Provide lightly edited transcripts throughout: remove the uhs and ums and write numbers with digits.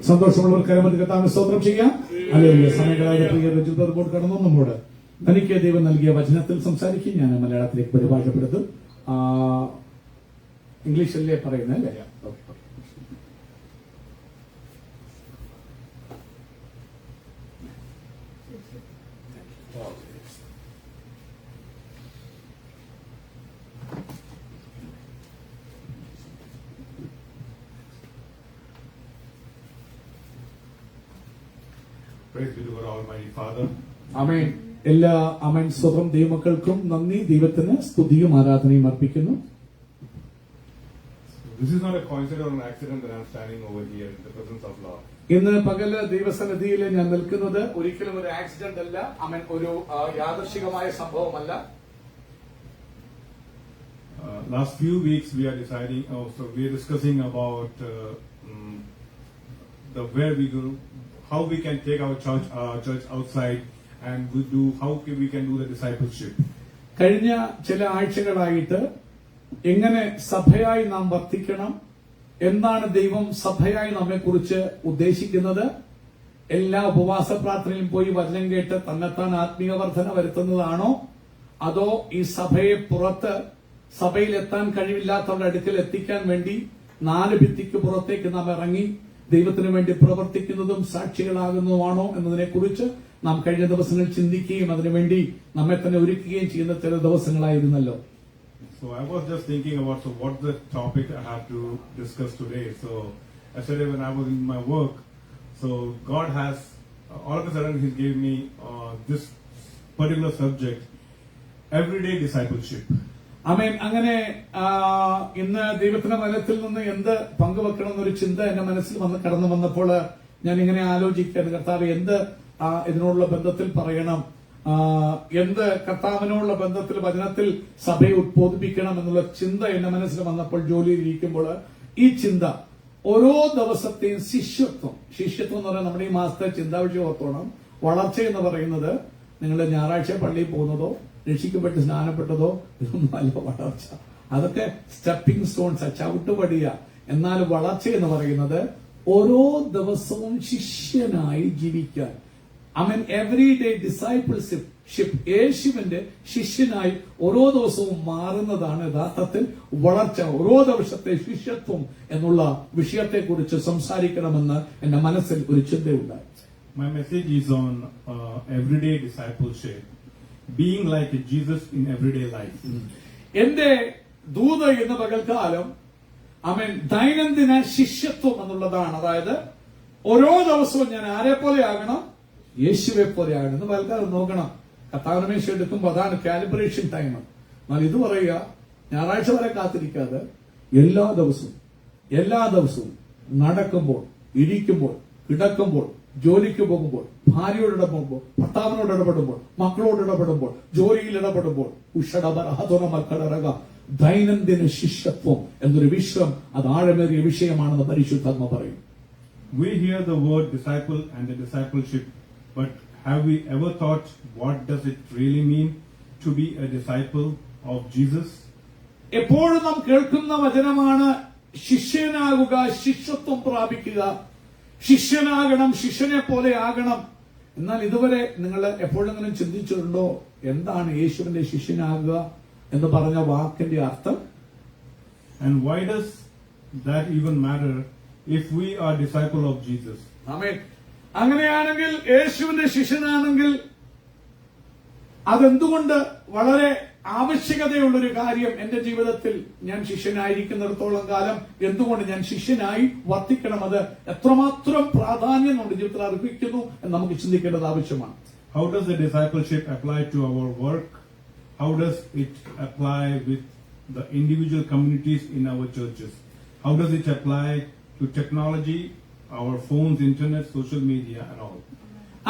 സന്തോഷമുള്ളവർ കരമതി കർത്താവിനെ സ്തോത്രം ചെയ്യാം. അല്ലെങ്കിൽ സമയങ്ങളായ പ്രിയ രചിത റിപ്പോർട്ട് കടന്നു നമ്മോട് തനിക്ക് ദൈവം നൽകിയ വചനത്തിൽ സംസാരിക്കും. ഞാൻ മലയാളത്തിലേക്ക് പരിഭാഷപ്പെടുത്തും. ഇംഗ്ലീഷിലേ പറയുന്നത് അല്ലേ? Praise be to God Almighty Father. ആമേൻ. എല്ലാ ആമേൻ സ്വതം ദൈവമക്കൾക്കും നന്ദി. ദൈവത്തിന് സ്തുതിയും ആരാധനയും അർപ്പിക്കുന്നു. This is not a coincidence or an accident that I am standing over here in the presence of Lord. ഇന്ന് പകല് ദൈവസന്നിധിയിൽ ഞാൻ നിൽക്കുന്നത് ഒരിക്കലും ഒരു ആക്സിഡന്റ് അല്ല. ആമേൻ. ഒരു യാദൃശ്ചികമായ സംഭവമല്ല. Last few weeks we are discussing about where we go, how we can take our church outside, and how we can do the discipleship. കഴിഞ്ഞ ചില ആഴ്ചകളായിട്ട് എങ്ങനെ സഭയായി നാം വർത്തിക്കണം, എന്താണ് ദൈവം സഭയായി നമ്മെക്കുറിച്ച് ഉദ്ദേശിക്കുന്നത്, എല്ലാ ഉപവാസ പ്രാർത്ഥനയിലും പോയി വചനം കേട്ട് തന്നെത്താൻ ആത്മീയ വർധന വരുത്തുന്നതാണോ, അതോ ഈ സഭയെ പുറത്ത് സഭയിലെത്താൻ കഴിവില്ലാത്തവരുടെ അടുക്കൽ എത്തിക്കാൻ വേണ്ടി 4 ഭിത്തിക്ക് പുറത്തേക്ക് നാം ഇറങ്ങി ദൈവത്തിന് വേണ്ടി പ്രവർത്തിക്കുന്നതും സാക്ഷികളാകുന്നതുമാണോ എന്നതിനെക്കുറിച്ച് നാം കഴിഞ്ഞ ദിവസങ്ങൾ ചിന്തിക്കുകയും അതിനുവേണ്ടി നമ്മെ തന്നെ ഒരുക്കുകയും ചെയ്യുന്ന ചില ദിവസങ്ങളായിരുന്നല്ലോ. So I was just thinking about what the topic I have to discuss today. So yesterday when I was in my work, so God has all of a sudden He gave me this particular subject, everyday discipleship. ആമേൻ. അങ്ങനെ ഇന്ന് ദൈവത്തിന്റെ വചനത്തിൽ നിന്ന് എന്ത് പങ്കുവെക്കണം എന്നൊരു ചിന്ത എന്റെ മനസ്സിൽ കടന്നു വന്നപ്പോൾ ഞാൻ ഇങ്ങനെ ആലോചിക്കുകയാണ്, കർത്താവ് എന്ത് ഇതിനോടുള്ള ബന്ധത്തിൽ പറയണം, എന്ത് കർത്താവിനോടുള്ള ബന്ധത്തിൽ വചനത്തിൽ സഭയെ ഉദ്ബോധിപ്പിക്കണം എന്നുള്ള ചിന്ത എന്റെ മനസ്സിൽ വന്നപ്പോൾ ജോലിയിൽ ഇരിക്കുമ്പോൾ ഈ ചിന്ത ഓരോ ദിവസത്തെയും ശിഷ്യത്വം എന്ന് പറയുന്നത് നമ്മുടെ ഈ മാസത്തെ ചിന്താവിഷയം ഓർത്തോണം. വളർച്ച എന്ന് പറയുന്നത് നിങ്ങൾ ഞായറാഴ്ച പള്ളിയിൽ പോകുന്നതോ രക്ഷിക്കപ്പെട്ട് സ്നാനപ്പെട്ടതോ ഇതൊന്നും അല്ല വളർച്ച. അതൊക്കെ സ്റ്റെപ്പിംഗ് സ്റ്റോൺസ്, ചവിട്ടുപടിയ. എന്നാൽ വളർച്ച എന്ന് പറയുന്നത് ഓരോ ദിവസവും ശിഷ്യനായി ജീവിക്കാൻ. ആമേൻ. എവറിഡേ ഡിസൈപ്പിൾഷിപ്പ്, യേശുവിന്റെ ശിഷ്യനായി ഓരോ ദിവസവും മാറുന്നതാണ് യഥാർത്ഥത്തിൽ വളർച്ച. ഓരോ ദിവസത്തെ ശിഷ്യത്വം എന്നുള്ള വിഷയത്തെക്കുറിച്ച് സംസാരിക്കണമെന്ന് എന്റെ മനസ്സിൽ ഒരു ചിന്തയുണ്ടായി. My message is on everyday discipleship, being like Jesus in everyday life. എന്റെ ദൂത് ഇന്ന് പകൽക്കാലം ആമേൻ ദൈനംദിന ശിഷ്യത്വം എന്നുള്ളതാണ്. അതായത് ഓരോ ദിവസവും ഞാൻ ആരെ പോലെ ആകണം, യേശുവെ പോലെ ആകണം. ഇന്ന് പകൽക്കാലം നോക്കണം, കർത്താവിനമേശ എടുക്കുമ്പോൾ അതാണ് കാലിബ്രേഷൻ ടൈം. എന്നാൽ ഇത് പറയുക, ഞായറാഴ്ച വരെ കാത്തിരിക്കാതെ എല്ലാ ദിവസവും നടക്കുമ്പോൾ, ഇരിക്കുമ്പോൾ, കിടക്കുമ്പോൾ, ജോലിക്ക് പോകുമ്പോൾ, ഭാര്യയോട് ഇടപെടുമ്പോൾ, ഭർത്താവിനോട് ഇടപെടുമ്പോൾ, മക്കളോട് ഇടപെടുമ്പോൾ, ജോലിയിൽ ഇടപെടുമ്പോൾ, ദൈനംദിന ശിഷ്യത്വം എന്നൊരു വിഷയം, അത് ആഴമേറിയ വിഷയമാണെന്ന് പരിശുദ്ധാത്മ പറയും. We hear the word disciple and the discipleship, but have we ever thought what does it really mean to be a disciple of Jesus? എപ്പോഴും നാം കേൾക്കുന്ന വചനമാണ് ശിഷ്യനാകുക, ശിഷ്യത്വം പ്രാപിക്കുക, ശിഷ്യനാകണം, ശിഷ്യനെ പോലെ ആകണം. എന്നാൽ ഇതുവരെ നിങ്ങൾ എപ്പോഴെങ്കിലും ചിന്തിച്ചിട്ടുണ്ടോ എന്താണ് യേശുവിന്റെ ശിഷ്യനാകുക എന്ന് പറഞ്ഞ വാക്കിന്റെ അർത്ഥം? And why does that even matter if we are disciple of Jesus? ആമേൻ. അങ്ങനെയാണെങ്കിൽ, യേശുവിന്റെ ശിഷ്യനാണെങ്കിൽ അതെന്തുകൊണ്ട് വളരെ ആവശ്യകതയുള്ളൊരു കാര്യം എന്റെ ജീവിതത്തിൽ ഞാൻ ശിഷ്യനായിരിക്കുന്നിടത്തോളം കാലം എന്തുകൊണ്ട് ഞാൻ ശിഷ്യനായി വർത്തിക്കണം, അത് എത്രമാത്രം പ്രാധാന്യം നമ്മുടെ ജീവിതത്തിൽ അർപ്പിക്കുന്നു എന്ന് നമുക്ക് ചിന്തിക്കേണ്ടത് ആവശ്യമാണ്. How does the discipleship apply to our work? How does it apply with the individual communities in our churches? How does it apply to technology, our phones, internet, social media and all?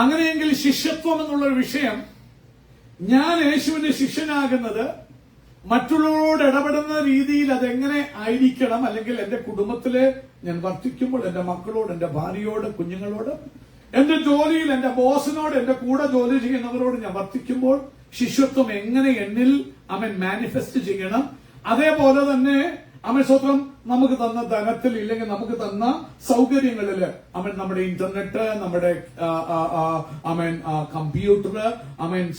അങ്ങനെയെങ്കിൽ ശിഷ്യത്വം എന്നുള്ളൊരു വിഷയം, ഞാൻ യേശുവിന്റെ ശിഷ്യനാകുന്നത് മറ്റുള്ളവരോട് ഇടപെടുന്ന രീതിയിൽ അതെങ്ങനെ ആയിരിക്കണം, അല്ലെങ്കിൽ എന്റെ കുടുംബത്തില് ഞാൻ വർത്തിക്കുമ്പോൾ എന്റെ മക്കളോട്, എന്റെ ഭാര്യയോട്, കുഞ്ഞുങ്ങളോട്, എന്റെ ജോലിയിൽ എന്റെ ബോസിനോട്, എന്റെ കൂടെ ജോലി ചെയ്യുന്നവരോട് ഞാൻ വർത്തിക്കുമ്പോൾ ശിഷ്യത്വം എങ്ങനെ എന്നിൽ അവൻ മാനിഫെസ്റ്റ് ചെയ്യണം. അതേപോലെ തന്നെ അവൻ സ്വത്രം നമുക്ക് തന്ന ധനത്തിൽ ഇല്ലെങ്കിൽ നമുക്ക് തന്ന സൗകര്യങ്ങളില് അവൻ നമ്മുടെ ഇന്റർനെറ്റ്, നമ്മുടെ കമ്പ്യൂട്ടർ,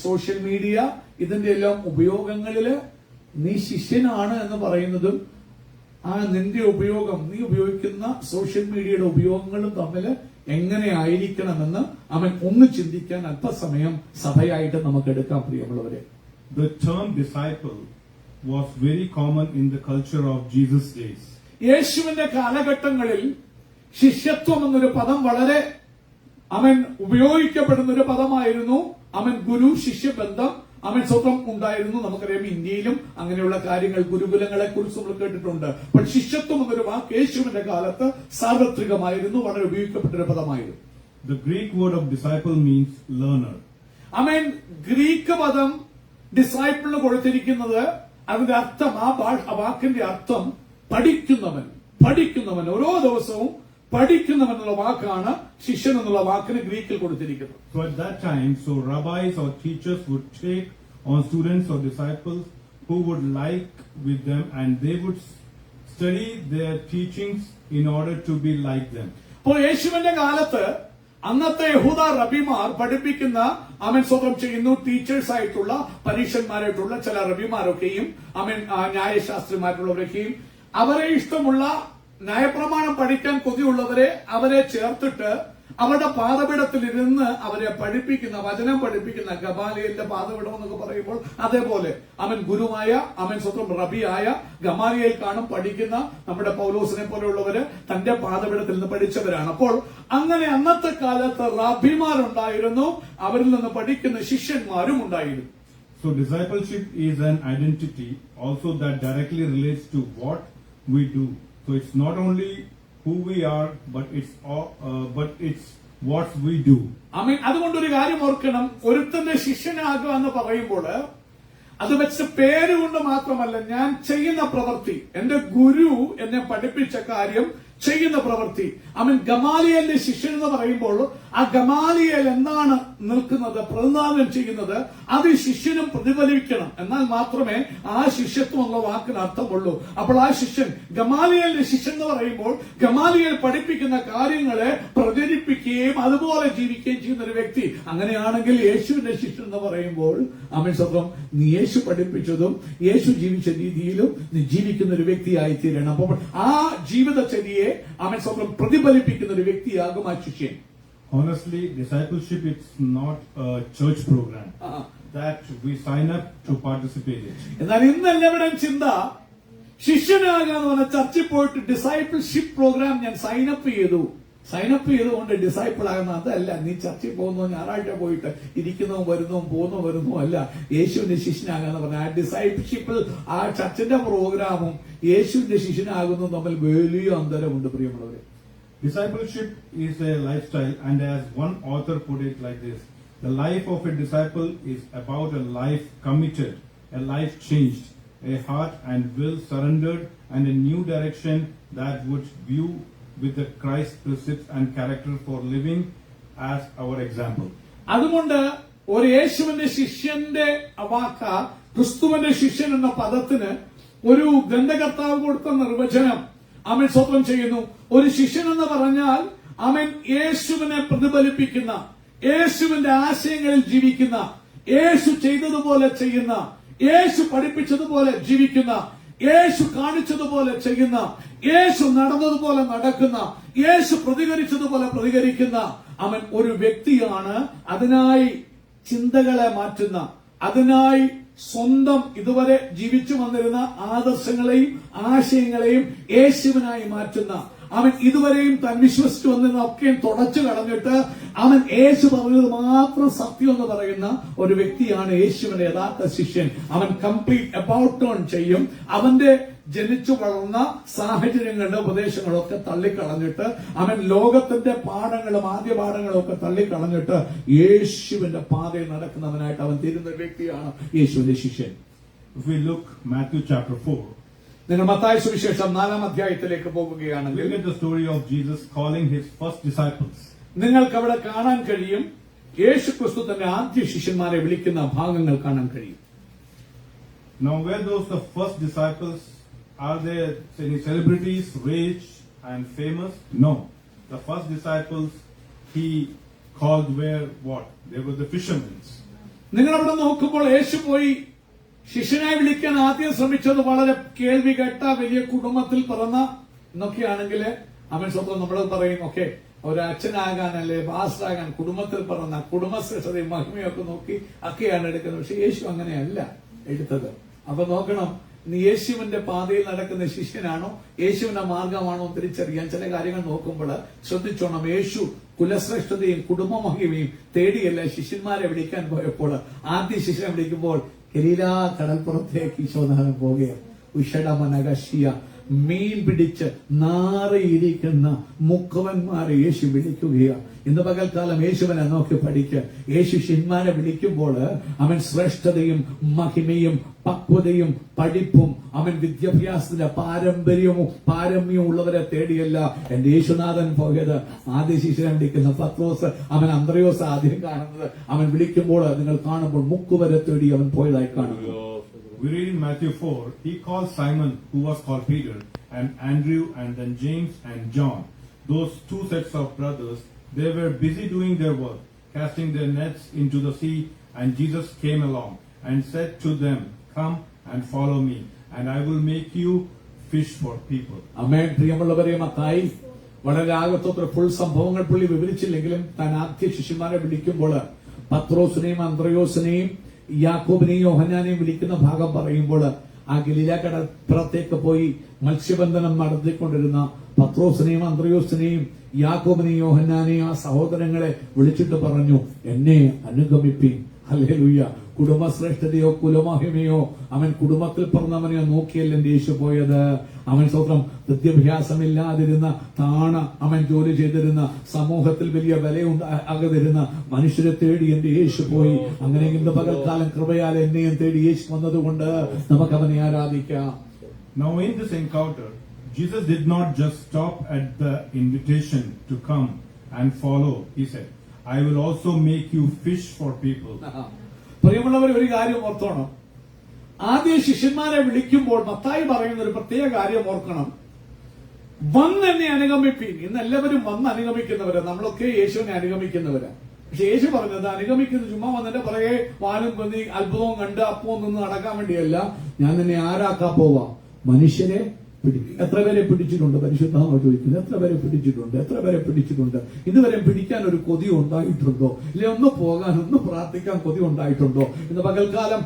സോഷ്യൽ മീഡിയ, ഇതിന്റെ എല്ലാം ഉപയോഗങ്ങളില് നീ ശിഷ്യനാണ് എന്ന് പറയുന്നതും നിന്റെ ഉപയോഗം, നീ ഉപയോഗിക്കുന്ന സോഷ്യൽ മീഡിയയുടെ ഉപയോഗങ്ങളും തമ്മിൽ എങ്ങനെ ആയിരിക്കണമെന്ന് അവൻ ഒന്ന് ചിന്തിക്കാൻ അല്പസമയം സഭയായിട്ട് നമുക്ക് എടുക്കാം. പ്രിയമുള്ളവരെ, The term disciple was very common in the culture of Jesus' days. യേശുവിന്റെ കാലഘട്ടങ്ങളിൽ ശിഷ്യത്വം എന്നൊരു പദം വളരെ ഉപയോഗിക്കപ്പെടുന്ന ഒരു പദമായിരുന്നു. ഗുരു ശിഷ്യ ബന്ധം സ്വന്തം ഉണ്ടായിരുന്നു. നമുക്കറിയാം ഇന്ത്യയിലും അങ്ങനെയുള്ള കാര്യങ്ങൾ, ഗുരുകുലങ്ങളെ കുറിച്ച് നമ്മൾ കേട്ടിട്ടുണ്ട്. പക്ഷെ ശിഷ്യത്വം എന്നൊരു വാക്ക് യേശുവിന്റെ കാലത്ത് സാർവത്രികമായിരുന്നു, വളരെ ഉപയോഗിക്കപ്പെട്ട ഒരു പദമായിരുന്നു. The Greek word of disciple means learner. Greek പദം ഡിസൈപ്പിളിന് കൊടുത്തിരിക്കുന്നത്, അതിന്റെ അർത്ഥം, ആ വാക്കിന്റെ അർത്ഥം പഠിക്കുന്നവൻ. ഓരോ ദിവസവും പഠിക്കുന്നവൻ എന്നുള്ള വാക്കാണ് ശിഷ്യൻ എന്നുള്ള വാക്കിന് ഗ്രീക്കിൽ കൊടുത്തിരിക്കുന്നത്. So at that time, rabbis or teachers would take on students or disciples who would like with them, and they would study their teachings in order to be like them. അപ്പോൾ യേശുവിന്റെ കാലത്ത് അന്നത്തെ യഹൂദ റബിമാർ പഠിപ്പിക്കുന്ന സ്വന്തം ചെയ്യുന്നു ടീച്ചേഴ്സ് ആയിട്ടുള്ള, പരീക്ഷന്മാരായിട്ടുള്ള ചില റബിമാരൊക്കെയും ന്യായശാസ്ത്രിമാരുള്ളവരൊക്കെയും അവരെ ഇഷ്ടമുള്ള ന്യായപ്രമാണം പഠിക്കാൻ കൊതിയുള്ളവരെ അവരെ ചേർത്തിട്ട് അവരുടെ പാദപീഠത്തിൽ ഇരുന്ന് അവരെ പഠിപ്പിക്കുന്ന, വചനം പഠിപ്പിക്കുന്ന, ഗമാലിയലിന്റെ പാദപീഠം എന്നൊക്കെ പറയുമ്പോൾ അതേപോലെ ഗുരുവായ സ്വന്തം റബിയായ ഗമാലിയൽ കാണും പഠിക്കുന്ന നമ്മുടെ പൗലോസിനെ പോലെയുള്ളവര് തന്റെ പാദപീഠത്തിൽ നിന്ന് പഠിച്ചവരാണ്. അപ്പോൾ അങ്ങനെ അന്നത്തെ കാലത്ത് റബിമാരുണ്ടായിരുന്നു, അവരിൽ നിന്ന് പഠിക്കുന്ന ശിഷ്യന്മാരും ഉണ്ടായിരുന്നു. So discipleship is an identity also that directly relates to what we do. So it's not only who we are, but it's what we do. അതുകൊണ്ടൊരു കാര്യം ഓർക്കണം, ഒരുത്തന്റെ ശിഷ്യനാകുക എന്ന് പറയുമ്പോൾ അത് വെച്ച് പേരുകൊണ്ട് മാത്രമല്ല, ഞാൻ ചെയ്യുന്ന പ്രവൃത്തി, എന്റെ ഗുരു എന്നെ പഠിപ്പിച്ച കാര്യം, ചെയ്യുന്ന പ്രവൃത്തി. ഗമാലിയലിന്റെ ശിഷ്യൻ എന്ന് പറയുമ്പോൾ ആ ഗമാലിയൽ എന്താണ് നിൽക്കുന്നത്, പ്രതിനിധാനം ചെയ്യുന്നത്, അത് ശിഷ്യനും പ്രതിഫലിക്കണം. എന്നാൽ മാത്രമേ ആ ശിഷ്യത്വം എന്ന വാക്കിന് അർത്ഥമുള്ളൂ. അപ്പോൾ ആ ശിഷ്യൻ, ഗമാലിയലിന്റെ ശിഷ്യൻ എന്ന് പറയുമ്പോൾ ഗമാലിയൽ പഠിപ്പിക്കുന്ന കാര്യങ്ങളെ പ്രചരിപ്പിക്കുകയും അതുപോലെ ജീവിക്കുകയും ചെയ്യുന്ന ഒരു വ്യക്തി. അങ്ങനെയാണെങ്കിൽ യേശുവിന്റെ ശിഷ്യൻ എന്ന് പറയുമ്പോൾ സ്വന്തം നീ യേശു പഠിപ്പിച്ചതും യേശു ജീവിച്ച രീതിയിലും നീ ജീവിക്കുന്ന ഒരു വ്യക്തിയായി തീരണം. അപ്പോൾ ആ ജീവിതചര്യയെ സ്വന്തം പ്രതിഫലിപ്പിക്കുന്ന ഒരു വ്യക്തിയാകും ആ ശിഷ്യൻ. Honestly, discipleship is not a church program that we sign up to participate in. എന്നാൽ ഇന്ന് എല്ലാവരുടെയും ചിന്ത ശിഷ്യനാകാന്ന് പറഞ്ഞ ചർച്ചിൽ പോയിട്ട് ഡിസൈപ്പിൾഷിപ്പ് പ്രോഗ്രാം ഞാൻ സൈനപ്പ് ചെയ്തുകൊണ്ട് ഡിസൈപ്പിൾ ആകുന്ന അതല്ല. നീ ചർച്ചിൽ പോകുന്നു, ഞായറാഴ്ച പോയിട്ട് ഇരിക്കുന്നതും വരുന്നതും പോകുന്നതും അല്ല യേശുവിന്റെ ശിഷ്യനാകാന്ന് പറഞ്ഞ ആ ഡിസൈപ്പിൾഷിപ്പിൽ, ആ ചർച്ചിന്റെ പ്രോഗ്രാമും യേശുവിന്റെ ശിഷ്യനാകുന്നതും തമ്മിൽ വലിയ അന്തരമുണ്ട്. പ്രിയമുള്ളവരെ, discipleship is a lifestyle, and as one author put it like this: the life of a disciple is about a life committed, a life changed, a heart and will surrendered, and a new direction that would view with the Christ precepts and character for living as our example. അതുകൊണ്ട് ഒരു യേശുവിന്റെ ശിഷ്യന്റെ വാക്ക, ക്രിസ്തുവിന്റെ ശിഷ്യൻ എന്ന പദത്തിന് ഒരു ഗ്രന്ഥകർത്താവ് കൊടുത്ത നിർവചനം സ്വന്തം ചെയ്യുന്നു. ഒരു ശിഷ്യൻ എന്ന് പറഞ്ഞാൽ യേശുവിനെ പ്രതിഫലിപ്പിക്കുന്ന, യേശുവിന്റെ ആശയങ്ങളിൽ ജീവിക്കുന്ന, യേശു ചെയ്തതുപോലെ ചെയ്യുന്ന, യേശു പഠിപ്പിച്ചതുപോലെ ജീവിക്കുന്ന, യേശു കാണിച്ചതുപോലെ ചെയ്യുന്ന, യേശു നടന്നതുപോലെ നടക്കുന്ന, യേശു പ്രതികരിച്ചതുപോലെ പ്രതികരിക്കുന്ന ഒരു വ്യക്തിയാണ്. അതിനായി ചിന്തകളെ മാറ്റുന്ന, അതിനായി സ്വന്തം ഇതുവരെ ജീവിച്ചു വന്നിരുന്ന ആദർശങ്ങളെയും ആശയങ്ങളെയും യേശുവിനായി മാറ്റുന്ന, ഇതുവരെയും താൻ വിശ്വസിച്ചു വന്നിരുന്ന ഒക്കെയും തുടച്ചു കളഞ്ഞിട്ട് യേശു പറഞ്ഞത് മാത്രം സത്യം എന്ന് പറയുന്ന ഒരു വ്യക്തിയാണ് യേശുവിന്റെ യഥാർത്ഥ ശിഷ്യൻ. കംപ്ലീറ്റ് അബൌട്ട് ടേൺ ചെയ്യും. അവന്റെ ജനിച്ചു വളർന്ന സാഹചര്യങ്ങളുടെ ഉപദേശങ്ങളൊക്കെ തള്ളിക്കളഞ്ഞിട്ട് ലോകത്തിന്റെ പാഠങ്ങളും ആദ്യ പാഠങ്ങളും ഒക്കെ തള്ളിക്കളഞ്ഞിട്ട് യേശുവിന്റെ പാതയിൽ നടക്കുന്നവനായിട്ട് അവൻ തീരുന്ന വ്യക്തിയാണ് യേശുവിന്റെ ശിഷ്യൻ. If we look Matthew chapter 4, നിങ്ങൾ മത്തായി സുവിശേഷം 4-ാം അധ്യായത്തിലേക്ക് പോകുകയാണെങ്കിൽ look at the story of Jesus calling his first disciples. നിങ്ങൾക്ക് അവിടെ കാണാൻ കഴിയും, യേശു ക്രിസ്തു തന്റെ ആദ്യ ശിഷ്യന്മാരെ വിളിക്കുന്ന ഭാഗങ്ങൾ കാണാൻ കഴിയും. Now were those the first disciples Are there any celebrities, rich and famous? No. The first disciples he called were what? They were the fishermen. നിങ്ങൾ അവിടെ നോക്കുമ്പോൾ യേശു പോയി ശിഷ്യനായി വിളിക്കാൻ ആദ്യം ശ്രമിച്ചത് വളരെ കേൾവി കേട്ട വലിയ കുടുംബത്തിൽ പിറന്ന എന്നൊക്കെയാണെങ്കിൽ അവൻ സ്വന്തം നമ്മൾ പറയും ഓക്കെ ഒരു അച്ഛനാകാൻ അല്ലെ പാസ്റ്ററാകാൻ കുടുംബത്തിൽ പിറന്ന കുടുംബശ്രേഷ്ഠതയും മഹിമയൊക്കെ നോക്കി ഒക്കെയാണ് എടുക്കുന്നത്. പക്ഷെ യേശു അങ്ങനെയല്ല എടുത്തത്. അപ്പൊ നോക്കണം, നീ യേശുവിന്റെ പാതയിൽ നടക്കുന്ന ശിഷ്യനാണോ യേശുവിന്റെ മാർഗമാണോ തിരിച്ചറിയാൻ ചില കാര്യങ്ങൾ നോക്കുമ്പോൾ ശ്രദ്ധിച്ചോണം. യേശു കുലശ്രേഷ്ഠതയും കുടുംബ മഹിമയും തേടിയല്ല ശിഷ്യന്മാരെ വിളിക്കാൻ പോയപ്പോൾ ആദ്യ ശിഷ്യനെ വിളിക്കുമ്പോൾ ഗലീലാ കടൽപ്പുറത്തേക്ക് ഈശോനാഥൻ പോകുകയാണ്. ഉഷടമനകശിയ മീൻ പിടിച്ച് നാറിയിരിക്കുന്ന മുക്കവന്മാരെ യേശു വിളിക്കുകയാണ്. ഇന്ന് പകൽക്കാലം യേശുവിനെ നോക്കി പഠിക്കുക. യേശു ശിഷ്യന്മാരെ വിളിക്കുമ്പോൾ അവൻ ശ്രേഷ്ഠതയും മഹിമയും പക്വതയും പഠിപ്പും അവൻ വിദ്യാഭ്യാസത്തിന്റെ പാരമ്യവും ഉള്ളവരെ തേടിയല്ല എന്റെ യേശുനാഥൻ പോയത്. ആദ്യ ശിഷ്യനെ വിളിക്കുന്ന പത്രോസ്, അവൻ അന്ത്രയോസ് ആദ്യം കാണുന്നത്. അവൻ വിളിക്കുമ്പോൾ നിങ്ങൾ കാണുമ്പോൾ മുക്കുവരെ തേടി അവൻ പോയതായി കാണുന്നു. We read in Matthew 4, he called Simon, who was called Peter, and Andrew, and then James and John. Those two sets of brothers, they were busy doing their work, casting their nets into the sea, and Jesus came along and said to them, come and follow me, and I will make you fish for people. Amen. പ്രിയമുള്ളവരെ, മത്തായി വളരെ ആകത്തോത്ര full സംഭവങ്ങൾ പുള്ളി വിവരിച്ചില്ലെങ്കിലും താൻ ആദ്യ ശിഷ്യന്മാരെ വിളിക്കുമ്പോൾ പത്രോസിനെയും അന്ത്രയോസിനെയും യാക്കോബിനെയും യോഹന്നാനെയും വിളിക്കുന്ന ഭാഗം പറയുമ്പോൾ ആ ഗലീല കടപ്പുറത്തേക്ക് പോയി മത്സ്യബന്ധനം നടത്തിക്കൊണ്ടിരുന്ന പത്രോസിനെയും അന്ത്രയോസിനെയും യാക്കോബിനെയും യോഹന്നാനെയും ആ സഹോദരങ്ങളെ വിളിച്ചിട്ട് പറഞ്ഞു, എന്നെ അനുഗമിപ്പിൻ. ഹല്ലേലൂയ. കുടുംബശ്രേഷ്ഠതയോ കുലമഹിമയോ അവൻ കുടുംബത്തിൽ പിറന്നവനെയോ നോക്കിയല്ല എന്റെ യേശു പോയത്. അവൻ സ്വന്തം വിദ്യാഭ്യാസമില്ലാതിരുന്ന അവൻ ജോലി ചെയ്തിരുന്ന സമൂഹത്തിൽ വലിയ വിലയുണ്ടാകാതിരുന്ന മനുഷ്യരെ തേടി എന്റെ യേശു പോയി. അങ്ങനെ ഇന്ന് പകൽക്കാലം കൃപയാൽ എന്നെയും തേടി യേശു വന്നതുകൊണ്ട് നമുക്ക് അവനെ ആരാധിക്കാം. Now in this encounter, Jesus did not just stop at the invitation to come and follow. He said, I will also make you fish for people. പ്രിയമുള്ളവർ, ഒരു കാര്യം ഓർത്തോണം. ആദ്യ ശിഷ്യന്മാരെ വിളിക്കുമ്പോൾ മത്തായി പറയുന്ന ഒരു പ്രത്യേക കാര്യം ഓർക്കണം. വന്ന് എന്നെ അനുഗമിപ്പീൻ. ഇന്ന് എല്ലാവരും വന്ന് അനുഗമിക്കുന്നവരാ. നമ്മളൊക്കെ യേശുവിനെ അനുഗമിക്കുന്നവരാ. പക്ഷെ യേശു പറഞ്ഞത് അനുഗമിക്കുന്നത് ചുമ്മാ വന്നിട്ട് പറയെ വാലും പൊന്തി അത്ഭുതവും കണ്ട് അപ്പവും നിന്ന് നടക്കാൻ വേണ്ടിയല്ല. ഞാൻ നിന്നെ ആരാക്കാൻ പോവാ? മനുഷ്യരെ പിടിക്കും. എത്ര പേരെ പിടിച്ചിട്ടുണ്ട്? പരിശുദ്ധാത്മാവ് ചോദിക്കുന്നത് എത്ര പേരെ പിടിച്ചിട്ടുണ്ട്? എത്ര പേരെ പിടിച്ചിട്ടുണ്ട്? ഇതുവരെ പിടിക്കാൻ ഒരു കൊതി ഉണ്ടായിട്ടുണ്ടോ? ഇല്ലെ ഒന്ന് പോകാൻ ഒന്ന് പ്രാർത്ഥിക്കാൻ കൊതി ഉണ്ടായിട്ടുണ്ടോ? ഇന്ന് പകൽക്കാലം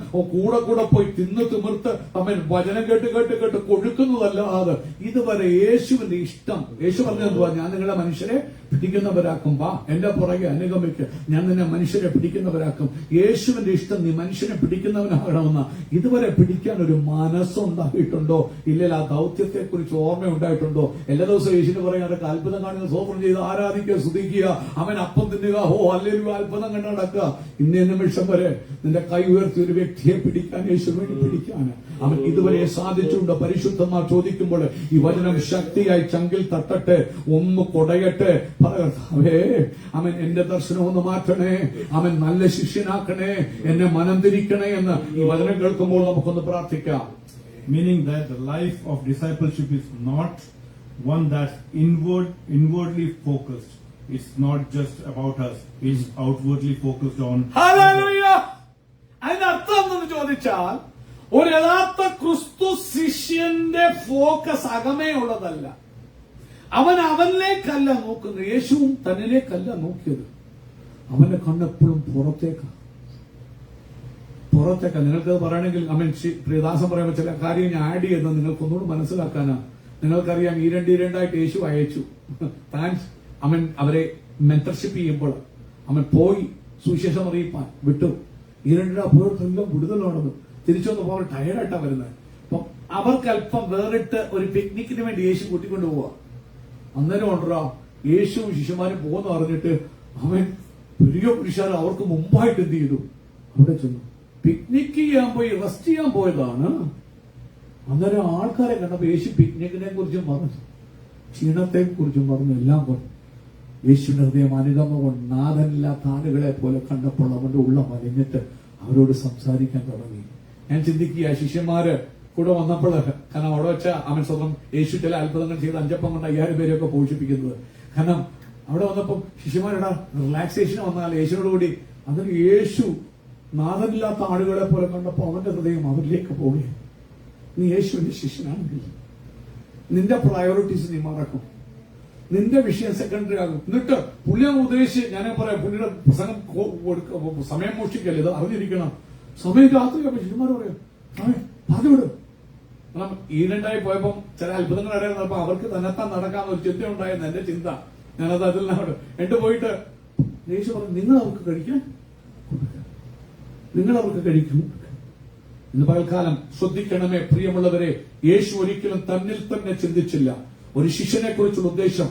കൂടെ പോയി തിമിർത്ത് അവൻ വചനം കേട്ട് കൊഴുക്കുന്നതല്ലാതെ ഇതുവരെ യേശുവിന്റെ ഇഷ്ടം. യേശു പറഞ്ഞെന്തുവാ? ഞാൻ നിങ്ങളെ മനുഷ്യരെ പിടിക്കുന്നവരാക്കും. വാ എന്റെ പുറകെ അനുഗമിക്ക്, ഞാൻ നിന്നെ മനുഷ്യരെ പിടിക്കുന്നവരാക്കും. യേശുവിന്റെ ഇഷ്ടം നീ മനുഷ്യനെ പിടിക്കുന്നവനാകണമെന്ന ഇതുവരെ പിടിക്കാൻ ഒരു മനസ്സുണ്ടായിട്ടുണ്ടോ? ഇല്ലെങ്കിൽ ആ ദൗത്യത്തെ കുറിച്ച് ഓർമ്മയുണ്ടായിട്ടുണ്ടോ? എല്ലാ ദിവസവും യേശുവിന് പറയാൻ അത്ഭുതം കാണുന്ന സ്വപ്നം ചെയ്ത് ആരാധിക്കുക, സ്തുതിക്കുക, അവൻ അപ്പം തിന്നുക, അല്ലെങ്കിൽ അത്ഭുതം കണ്ടു നടക്കുക. ഇന്നേ നിമിഷം വരെ നിന്റെ കൈ ഉയർത്തി ഒരു വ്യക്തിയെ പിടിക്കാൻ, യേശു വേണ്ടി പിടിക്കാൻ അവൻ ഇതുവരെ സാധിച്ചിട്ടുണ്ടോ? പരിശുദ്ധന്മാർ ചോദിക്കുമ്പോൾ ഈ വചനം ശക്തിയായി ചങ്കിൽ തട്ടട്ടെ, ഒന്ന് കൊടയട്ടെ. അവേ അവൻ എന്റെ ദർശനം ഒന്ന് മാറ്റണേ, അവൻ നല്ല ശിഷ്യനാക്കണേ, എന്നെ മനം തിരിക്കണേ എന്ന് ഈ വചനം കേൾക്കുമ്പോൾ നമുക്കൊന്ന് പ്രാർത്ഥിക്കാം. Meaning that the life of discipleship is not one that's inwardly focused. It's not just about us. It's outwardly focused on. Hallelujah. അതിന്റെ അർത്ഥം എന്ന് ചോദിച്ചാൽ ഒരു യഥാർത്ഥ ക്രിസ്തു ശിഷ്യന്റെ ഫോക്കസ് അകമേ ഉള്ളതല്ല. അവനിലേക്കല്ല നോക്കുന്നത്. യേശുവും തന്നിലേക്കല്ല നോക്കിയത്. അവന്റെ കണ്ണെപ്പോഴും പുറത്തേക്കാണ്. നിങ്ങൾക്കത് പറയണമെങ്കിൽ പ്രിയദാസൻ പറയുമ്പോൾ ചില കാര്യം ഞാൻ ആഡ് ചെയ്യുന്നത് നിങ്ങൾക്കൊന്നുകൂടി മനസ്സിലാക്കാനാ. നിങ്ങൾക്കറിയാം, ഈരണ്ടായിട്ട് യേശു അയച്ചു. അവരെ മെന്റർഷിപ്പ് ചെയ്യുമ്പോൾ അവൻ പോയി സുവിശേഷം അറിയിപ്പാൻ വിട്ടു. പോയവർക്കെല്ലാം വിടുതലാണെന്ന് തിരിച്ചു വന്നപ്പോൾ അവർ ടയർഡായിട്ടാ വരുന്നത്. അപ്പം അവർക്ക് അല്പം വേറിട്ട് ഒരു പിക്നിക്കിന് വേണ്ടി യേശു കൂട്ടിക്കൊണ്ടു പോവാ. അന്നേരം ഉണ്ടോ യേശുവും ശിഷ്യന്മാരും പോകുന്ന പറഞ്ഞിട്ട് അവൻ വലിയ പുരുഷാർ അവർക്ക് മുമ്പായിട്ട് എന്ത് ചെയ്തു? അവിടെ ചെന്നു. പിക്നിക് ചെയ്യാൻ പോയി, റെസ്റ്റ് ചെയ്യാൻ പോയതാണ്. അന്നേരം ആൾക്കാരെ കണ്ടപ്പോ യേശു പിക്നിക്കിനെ കുറിച്ചും പറഞ്ഞു, ക്ഷീണത്തെ കുറിച്ചും പറഞ്ഞു, എല്ലാം പറഞ്ഞു. യേശുവിന്റെ ഹൃദയം അനുഗമ കൊണ്ട് നാഥനില്ലാത്ത ആളുകളെ പോലെ കണ്ടപ്പോൾ അവന്റെ ഉള്ളം വലിഞ്ഞിട്ട് അവരോട് സംസാരിക്കാൻ തുടങ്ങി. ഞാൻ ചിന്തിക്കുക, ശിഷ്യന്മാര് കൂടെ വന്നപ്പോൾ, കാരണം അവിടെ വെച്ച അവൻ സ്വന്തം യേശു ചില അത്ഭുതങ്ങൾ ചെയ്ത് 5 അപ്പം കൊണ്ട് 5000 പേരെയൊക്കെ പോഷിപ്പിക്കുന്നത്. കാരണം അവിടെ വന്നപ്പം ശിഷ്യന്മാരുടെ റിലാക്സേഷൻ വന്നാൽ യേശുവിനോട് കൂടി അതിന് യേശു നാഥനില്ലാത്ത ആളുകളെ പോലെ കണ്ടപ്പോൾ അവന്റെ ഹൃദയം അവരിലേക്ക് പോവുകയാണ്. നീ യേശുവിന്റെ ശിഷ്യനാണെങ്കിൽ നിന്റെ പ്രയോറിറ്റീസ് നീ മറക്കും, നിന്റെ വിഷയം സെക്കൻഡറി ആകും. എന്നിട്ട് പുള്ളിയെ ഉദ്ദേശിച്ച് ഞാൻ പറയാം, പുള്ളിയുടെ പ്രസംഗം സമയം മോഷ്ടിക്കല്ലേ, ഇത് അറിഞ്ഞിരിക്കണം. സമയം രാത്രിയാകുമ്പോൾ ശിഷ്യന്മാർ പറയാം പറഞ്ഞുവിടും. കാരണം ഈരണ്ടായി പോയപ്പം ചില അത്ഭുതങ്ങൾ അറിയാവുന്നപ്പോ അവർക്ക് തന്നെത്താൻ നടക്കാമെന്ന് ഒരു ചിന്ത ഉണ്ടായെന്ന് എന്റെ ചിന്ത. ഞാനത് അതിൽ നിന്നോട് എട്ട് പോയിട്ട് യേശു പറഞ്ഞു, നിങ്ങൾ അവർക്ക് കഴിക്കാൻ കൊടുക്കുക, നിങ്ങൾ അവർക്ക് കഴിക്കും. ഇന്ന് പകൽക്കാലം ശ്രദ്ധിക്കണമേ പ്രിയമുള്ളവരെ, യേശു ഒരിക്കലും തന്നിൽ തന്നെ ചിന്തിച്ചില്ല. ഒരു ശിഷ്യനെ കുറിച്ചുള്ള ഉദ്ദേശം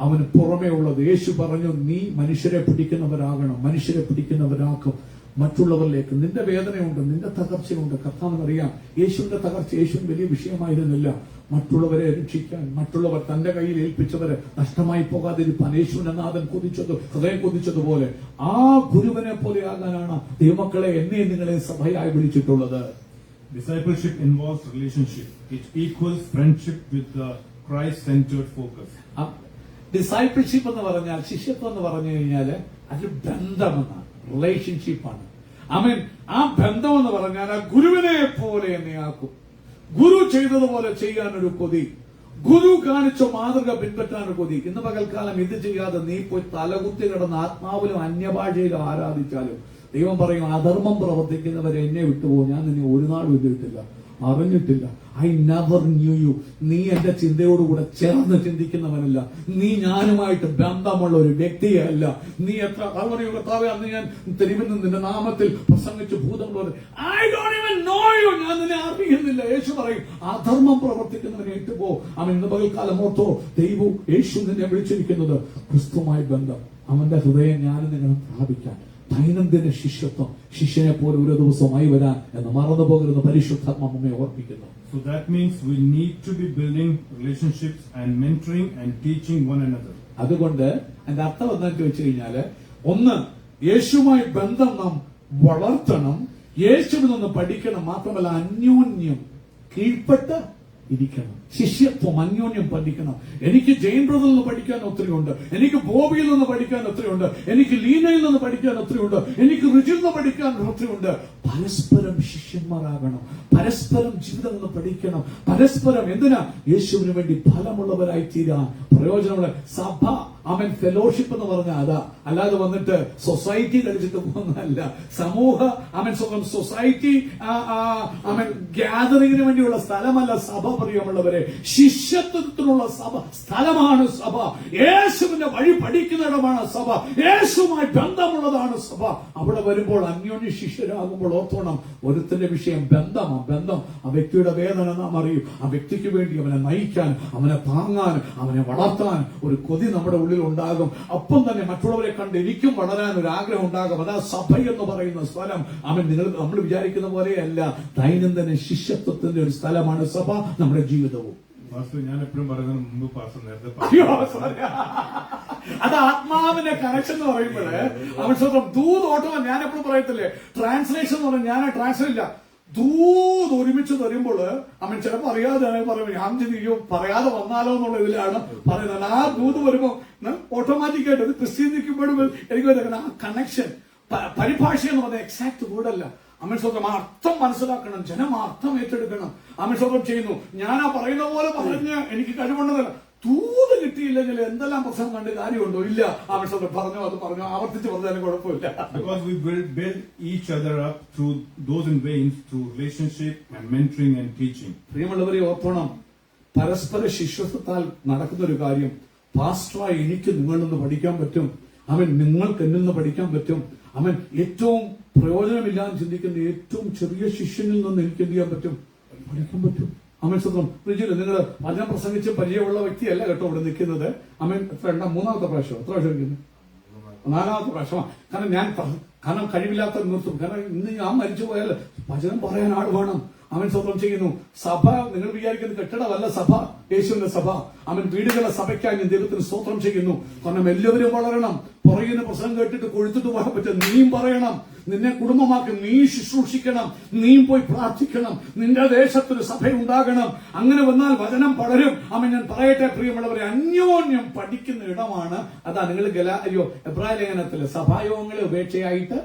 അവന് പുറമേ ഉള്ളത്. യേശു പറഞ്ഞു, നീ മനുഷ്യരെ പിടിക്കുന്നവരാകണം, മനുഷ്യരെ പിടിക്കുന്നവരാക്കും മറ്റുള്ളവരിലേക്ക്. നിന്റെ വേദനയുണ്ട്, നിന്റെ തകർച്ചയുണ്ട്, കർത്താവിനറിയാം. യേശുവിന്റെ തകർച്ച യേശുവിന് വലിയ വിഷയമായിരുന്നില്ല. മറ്റുള്ളവരെ രക്ഷിക്കാൻ, മറ്റുള്ളവർ തന്റെ കയ്യിൽ ഏൽപ്പിച്ചവരെ നഷ്ടമായി പോകാതിരിപ്പാൻ യേശുവിന്റെ നാഥൻ ഹൃദയം കൊതിച്ചതുപോലെ ആ ഗുരുവിനെ പോലെ ആകാനാണ് ദൈവമക്കളെ എന്നെയും നിങ്ങളെ സഭയായി വിളിച്ചിട്ടുള്ളത്. Discipleship involves relationship. It equals friendship with the Christ-centered focus. Discipleship എന്ന് പറഞ്ഞാൽ, ശിഷ്യത്വം എന്ന് പറഞ്ഞു കഴിഞ്ഞാല് അത് ബന്ധമെന്നാണ്, റിലേഷൻഷിപ്പാണ്. ആമേൻ. ആ ബന്ധം എന്ന് പറഞ്ഞാൽ ആ ഗുരുവിനെ പോലെ എന്നെ ആക്കും. ഗുരു ചെയ്തതുപോലെ ചെയ്യാനൊരു കൊതി, ഗുരു കാണിച്ച മാതൃക പിൻപറ്റാനൊരു കൊതി. ഇന്ന് പകൽക്കാലം ഇത് ചെയ്യാതെ നീ പോയി തലകുത്തി കിടന്ന് ആത്മാവിലും അന്യഭാഷയിലും ആരാധിച്ചാലും ദൈവം പറയും, അധർമ്മം പ്രവർത്തിക്കുന്നവരെ എന്നെ വിട്ടുപോകും, ഞാൻ നിന്നെ ഒരു നാൾ വിട്ടിട്ടില്ല, അറിഞ്ഞിട്ടില്ല. I never knew you. നീ എന്റെ ചിന്തയോടുകൂടെ ചേർന്ന് ചിന്തിക്കുന്നവനല്ല, നീ ഞാനുമായിട്ട് ബന്ധമുള്ള ഒരു വ്യക്തിയല്ല. നീ എത്ര കർത്താവേ അന്ന് ഞാൻ തെരുവിൽ നിന്റെ നാമത്തിൽ പ്രസംഗിച്ച് ഭൂതങ്ങളോട് I don't even know you, ഞാൻ നിന്നെ അറിയുന്നില്ല. യേശു പറയും, അധർമ്മം പ്രവർത്തിക്കുന്നവനെ ഏറ്റുപോ. അവൻ ഇന്ന് പകൽക്കാലം ഓർത്തോ, ദൈവവും യേശു നിന്നെ വിളിച്ചിരിക്കുന്നത് ക്രിസ്തുവുമായി ബന്ധം, അവന്റെ ഹൃദയം ഞാനും നിങ്ങളും പ്രാപിക്കാൻ, ദൈനംദിന ശിഷ്യത്വം, ശിഷ്യനെ പോലെ ഒരു ദിവസമായി വരാൻ എന്ന് മറന്നു പോകരുത് പരിശുദ്ധാത്മ നമ്മെ ഓർപ്പിക്കുന്നു. So that means we need to be building relationships and mentoring and teaching one another. അതുകൊണ്ട് എന്റെ അർത്ഥം എന്താണെന്ന് ചോദിച്ചു കഴിഞ്ഞാല്, ഒന്ന്, യേശുവുമായി ബന്ധം നാം വളർത്തണം, യേശുവിൽ നിന്ന് പഠിക്കണം. മാത്രമല്ല അന്യോന്യം കീഴ്പ്പെട്ട് ഇരിക്കണം. ശിഷ്യത്വം, അന്യോന്യം പഠിക്കണം. എനിക്ക് ജെയിൻ ബ്രദറിൽ നിന്ന് പഠിക്കാൻ ഒത്തിരിയുണ്ട്, എനിക്ക് ബോബിയിൽ നിന്ന് പഠിക്കാൻ ഒത്തിരിയുണ്ട്, എനിക്ക് ലീനയിൽ നിന്ന് പഠിക്കാൻ ഒത്തിരിയുണ്ട്, എനിക്ക് റിജിൽ നിന്ന് പഠിക്കാൻ ഒത്തിരിയുണ്ട്. പരസ്പരം ശിഷ്യന്മാരാകണം, പരസ്പരം ജീവിതം നിന്ന് പഠിക്കണം, പരസ്പരം എന്തിനാ? യേശുവിന് വേണ്ടി ഫലമുള്ളവരായി തീരാൻ, പ്രയോജനമുള്ള സഭ. അവൻ ഫെലോഷിപ്പ് എന്ന് പറഞ്ഞാൽ അതാ, അല്ലാതെ വന്നിട്ട് സൊസൈറ്റി കളിച്ചിട്ട് പോകുന്നതല്ല. സമൂഹ അവൻ സൊസൈറ്റി അവൻ ഗ്യാതറിങ്ങിന് വേണ്ടിയുള്ള സ്ഥലമല്ല സഭ. പ്രിയമുള്ളവരെ, ശിഷ്യത്വത്തിനുള്ള സ്ഥലമാണ് സഭ. യേശുവിന്റെ വഴി പഠിക്കുന്നിടമാണ് സഭ. യേശുവുമായി ബന്ധമുള്ളതാണ് സഭ. അവിടെ വരുമ്പോൾ അന്യോന്യ ശിഷ്യരാകുമ്പോൾ ഓർത്തോണം, ഒരുത്തിന്റെ വിഷയം ബന്ധമാണ്. ബന്ധം ആ വ്യക്തിയുടെ വേദന നാം അറിയും. ആ വ്യക്തിക്ക് വേണ്ടി അവനെ നയിക്കാൻ, അവനെ താങ്ങാൻ, അവനെ വളർത്താൻ ഒരു കൊതി നമ്മുടെ ഉള്ളിൽ ഉണ്ടാകും. ഒപ്പം തന്നെ മറ്റുള്ളവരെ കണ്ട് എനിക്കും വളരാൻ ഒരു ആഗ്രഹം ഉണ്ടാകും. അതാ സഭ എന്ന് പറയുന്ന സ്ഥലം. നമ്മൾ വിചാരിക്കുന്ന പോലെയല്ല, ദൈനംദിന ശിഷ്യത്വത്തിന്റെ ഒരു സ്ഥലമാണ് സഭ, നമ്മുടെ ജീവിതവും. ഞാൻ എപ്പോഴും പറയുന്നതിന് മുമ്പ് പാസ്റ്റർ നേരത്തെ അത് ആത്മാവിന്റെ കണക്ഷൻ എന്ന് പറയുമ്പോഴേ അവൻ സ്വന്തം ദൂത് ഓട്ടോ. ഞാൻ എപ്പോഴും പറയത്തില്ലേ, ട്രാൻസ്ലേഷൻ എന്ന് പറഞ്ഞാൽ ഞാൻ ട്രാൻസ്ലേറ്റ് ഇല്ല, ദൂത് ഒരുമിച്ച് തരുമ്പോൾ അവൻ ചിലപ്പോൾ അറിയാതെ പറയുമ്പോൾ ഞാൻ ചിന്തിക്കും പറയാതെ വന്നാലോ എന്നുള്ള ഇതിലാണ് പറയുന്നത്. ആ ദൂത് വരുമ്പോ ഓട്ടോമാറ്റിക്കായിട്ട് ഇത് ക്രിസ്ത്യൻ നിൽക്കുമ്പോഴും എനിക്ക് വരുന്നത് ആ കണക്ഷൻ. പരിഭാഷ എന്ന് പറഞ്ഞാൽ എക്സാക്ട് വേർഡല്ല. അമ്മ സ്വന്തം അർത്ഥം മനസ്സിലാക്കണം, ജനം അർത്ഥം ഏറ്റെടുക്കണം. അമ്മ സ്വന്തം ചെയ്യുന്നു. ഞാൻ ആ പറയുന്ന പോലെ പറഞ്ഞ് എനിക്ക് കഴിവുണ്ടെന്നല്ല, തൂത് കിട്ടിയില്ലെങ്കിൽ എന്തെല്ലാം പ്രശ്നം കണ്ട് കാര്യമുണ്ടോ? ഇല്ല. അമ്മ സ്വന്തം പറഞ്ഞു, അത് പറഞ്ഞു, ആവർത്തിച്ച് പറഞ്ഞാലും കുഴപ്പമില്ല. Because we will build each other up through those veins, through relationship and mentoring and teaching. പ്രിയമുള്ളവരെ ഓർക്കണം, പരസ്പര ശിഷ്യത്വത്താൽ നടക്കുന്ന ഒരു കാര്യം. പാസ്റ്ററായി എനിക്ക് നിങ്ങളിൽ നിന്ന് പഠിക്കാൻ പറ്റും, അവൻ നിങ്ങൾക്ക് എന്നിൽ നിന്ന് പഠിക്കാൻ പറ്റും. അവൻ ഏറ്റവും പ്രയോജനമില്ലാന്ന് ചിന്തിക്കുന്ന ഏറ്റവും ചെറിയ ശിഷ്യനിൽ നിന്ന് എനിക്ക് എന്ത് ചെയ്യാൻ പറ്റും? പഠിക്കാൻ പറ്റും. അമൻ സ്വന്തം റിജില്, നിങ്ങൾ വചനം പ്രസംഗിച്ച് പരിചയമുള്ള വ്യക്തിയല്ല കേട്ടോ ഇവിടെ നിൽക്കുന്നത്. അമൻ മൂന്നാമത്തെ പ്രാവശ്യം, എത്ര പ്രാവശ്യം ഇരിക്കുന്നത്? 4ാമത്തെ പ്രാവശ്യമാണ്. കാരണം ഞാൻ കഴിവില്ലാത്ത നിർത്തും. കാരണം ഇന്ന് ഞാൻ മരിച്ചു പോയാൽ വചനം പറയാൻ ആൾ വേണം. അവൻ സ്വന്തം ചെയ്യുന്നു. സഭ നിങ്ങൾ വിചാരിക്കുന്ന കെട്ടിടമല്ല സഭ, യേശുവിന്റെ സഭ. അവൻ വീടുകളെ സഭയ്ക്കായി ഞാൻ ദൈവത്തിന് സ്തോത്രം ചെയ്യുന്നു. കാരണം എല്ലാവരും വളരണം. പുറകിന് പ്രസംഗം കേട്ടിട്ട് കൊഴുത്തിട്ട് പോകാൻ പറ്റും. നീയും പറയണം, നിന്നെ കുടുംബമാക്കി നീ ശുശ്രൂഷിക്കണം, നീയും പോയി പ്രാർത്ഥിക്കണം, നിന്റെ ദേശത്തൊരു സഭ ഉണ്ടാകണം. അങ്ങനെ വന്നാൽ വചനം പടരും. അവൻ ഞാൻ പറയട്ടെ പ്രിയമുള്ളവരെ, അന്യോന്യം പഠിക്കുന്ന ഇടമാണ്. അതാ നിങ്ങൾ എബ്രായ ലേഖനത്തില് സഭായോഗങ്ങളെ ഉപേക്ഷയായിട്ട്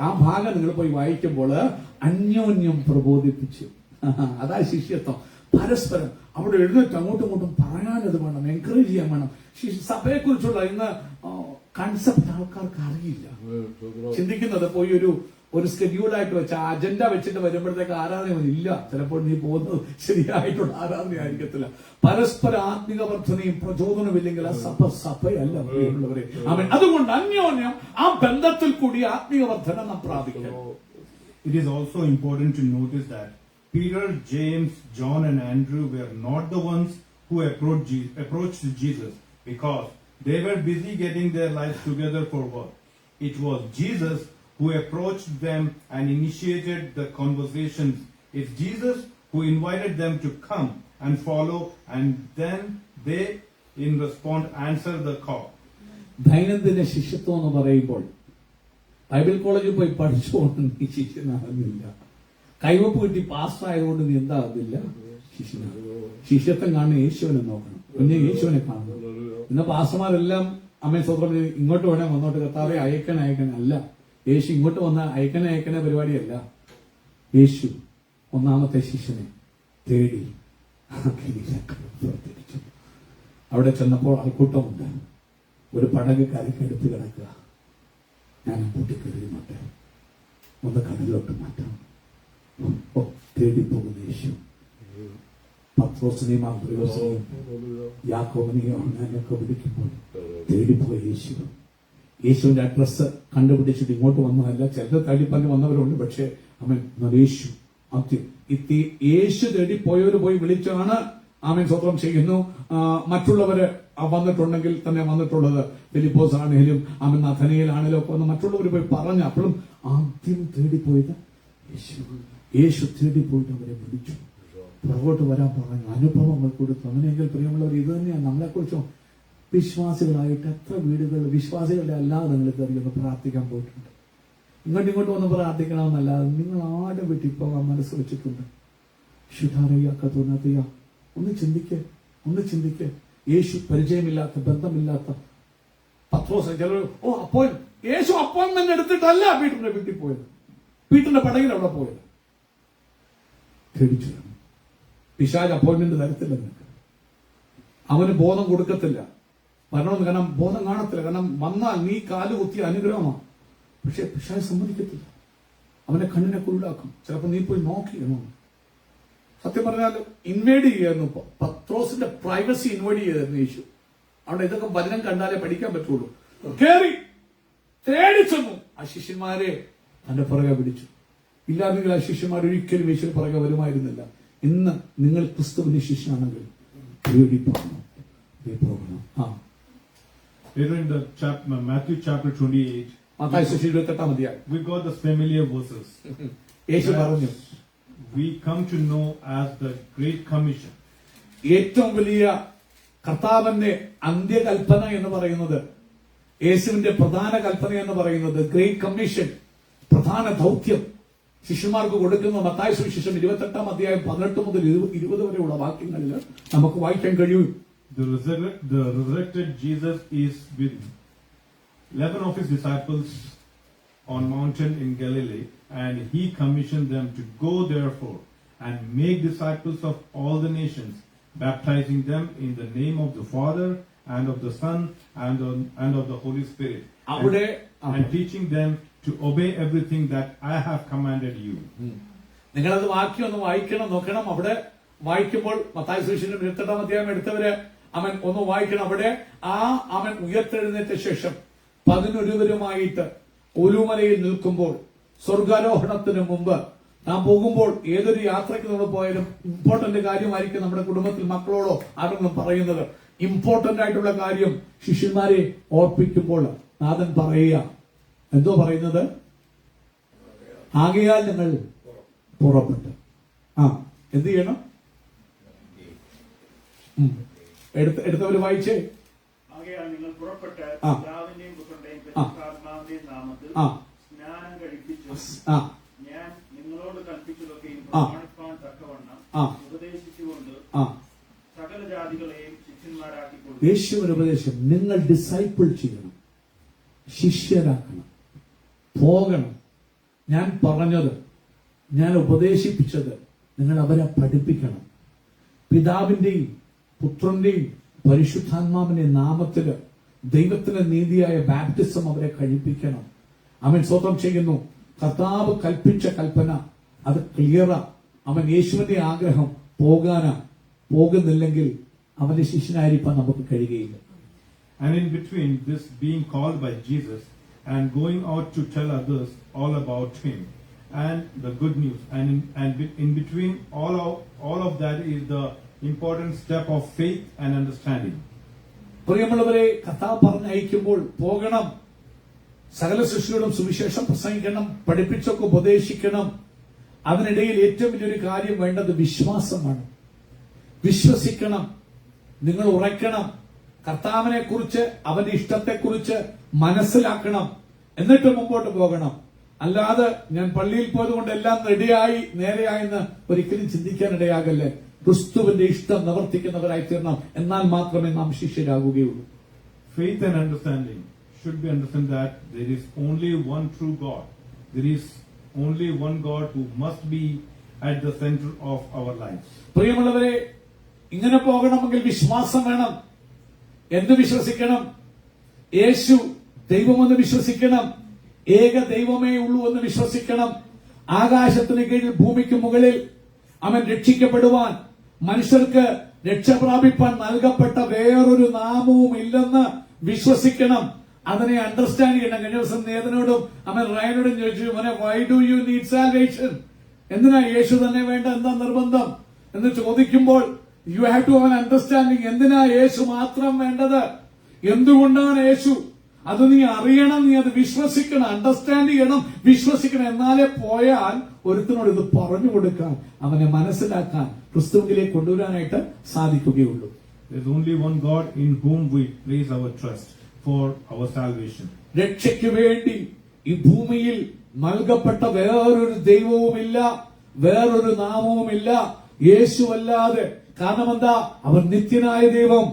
ആ ഭാഗം നിങ്ങൾ പോയി വായിക്കുമ്പോൾ അന്യോന്യം പ്രബോധിപ്പിച്ചു. അതാ ശിഷ്യത്വം. പരസ്പരം അവിടെ എഴുന്നേറ്റ് അങ്ങോട്ടും ഇങ്ങോട്ടും പറയാനത് വേണം, എൻകറേജ് ചെയ്യാൻ വേണം. ശിഷ്യസഭയെ കുറിച്ചുള്ള ഇന്ന് കൺസെപ്റ്റ് ആൾക്കാർക്ക് അറിയില്ല. ചിന്തിക്കുന്നത് പോയി ഒരു സ്കെഡ്യൂളായിട്ട് വെച്ച അജണ്ട വെച്ചിട്ട് വരുമ്പോഴത്തേക്ക് ആരാധന ഇല്ല. ചിലപ്പോൾ നീ പോകുന്നത് ശരിയായിട്ടുള്ള ആരാധന ആയിരിക്കത്തില്ല. പരസ്പര ആത്മിക വർധനയും പ്രചോദനമില്ലെങ്കിൽ ആ സഭയല്ല പ്രിയമുള്ളവരെ. അതുകൊണ്ട് അന്യോന്യം ആ ബന്ധത്തിൽ കൂടി ആത്മിക വർധന നാം പ്രാപിക്കണം. It is also important to notice that Peter, James, John and Andrew were not the ones who approached Jesus because they were busy getting their lives together for work. It was Jesus who approached them and initiated the conversations. It's Jesus who invited them to come and follow, and then they, in response, answer the call. ദൈനംദിന ശിഷ്യത്വം എന്ന് പറയുമ്പോൾ Bible കോളേജിൽ പോയി പഠിച്ചുകൊണ്ട് നീ ശിഷ്യനാകുന്നില്ല. കൈവപ്പ് കിട്ടി പാസ്സായതുകൊണ്ട് നീ എന്താകുന്നില്ല, ശിഷ്യനാകും. ശിഷ്യത്വം കാണുന്ന യേശുവിനെ നോക്കണം, പിന്നെ യേശുവിനെ കാണണം. ഇന്ന് പാസ്റ്റർമാരെല്ലാം അമ്മയെ സ്വന്തം ഇങ്ങോട്ട് വേണേ വന്നോട്ട്, കർത്താവെ അയക്കണേ അല്ല. യേശു ഇങ്ങോട്ട് വന്ന അയക്കണേ പരിപാടിയല്ല. യേശു ഒന്നാമത്തെ ശിഷ്യനെ തേടി പ്രവർത്തിച്ചു. അവിടെ ചെന്നപ്പോൾ ആൾക്കൂട്ടമുണ്ട്. ഒരു പടക് കരയ്ക്കടുത്ത് കിടക്കുക. ഞാൻ കൂട്ടിക്കറിയുന്നുണ്ട്, ഒന്ന് കടലിലോട്ട് മാറ്റാം. തേടിപ്പോകുന്ന യേശു പത്രോസിനെയും അന്ത്രയോസിനെയും യാക്കോബിനെയും അങ്ങനെയൊക്കെ വിളിക്കുമ്പോൾ തേടിപ്പോയ യേശുവിന്റെ അഡ്രസ് കണ്ടുപിടിച്ചിട്ട് ഇങ്ങോട്ട് വന്നതല്ല. ചിലർ തള്ളിപ്പറഞ്ഞ് വന്നവരുണ്ട്, പക്ഷേ അവൻ യേശു ആദ്യം യേശു തേടിപ്പോയവർ പോയി വിളിച്ചാണ് അവൻ സ്വന്തം ചെയ്യുന്നു. മറ്റുള്ളവര് വന്നിട്ടുണ്ടെങ്കിൽ തന്നെ വന്നിട്ടുള്ളത് ഫിലിപ്പോസ് ആണെങ്കിലും അവൻ നഥനയിലാണെങ്കിലും ഒക്കെ വന്ന് മറ്റുള്ളവർ പോയി പറഞ്ഞു. അപ്പോഴും ആദ്യം തേടിപ്പോയത് യേശു തേടിപ്പോയിട്ട് അവരെ വിളിച്ചു, പുറകോട്ട് വരാൻ പറഞ്ഞു, അനുഭവങ്ങൾ കൊടുത്തു. അങ്ങനെയെങ്കിൽ പ്രിയമുള്ളവർ, ഇത് തന്നെയാണ് നമ്മളെക്കുറിച്ചും. വിശ്വാസികളായിട്ട് എത്ര വീടുകൾ വിശ്വാസികളുടെ അല്ലാതെ നിങ്ങൾ കയറിയൊന്ന് പ്രാർത്ഥിക്കാൻ പോയിട്ടുണ്ട്. ഇങ്ങോട്ട് വന്ന് പ്രാർത്ഥിക്കണമെന്നല്ലാതെ നിങ്ങൾ ആടെ വീട്ടിൽ പോകാൻ മനസ്സ് വെച്ചിട്ടുണ്ട്. ശുദ്ധാരയ്യാക്ക തോന്നാത്തയ്യ, ഒന്ന് ചിന്തിക്ക്. യേശു പരിചയമില്ലാത്ത ബന്ധമില്ലാത്ത പത്രോസ് ചിലർ അപ്പോൾ യേശു അപ്പോയിന്റ്മെന്റ് എടുത്തിട്ടല്ല പീറ്ററിന്റെ വീട്ടിൽ പോയത്, പീറ്ററിന്റെ പടകിൽ അവിടെ പോയത്. ക്ഷണിച്ചു. പിശാച് അപ്പോയിന്റ്മെന്റ് തരത്തില്ല നിനക്ക്, അവന് ബോധം കൊടുക്കത്തില്ല. വരണമെന്ന്, കാരണം ബോധം കാണത്തില്ല. കാരണം വന്നാൽ നീ കാല് കുത്തിയ അനുഗ്രഹമാണ്. പക്ഷെ പിശാച് സമ്മതിക്കത്തില്ല, അവനെ കണ്ണിനെ കുരുടാക്കും. ചിലപ്പോൾ നീ പോയി നോക്കിയെന്നോ. സത്യം പറഞ്ഞാൽ ഇൻവേഡ് ചെയ്യായിരുന്നു. പത്രോസിന്റെ പ്രൈവസി ഇൻവേഡ് ചെയ്തായിരുന്നു യേശു. അവിടെ ഇതൊക്കെ വചനം കണ്ടാലേ പഠിക്കാൻ പറ്റുള്ളൂ. കേറി തേടി ചെന്നു. ആ ശിഷ്യന്മാരെ തന്റെ പുറകെ പിടിച്ചു. ഇല്ലാതെങ്കിൽ ആ ശിഷ്യന്മാർ ഒരിക്കലും യേശു പുറകെ വരുമായിരുന്നില്ല. ഇന്ന് നിങ്ങൾ ക്രിസ്തുവിന്റെ ശിഷ്യനാണെങ്കിൽ പോകണം. In the Matthew chapter 28, we got the familiar verses. യേശു പറഞ്ഞു, we come to know as the Great Commission. ഏറ്റവും വലിയ കർത്താവിന്റെ അന്ത്യകൽപ്പന എന്ന് പറയുന്നത്, യേശുവിന്റെ പ്രധാന കൽപ്പന എന്ന് പറയുന്നത് ഗ്രേറ്റ് കമ്മീഷൻ, പ്രധാന ദൗത്യം ശിഷ്യന്മാർക്ക് കൊടുക്കുന്ന മത്തായി സുവിശേഷം 28 അധ്യായം 18 മുതൽ 20 വരെയുള്ള വാക്യങ്ങളിൽ നമുക്ക് വായിക്കാൻ കഴിയും. The resurrected Jesus is with 11 of his disciples on mountain in Galilee, and he commissioned them to go therefore and make disciples of all the nations, baptizing them in the name of the Father and of the Son and of the Holy Spirit, and teaching them to obey everything that I have commanded you. നിങ്ങളത് വാക്യം ഒന്ന് വായിക്കണം, നോക്കണം. അവിടെ വായിക്കുമ്പോൾ മത്തായി സുവിശേഷം 28 അധ്യായം എടുത്തവര് അവൻ ഒന്ന് വായിക്കണം. അവിടെ അവൻ ഉയർത്തെഴുന്നേറ്റ ശേഷം 11 ഒലുമലയിൽ നിൽക്കുമ്പോൾ, സ്വർഗാരോഹണത്തിന് മുമ്പ് നാം പോകുമ്പോൾ, ഏതൊരു യാത്രയ്ക്ക് നമ്മൾ പോയാലും ഇമ്പോർട്ടന്റ് കാര്യമായിരിക്കും നമ്മുടെ കുടുംബത്തിൽ മക്കളോടോ ആരെങ്കിലും പറയുന്നത്. ഇമ്പോർട്ടന്റ് ആയിട്ടുള്ള കാര്യം ശിഷ്യന്മാരെ ഓർപ്പിക്കുമ്പോൾ നാഥൻ പറയുക, എന്തോ പറയുന്നത്? ആകയാൽ ഞങ്ങൾ പുറപ്പെട്ടു. എന്ത് ചെയ്യണം? എടുത്തവര് വായിച്ചേ. ആകയാൽ നിങ്ങൾ പുറപ്പെട്ട് പിതാവിന്റെയും പുത്രന്റെയും പരിശുദ്ധാത്മാവിന്റെയും നാമത്തിൽ സ്നാനം കഴിപ്പിച്ചു ഞാൻ നിങ്ങളോട് കൽപ്പിച്ചതൊക്കെയും പ്രമാണിപ്പാൻ തക്കവണ്ണം ഉപദേശിച്ചുകൊണ്ട് സകല ജാതികളെയും ശിഷ്യന്മാരാക്കിക്കൊണ്ടു. യേശുവിന്റെ ഉപദേശം നിങ്ങൾ ഡിസൈപ്പിൾ ചെയ്യണം, ശിഷ്യരാക്കണം, പോകണം. ഞാൻ പറഞ്ഞത്, ഞാൻ ഉപദേശിപ്പിച്ചത് നിങ്ങൾ അവരെ പഠിപ്പിക്കണം. പിതാവിന്റെയും പുത്രന്റെയും പരിശുദ്ധാത്മാവിന്റെ നാമത്തില് ദൈവത്തിന്റെ നീതിയായ ബാപ്റ്റിസം അവരെ കഴിപ്പിക്കണം. അവൻ സ്വതം ചെയ്യുന്നു. കർത്താവ് കൽപ്പിച്ച കൽപ്പന അത് ക്ലിയറാ. അവൻ യേശുവിന്റെ ആഗ്രഹം പോകാനാ. പോകുന്നില്ലെങ്കിൽ അവന്റെ ശിഷ്യനായിരിക്കാൻ നമുക്ക് കഴിയുകയില്ല. And in between this being called by Jesus and going out to tell others all about him and the good news, and in between all of that is the important step of faith and understanding. പ്രിയമുള്ളവരെ, കർത്താവ് പറഞ്ഞയക്കുമ്പോൾ പോകണം, സകല ശിഷ്യരോടും സുവിശേഷം പ്രസംഗിക്കണം, പഠിപ്പിച്ചൊക്കെ ഉപദേശിക്കണം. അതിനിടയിൽ ഏറ്റവും വലിയൊരു കാര്യം വേണ്ടത് വിശ്വാസമാണ്. വിശ്വസിക്കണം, നിങ്ങൾ ഉറയ്ക്കണം, കർത്താവിനെ കുറിച്ച് അവന്റെ ഇഷ്ടത്തെക്കുറിച്ച് മനസ്സിലാക്കണം, എന്നിട്ട് മുമ്പോട്ട് പോകണം. അല്ലാതെ ഞാൻ പള്ളിയിൽ പോയതുകൊണ്ട് എല്ലാം റെഡിയായി നേരെയായെന്ന് ഒരിക്കലും ചിന്തിക്കാനിടയാകല്ലേ. ക്രിസ്തുവിന്റെ ഇഷ്ടം നിവർത്തിക്കുന്നവരായി തീരണം, എന്നാൽ മാത്രമേ നാം ശിഷ്യരാകുകയുള്ളൂ. Faith and understanding should be understand that there is only one true God. There is only one God who must be at the center of our lives. പ്രിയമുള്ളവരെ, ഇങ്ങനെ പോകണമെങ്കിൽ വിശ്വാസം വേണം. എന്ത് വിശ്വസിക്കണം? യേശു ദൈവമെന്ന് വിശ്വസിക്കണം. ഏക ദൈവമേ ഉള്ളൂ എന്ന് വിശ്വസിക്കണം. ആകാശത്തിന് കീഴിൽ ഭൂമിക്ക് മുകളിൽ അവൻ രക്ഷിക്കപ്പെടുവാൻ, മനുഷ്യർക്ക് രക്ഷ പ്രാപിപ്പാൻ നൽകപ്പെട്ട വേറൊരു നാമവും ഇല്ലെന്ന് വിശ്വസിക്കണം. അതിനെ അണ്ടർസ്റ്റാൻഡ് ചെയ്യണം. കഴിഞ്ഞ ദിവസം നേതനോടും അവൻ റയനോടും ചോദിച്ചു, മോനെ, why do you need salvation? എന്തിനാ യേശു തന്നെ വേണ്ട, എന്താ നിർബന്ധം എന്ന് ചോദിക്കുമ്പോൾ you have to have understanding. എന്തിനാ യേശു മാത്രം വേണ്ടത്? എന്തുകൊണ്ടാണ് യേശു? അത് നീ അറിയണം, നീ അത് വിശ്വസിക്കണം, അണ്ടർസ്റ്റാൻഡ് ചെയ്യണം, വിശ്വസിക്കണം. എന്നാലേ പോയാൽ ഒരുത്തിനോട് ഇത് പറഞ്ഞു കൊടുക്കാൻ, അവനെ മനസ്സിലാക്കാൻ, ക്രിസ്തുവിലേക്ക് കൊണ്ടുവരാനായിട്ട് സാധിക്കുകയുള്ളൂ. There is only one God in whom we place our trust for our salvation. രക്ഷയ്ക്ക് വേണ്ടി ഈ ഭൂമിയിൽ നൽകപ്പെട്ട വേറൊരു ദൈവവുമില്ല, വേറൊരു നാമവുമില്ല യേശുവല്ലാതെ. കാരണം എന്താ? അവൻ നിത്യനായ ദൈവം,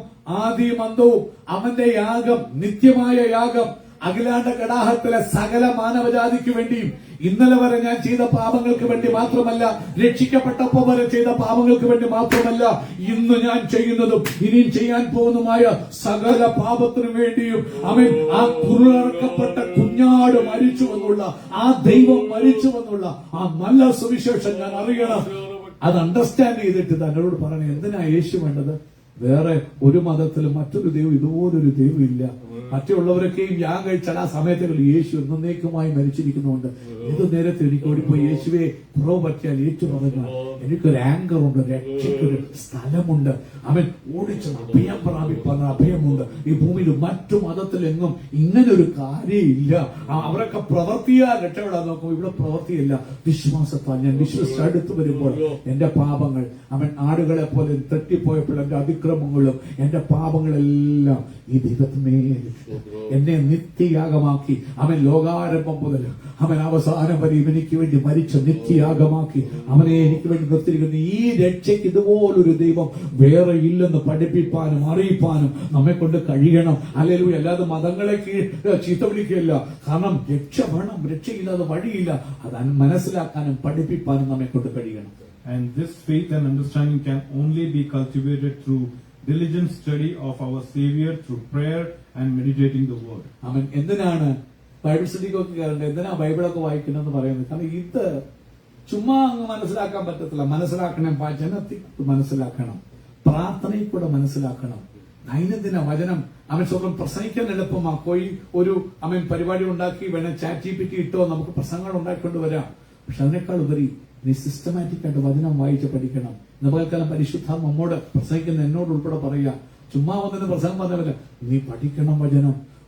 ആദിയും അന്തവും. അവന്റെ യാഗം നിത്യമായ യാഗം. അഖിലാണ്ട കടാഹത്തിലെ സകല മാനവജാതിക്ക് വേണ്ടിയും ഇന്നലെ വരെ ഞാൻ ചെയ്ത പാപങ്ങൾക്ക് വേണ്ടി മാത്രമല്ല, രക്ഷിക്കപ്പെട്ടപ്പോൾ വരെ ചെയ്ത പാപങ്ങൾക്ക് വേണ്ടി മാത്രമല്ല, ഇന്ന് ഞാൻ ചെയ്യുന്നതും ഇനിയും ചെയ്യാൻ പോകുന്നതുമായ സകല പാപത്തിനു വേണ്ടിയും അവൻ ആ കുരുളറക്കപ്പെട്ട കുഞ്ഞാട് മരിച്ചുവെന്നുള്ള, ആ ദൈവം മരിച്ചുവെന്നുള്ള ആ നല്ല സുവിശേഷം ഞാൻ അറിയണം. അത് അണ്ടർസ്റ്റാൻഡ് ചെയ്തിട്ട് തന്നോട് പറയണം, എന്തിനാ യേശു വേണ്ടത്? വേറെ ഒരു മതത്തിലും മറ്റൊരു ദൈവം ഇതുപോലൊരു ദൈവം ഇല്ല. മറ്റുള്ളവരൊക്കെയും ഞാൻ കഴിച്ചാൽ ആ സമയത്തുകൾ യേശു എന്നേക്കുമായി മരിച്ചിരിക്കുന്നുണ്ട്. ഇത് നേരത്തെ എനിക്ക് ഓടിപ്പോയി യേശുവെ കുറവ് പറ്റിയാൽ ഏറ്റു പറഞ്ഞാൽ എനിക്കൊരു ആങ്കർ ഉണ്ട്, രക്ഷയ്ക്കൊരു സ്ഥലമുണ്ട്. അവൻ ഓടിച്ച് അഭയം പ്രാപിപ്പാൻ അഭയമുണ്ട്. ഈ ഭൂമിയിൽ മറ്റു മതത്തിലെങ്ങും ഇങ്ങനൊരു കാര്യമില്ല. അവരൊക്കെ പ്രവർത്തിയാൽ രക്ഷപ്പെടാൻ നോക്കും. ഇവിടെ പ്രവർത്തിയില്ല. വിശ്വാസത്താൽ ഞാൻ വിശ്വസിച്ച് അടുത്ത് വരുമ്പോൾ എന്റെ പാപങ്ങൾ, അവൻ ആടുകളെ പോലെ തെറ്റിപ്പോയപ്പോൾ എന്റെ അതിക്രമങ്ങളും എന്റെ പാപങ്ങളെല്ലാം ഈ ദൈവത്തിനേ എന്നെ നിത്യയാഗമാക്കി. അവൻ ലോകാരംഭം മുതൽ അവൻ അവസാനം വരെ എനിക്ക് വേണ്ടി മരിച്ച നിത്യയാഗമാക്കി അവനെ എനിക്ക് വേണ്ടി നിർത്തിയിരിക്കുന്നു. ഈ രക്ഷയ്ക്ക് ഇതുപോലൊരു ദൈവം വേറെ ഇല്ലെന്ന് പഠിപ്പിപ്പാനും അറിയിപ്പാനും നമ്മെ കൊണ്ട് കഴിയണം. ഹല്ലേലൂയ. അല്ലാതെ മതങ്ങളെ ചീത്ത വിളിക്കുകയല്ല. കാരണം രക്ഷ വേണം, രക്ഷയില്ലാതെ വഴിയില്ല. അത് മനസ്സിലാക്കാനും പഠിപ്പിപ്പാനും നമ്മെ കൊണ്ട് കഴിയണം. And this faith and understanding can only be cultivated through diligent study of our Savior, through prayer and meditating the Word. അവൻ എന്തിനാണ് ബൈബിൾ സ്റ്റഡിക്കൊക്കെ കയറേണ്ടത്, എന്തിനാ ബൈബിളൊക്കെ വായിക്കണമെന്ന് പറയുന്നത്? കാരണം ഇത് ചുമ്മാ അങ്ങ് മനസ്സിലാക്കാൻ പറ്റത്തില്ല. മനസ്സിലാക്കണം, വചനത്തിൽ മനസ്സിലാക്കണം, പ്രാർത്ഥനയിൽ കൂടെ മനസ്സിലാക്കണം. ദൈനംദിന വചനം അവൻ സ്വന്തം പ്രസംഗിക്കാൻ എളുപ്പമാക്കി. ഒരു അവൻ പരിപാടി ഉണ്ടാക്കി വേണം ChatGPT ഇട്ടോ നമുക്ക് പ്രസംഗങ്ങൾ ഉണ്ടാക്കിക്കൊണ്ട് വരാം. പക്ഷെ അതിനേക്കാൾ ഉപരി നീ സിസ്റ്റമാറ്റിക് ആയിട്ട് വചനം വായിച്ച് പഠിക്കണം. ഇന്നപകൽക്കാലം പരിശുദ്ധാത്മ നമ്മോട് പ്രസംഗിക്കുന്ന എന്നോട് ഉൾപ്പെടെ പറയുക, ചുമ്മാ വന്നതിന് പ്രസംഗം പറഞ്ഞവര് നീ പഠിക്കണം.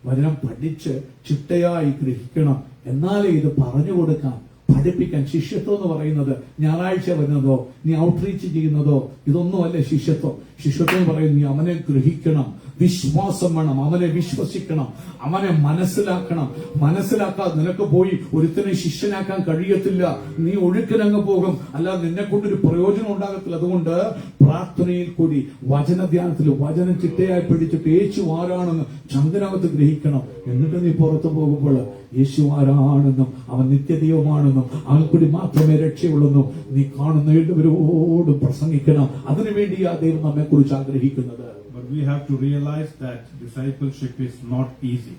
വചനം പഠിച്ച് ചിട്ടയായി ഗ്രഹിക്കണം. എന്നാലേ ഇത് പറഞ്ഞു കൊടുക്കാം. പഠിപ്പിക്കാൻ. ശിഷ്യത്വം എന്ന് പറയുന്നത് ഞായറാഴ്ച വരുന്നതോ നീ ഔട്ട്റീച്ച് ചെയ്യുന്നതോ ഇതൊന്നുമല്ല ശിഷ്യത്വം. ശിഷ്യത്വം എന്ന് പറയുന്നത് നീ അവനെ ഗ്രഹിക്കണം, വിശ്വാസം വേണം, അവനെ വിശ്വസിക്കണം, അവനെ മനസ്സിലാക്കാതെ നിനക്ക് പോയി ഒരുത്തനെ ശിഷ്യനാക്കാൻ കഴിയത്തില്ല. നീ ഒഴുക്കിനങ്ങ് പോകും, അല്ലാതെ നിന്നെ കൊണ്ടൊരു പ്രയോജനം ഉണ്ടാകത്തില്ല. അതുകൊണ്ട് പ്രാർത്ഥനയിൽ കൂടി വചനധ്യാനത്തിൽ വചനം ചിട്ടയായി പിടിച്ചിട്ട് യേശു ആരാണെന്ന് ചങ്കനകത്ത് ഗ്രഹിക്കണം. എന്നിട്ട് നീ പുറത്തു പോകുമ്പോൾ യേശു ആരാണെന്നും അവൻ നിത്യദൈവമാണെന്നും അവൻ കൂടി മാത്രമേ രക്ഷയുള്ളെന്നും നീ കാണുന്ന എല്ലാവരോടും പ്രസംഗിക്കണം. അതിനുവേണ്ടി ആ ദൈവം നമ്മെ കുറിച്ച് ആഗ്രഹിക്കുന്നത്. But we have to realize that discipleship is not easy.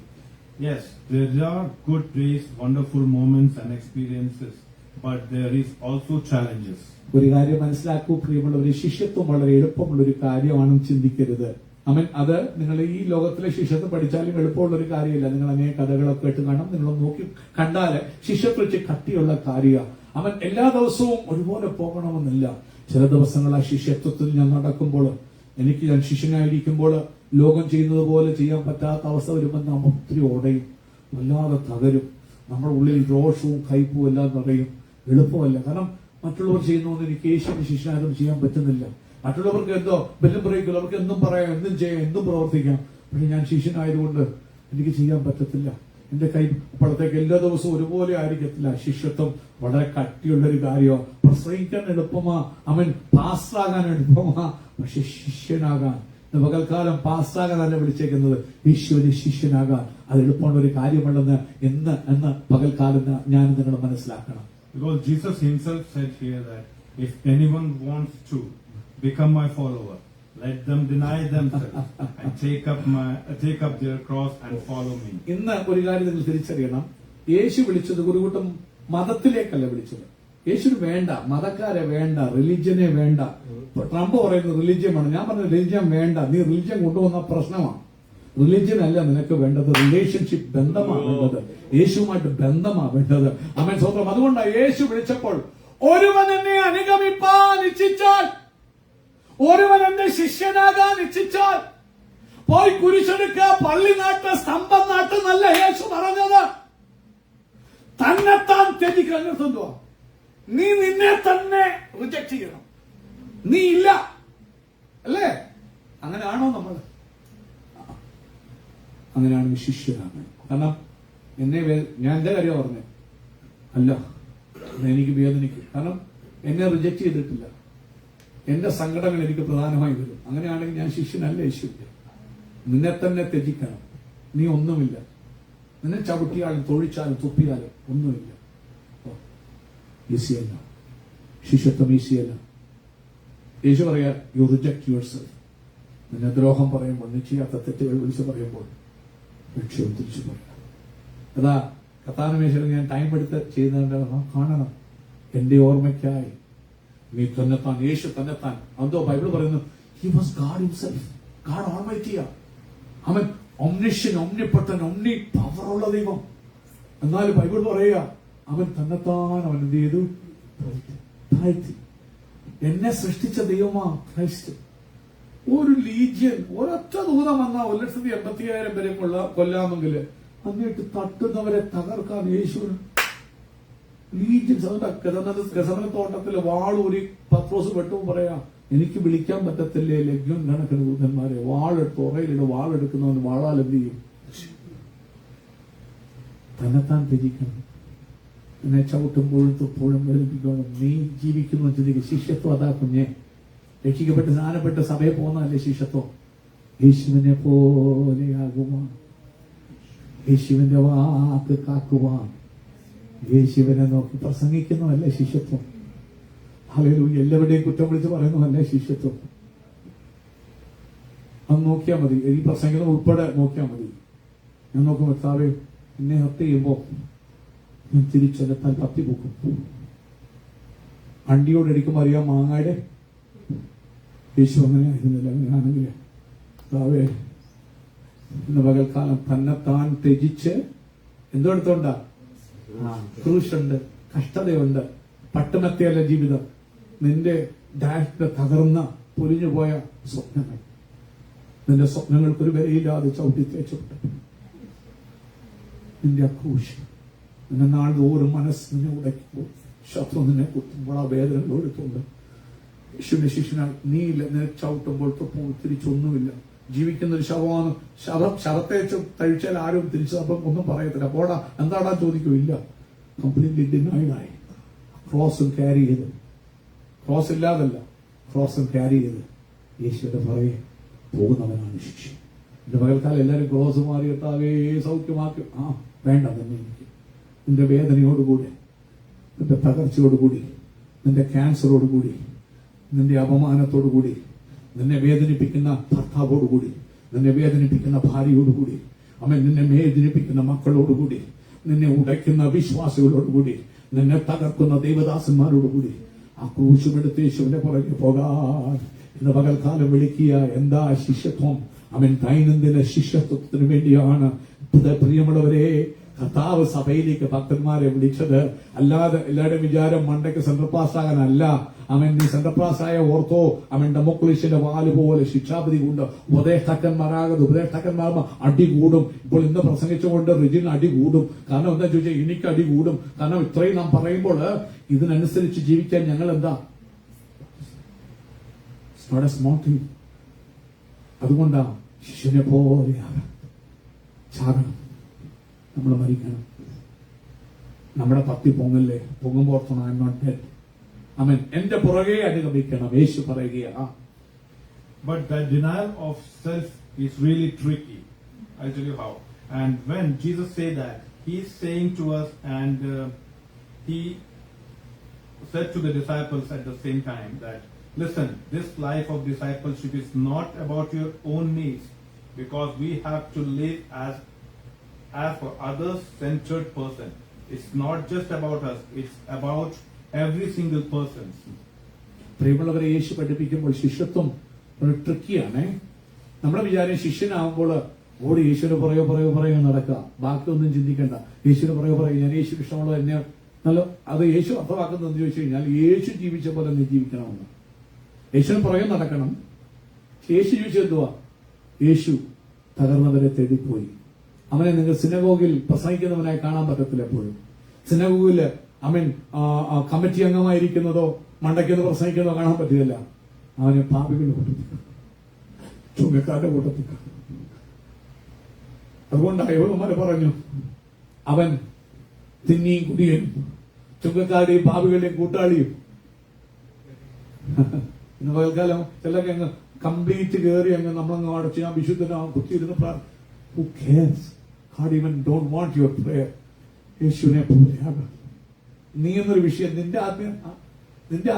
Yes, there are good days, wonderful moments and experiences, but there is also challenges. ഒരു കാര്യം മനസ്സിലാക്കൂ പ്രിയമുള്ളവരെ, ശിഷ്യത്വം വളരെ എളുപ്പമുള്ള ഒരു കാര്യമാണെന്ന് ചിന്തിക്കരുത്. അത് നിങ്ങൾ ഈ ലോകത്തിലെ ശിഷ്യത്വം പഠിച്ചാലും എളുപ്പമുള്ള ഒരു കാര്യമില്ല. നിങ്ങൾ അനേക കഥകളൊക്കെ കേട്ട് കാണാം, നിങ്ങൾ നോക്കി കണ്ടാല് ശിഷ്യത്വം വെച്ച് കട്ടിയുള്ള കാര്യമാണ്. എല്ലാ ദിവസവും ഒരുപോലെ പോകണമെന്നില്ല. ചില ദിവസങ്ങൾ ആ ശിഷ്യത്വത്തിൽ ഞാൻ നടക്കുമ്പോൾ, ഞാൻ ശിഷ്യനായിരിക്കുമ്പോൾ ലോകം ചെയ്യുന്നത് പോലെ ചെയ്യാൻ പറ്റാത്ത അവസ്ഥ വരുമ്പോൾ നാം ഒത്തിരി ഓടയും, വല്ലാതെ തകരും, നമ്മുടെ ഉള്ളിൽ രോഷവും കയ്പും എല്ലാം നിറയും. എളുപ്പമല്ല, കാരണം മറ്റുള്ളവർ ചെയ്യുന്നതുകൊണ്ട് എനിക്ക് യേശുവിന്റെ ശിഷ്യനാരും ചെയ്യാൻ പറ്റുന്നില്ല. മറ്റുള്ളവർക്ക് എന്തോ ബലം പറയിക്കില്ല, അവർക്ക് എന്തും പറയാം, എന്തും ചെയ്യാം, എന്തും പ്രവർത്തിക്കാം. പക്ഷെ ഞാൻ ശിഷ്യനായതുകൊണ്ട് എനിക്ക് ചെയ്യാൻ പറ്റത്തില്ല. എന്റെ കൈ അപ്പോഴത്തേക്ക് എല്ലാ ദിവസവും ഒരുപോലെ ആയിരിക്കത്തില്ല. ശിഷ്യത്വം വളരെ കട്ടിയുള്ള ഒരു കാര്യമാണ്. പ്രസംഗിക്കാൻ എളുപ്പമാ, പാസ്റ്റാകാൻ എളുപ്പമാ, പക്ഷെ ശിഷ്യനാകാൻ, പകൽക്കാലം പാസ്റ്റാകാനല്ല വിളിച്ചേക്കുന്നത്, യേശുവിന്റെ ശിഷ്യനാകാൻ അത് എളുപ്പമുള്ള ഒരു കാര്യമല്ലെന്ന് എന്ന് പകൽക്കാലം ഞാൻ നിങ്ങൾ മനസ്സിലാക്കണം. Because Jesus himself said here that if anyone wants to become my follower, let them deny themselves and take up their cross and follow me. ഇന്ന് ഒരു കാര്യം നിങ്ങൾ തിരിച്ചറിയണം, യേശു വിളിച്ചത് ഒരു കൂട്ടം മതത്തിലേക്കല്ല വിളിച്ചത്. യേശുവിന് വേണ്ട മതക്കാരെ വേണ്ട, റിലിജ്യനെ വേണ്ട. ട്രംപ് പറയുന്നത് റിലിജ്യൻ വേണം. ഞാൻ പറഞ്ഞ റിലിജ്യൻ വേണ്ട, നീ റിലിജ്യൻ കൊണ്ടുവന്ന പ്രശ്നമാണ്. റിലിജ്യൻ അല്ല നിനക്ക് വേണ്ടത്, റിലേഷൻഷിപ്പ്, ബന്ധമാണ് വേണ്ടത്. യേശുവുമായിട്ട് ബന്ധമാണ് വേണ്ടത്. ആമേൻ, സ്തോത്രം. അതുകൊണ്ടാണ് യേശു വിളിച്ചപ്പോൾ ഒരുവൻ എന്നെ അനുഗമിപ്പാൻ ഇച്ഛിച്ചാൽ, ഒരുവൻ എന്റെ ശിഷ്യനാകാൻ ഇച്ഛിച്ചാൽ പോയി കുരിശെടുക്ക, പള്ളി നാട്ട്, സ്തംഭം നാട്ട് എന്നല്ല യേശു പറഞ്ഞത്. തന്നെത്താൻ ത്യജിക്കാൻ നിർത്തുക. നീ നിന്നെ തന്നെ റിജക്ട് ചെയ്യണം. നീ ഇല്ല അല്ലേ? അങ്ങനെയാണോ നമ്മൾ? അങ്ങനെയാണ് ശിഷ്യരാണ്. കാരണം ഞാൻ എന്റെ കാര്യം പറഞ്ഞേ അല്ല, എനിക്ക് വേദനിക്കും. കാരണം എന്നെ റിജക്ട് ചെയ്തിട്ടില്ല. എന്റെ സങ്കടങ്ങൾ എനിക്ക് പ്രധാനമായി വരും. അങ്ങനെയാണെങ്കിൽ ഞാൻ ശിഷ്യനല്ല യേശുവിന്റെ. നിന്നെ തന്നെ ത്യജിക്കണം. നീ ഒന്നുമില്ല. നിന്നെ ചവിട്ടിയാലും തൊഴിച്ചാലും തുപ്പിയാലും ഒന്നുമില്ല. ഈസിയല്ല ശിഷ്യത്വം, ഈസിയല്ല. യേശു പറയാ, യു റിജക്ട് യുവർ സെൽഫ്. നിന്നെ ദ്രോഹം പറയുമ്പോൾ, നീ ചെയ്യാത്ത തെറ്റുകൾ വിളിച്ചു പറയുമ്പോൾ ലക്ഷ്യം തിരിച്ചു പറയാം. അതാ കഥാനമേശ്വരൻ ഞാൻ ടൈം എടുത്ത് ചെയ്യുന്നതിന്റെ കാണണം. എന്റെ ഓർമ്മയ്ക്കായി നീ തന്നെത്താൻ, യേശു തന്നെത്താൻ. അതോ ബൈബിൾ പറയുന്നു, he was God himself. God ഓൾമൈറ്റിയാ. അവൻ ഒംനിഷ്യൻ, ഒംനിപൊട്ടന്റ്, ഒംനി പവറുള്ള ദൈവം. എന്നാൽ ബൈബിൾ പറയുക, അവൻ തന്നെത്താൻ അവൻ എന്ത് ചെയ്തു? താഴ്ത്തി. എന്നെ സൃഷ്ടിച്ച ദൈവമാ ക്രൈസ്റ്റ്. ഒരു ലീജിയൻ, ഒരൊറ്റ ദൂതം വന്ന 1,80,000 പേരെ കൊല്ലാമെങ്കിൽ എന്നിട്ട് തട്ടുന്നവരെ തകർക്കാൻ യേശു ലീജിയൻസ്. ഗസമന തോട്ടത്തില് വാളൂരി പത്രോസ് പെട്ടു പറയാ, എനിക്ക് വിളിക്കാൻ പറ്റത്തില്ലേ ലഗ്യോൻ കണക്കിന് ദൂതന്മാരെ. വാളെടുത്ത് ഉറയിലിട്ട് വാളെടുക്കുന്നവന് വാളാൽ എന്ത് ചെയ്യും? തന്നെത്താൻ ത്യജിക്കണം. എന്നെ ചവിട്ടുമ്പോഴും തുപ്പോഴും വേദനിപ്പിക്കണം. നീ ജീവിക്കുന്നു ചിന്തിക്കുക. ശിഷ്യത്വം അതാ കുഞ്ഞെ. രക്ഷിക്കപ്പെട്ട് സ്നാനപ്പെട്ട് സഭയെ പോകുന്നതല്ലേ ശിഷ്യത്വം? യേശുവിനെ പോലെയാകുവാൻ, യേശുവിന്റെ വാക്ക് കാക്കുവാൻ, യേശുവിനെ നോക്കി പ്രസംഗിക്കുന്നതല്ലേ ശിഷ്യത്വം? ഹല്ലേലൂയ. എല്ലാവരുടെയും കുറ്റം വിളിച്ച് പറയുന്നതല്ലേ ശിഷ്യത്വം? അത് നോക്കിയാൽ മതി. ഈ പ്രസംഗിക്കുന്നത് ഉൾപ്പെടെ നോക്കിയാൽ മതി. ഞാൻ നോക്കും, കർത്താവേ എന്നെ ഹത്യ ചെയ്യുമ്പോ ഞാൻ തിരിച്ചെത്താൻ പത്തി പോക്കും. അണ്ടിയോട് അടിക്കുമ്പോൾ അറിയാം മാങ്ങായുടെ. യേശു അങ്ങനെ ആയിരുന്നില്ല. അങ്ങനെയാണെങ്കിൽ കർത്താവേ ഇന്ന് പകൽക്കാലം തന്നെത്താൻ ത്യജിച്ച് എന്തോ എടുത്തോണ്ടാ? ക്രൂശുണ്ട്, കഷ്ടതയുണ്ട്, പട്ടുമത്തിയല്ല ജീവിതം. നിന്റെ ഡാഷിന്റെ തകർന്ന പൊലിഞ്ഞുപോയ സ്വപ്നങ്ങൾ, നിന്റെ സ്വപ്നങ്ങൾക്കൊരു വിലയില്ലാതെ ചവിട്ടി തേച്ചുണ്ട്. നിന്റെ ക്രൂശ് നിന്നെ നാൾ തോറും മനസ്സ് നിന്നെ ഉടയ്ക്കുമ്പോൾ, ശത്രു നിന്നെ കുത്തുമ്പോൾ, ആ വേദനകൾ എടുത്തുകൊണ്ട് യേശുവിന്റെ ശിഷ്യനാൽ നീ ഇല്ല, നിന്നെ ചവിട്ടുമ്പോൾ തൊപ്പോൾ തിരിച്ചൊന്നുമില്ല. ജീവിക്കുന്ന ഒരു ശവമാണ്. ശവത്തെ കഴിച്ചാൽ ആരും തിരിച്ചു അപ്പം ഒന്നും പറയത്തില്ല. പോടാ എന്താടാ ചോദിക്കും, ഇല്ല. കംപ്ലീറ്റ്ലി ഡിനൈഡായി. ക്രോസും ക്യാരി ചെയ്ത്, ക്രോസ് ഇല്ലാതല്ല, ക്രോസും ക്യാരി ചെയ്ത് യേശുവിന്റെ പുറകെ പോകുന്നവനാണ് ശിഷ്യ. എന്റെ പകൽക്കാലം എല്ലാവരും ക്രോസ് മാറിയിട്ടാവേ സൗഖ്യമാക്കും. വേണ്ട, തന്നെ എനിക്ക് നിന്റെ വേദനയോടുകൂടി, നിന്റെ തകർച്ചയോടുകൂടി, നിന്റെ ക്യാൻസറോടുകൂടി, നിന്റെ അപമാനത്തോടുകൂടി, നിന്നെ വേദനിപ്പിക്കുന്ന ഭർത്താവോടുകൂടി, നിന്നെ വേദനിപ്പിക്കുന്ന ഭാര്യയോടുകൂടി, നിന്നെ വേദനിപ്പിക്കുന്ന മക്കളോടുകൂടി, നിന്നെ ഉടയ്ക്കുന്ന വിശ്വാസികളോടുകൂടി, നിന്നെ തകർക്കുന്ന ദൈവദാസന്മാരോടുകൂടി ആ ക്രൂശുമെടുത്ത് യേശുവിന്റെ പുറകെ പോകാൻ ഇന്ന് പകൽക്കാലം വിളിക്കുക. എന്താ ശിഷ്യത്വം? ദൈനംദിന ശിഷ്യത്വത്തിന് വേണ്ടിയാണ് പ്രിയമുള്ളവരെ കർത്താവ് സഭയിലേക്ക് ഭക്തന്മാരെ വിളിച്ചത്. അല്ലാതെ എല്ലാവരുടെയും വിചാരം മണ്ടയ്ക്ക് സെൻട്രൽ പാസ് ആകാനല്ല. നീ സെൻട്രൽ പാസ് ആയ ഓർത്തോ, ഡെമോക്രേഷ്യന്റെ വാല് പോലെ ശിക്ഷാപതി കൊണ്ട് ഉപദേഷ്ടാക്കന്മാരാകത്. ഉപദേഷ്ടാക്കന്മാർ അടി കൂടും. ഇപ്പോൾ ഇന്ന് പ്രസംഗിച്ചുകൊണ്ട് റിജിന് അടി കൂടും. കാരണം എന്താ ചോദിച്ചാൽ എനിക്ക് അടി കൂടും. കാരണം ഇത്രയും നാം പറയുമ്പോൾ ഇതിനനുസരിച്ച് ജീവിക്കാൻ ഞങ്ങൾ എന്താ സ്മോട്ടിങ്. അതുകൊണ്ടാ ശിഷ്യനെ പോലെയാകാം. ചാകണം, നമ്മൾ മരിക്കണം. നമ്മുടെ പത്തി പൊങ്ങല്ലേ, പൊങ്ങുമ്പോൾ ഓർത്തണം ഐ എം നോട്ട് ഡെഡ്. എന്റെ പുറകെ അനുഗമിക്കണം. യേശു പറയുകയാ. But that denial of self is really tricky. I'll tell you how. And when Jesus said that, he's saying to us, and he said to the disciples at the same time that, listen, this life of discipleship is not about your own needs, because we have to live as for others-centered person. It's not just about us, it's about every single person. പ്രിയമുള്ളവരെ, യേശു പഠിപ്പിക്കുമ്പോൾ ശിഷ്യത്വം ഒരു ട്രിക്കിയാണേ. നമ്മുടെ വിചാരം ശിഷ്യനാകുമ്പോൾ ഓടി യേശുവിന്റെ പുറകെ നടക്കുക, ബാക്കിയൊന്നും ചിന്തിക്കണ്ട. യേശുവിന്റെ പുറകെ ഞാൻ യേശു ഇഷ്ടമുള്ള എന്നെ നല്ല അത് യേശു അർത്ഥമാക്കുന്നതെന്ന് ചോദിച്ചു കഴിഞ്ഞാൽ യേശു ജീവിച്ച പോലെ നീ ജീവിക്കണമെന്ന്. യേശുവിന് പുറകെ നടക്കണം. യേശു ജീവിച്ചെന്തുവാ? യേശു തകർന്നവരെ തേടിപ്പോയി. അവനെ നിങ്ങൾ സിനഗോഗിൽ പ്രസംഗിക്കുന്നവനായി കാണാൻ പറ്റത്തില്ല. എപ്പോഴും സിനഗോഗില് കമ്മിറ്റി അംഗമായിരിക്കുന്നതോ മണ്ടയ്ക്കെന്ന് പ്രസംഗിക്കുന്നതോ കാണാൻ പറ്റുകയില്ല. അവനെ പാപികളുടെ കൂട്ടത്തിൽ, ചുങ്കക്കാരുടെ കൂട്ടത്തിൽ. അതുകൊണ്ട് യഹൂദന്മാര് പറഞ്ഞു, അവൻ തിന്നിയും കുടിയനും ചുങ്കക്കാരുടെയും പാപികളുടെയും കൂട്ടാളിയും. ഇന്ന് പകൽക്കാലം ചിലർക്ക് അങ്ങ് കംപ്ലീറ്റ് കയറി അങ്ങ് നമ്മളങ്ങ് അടച്ച് ഞാൻ വിശുദ്ധനാവും കുത്തിയിരുന്ന് who cares? God even don't want your prayer. യേശുവിനെ പോലെയാകാം. നീ എന്നൊരു വിഷയം നിന്റെ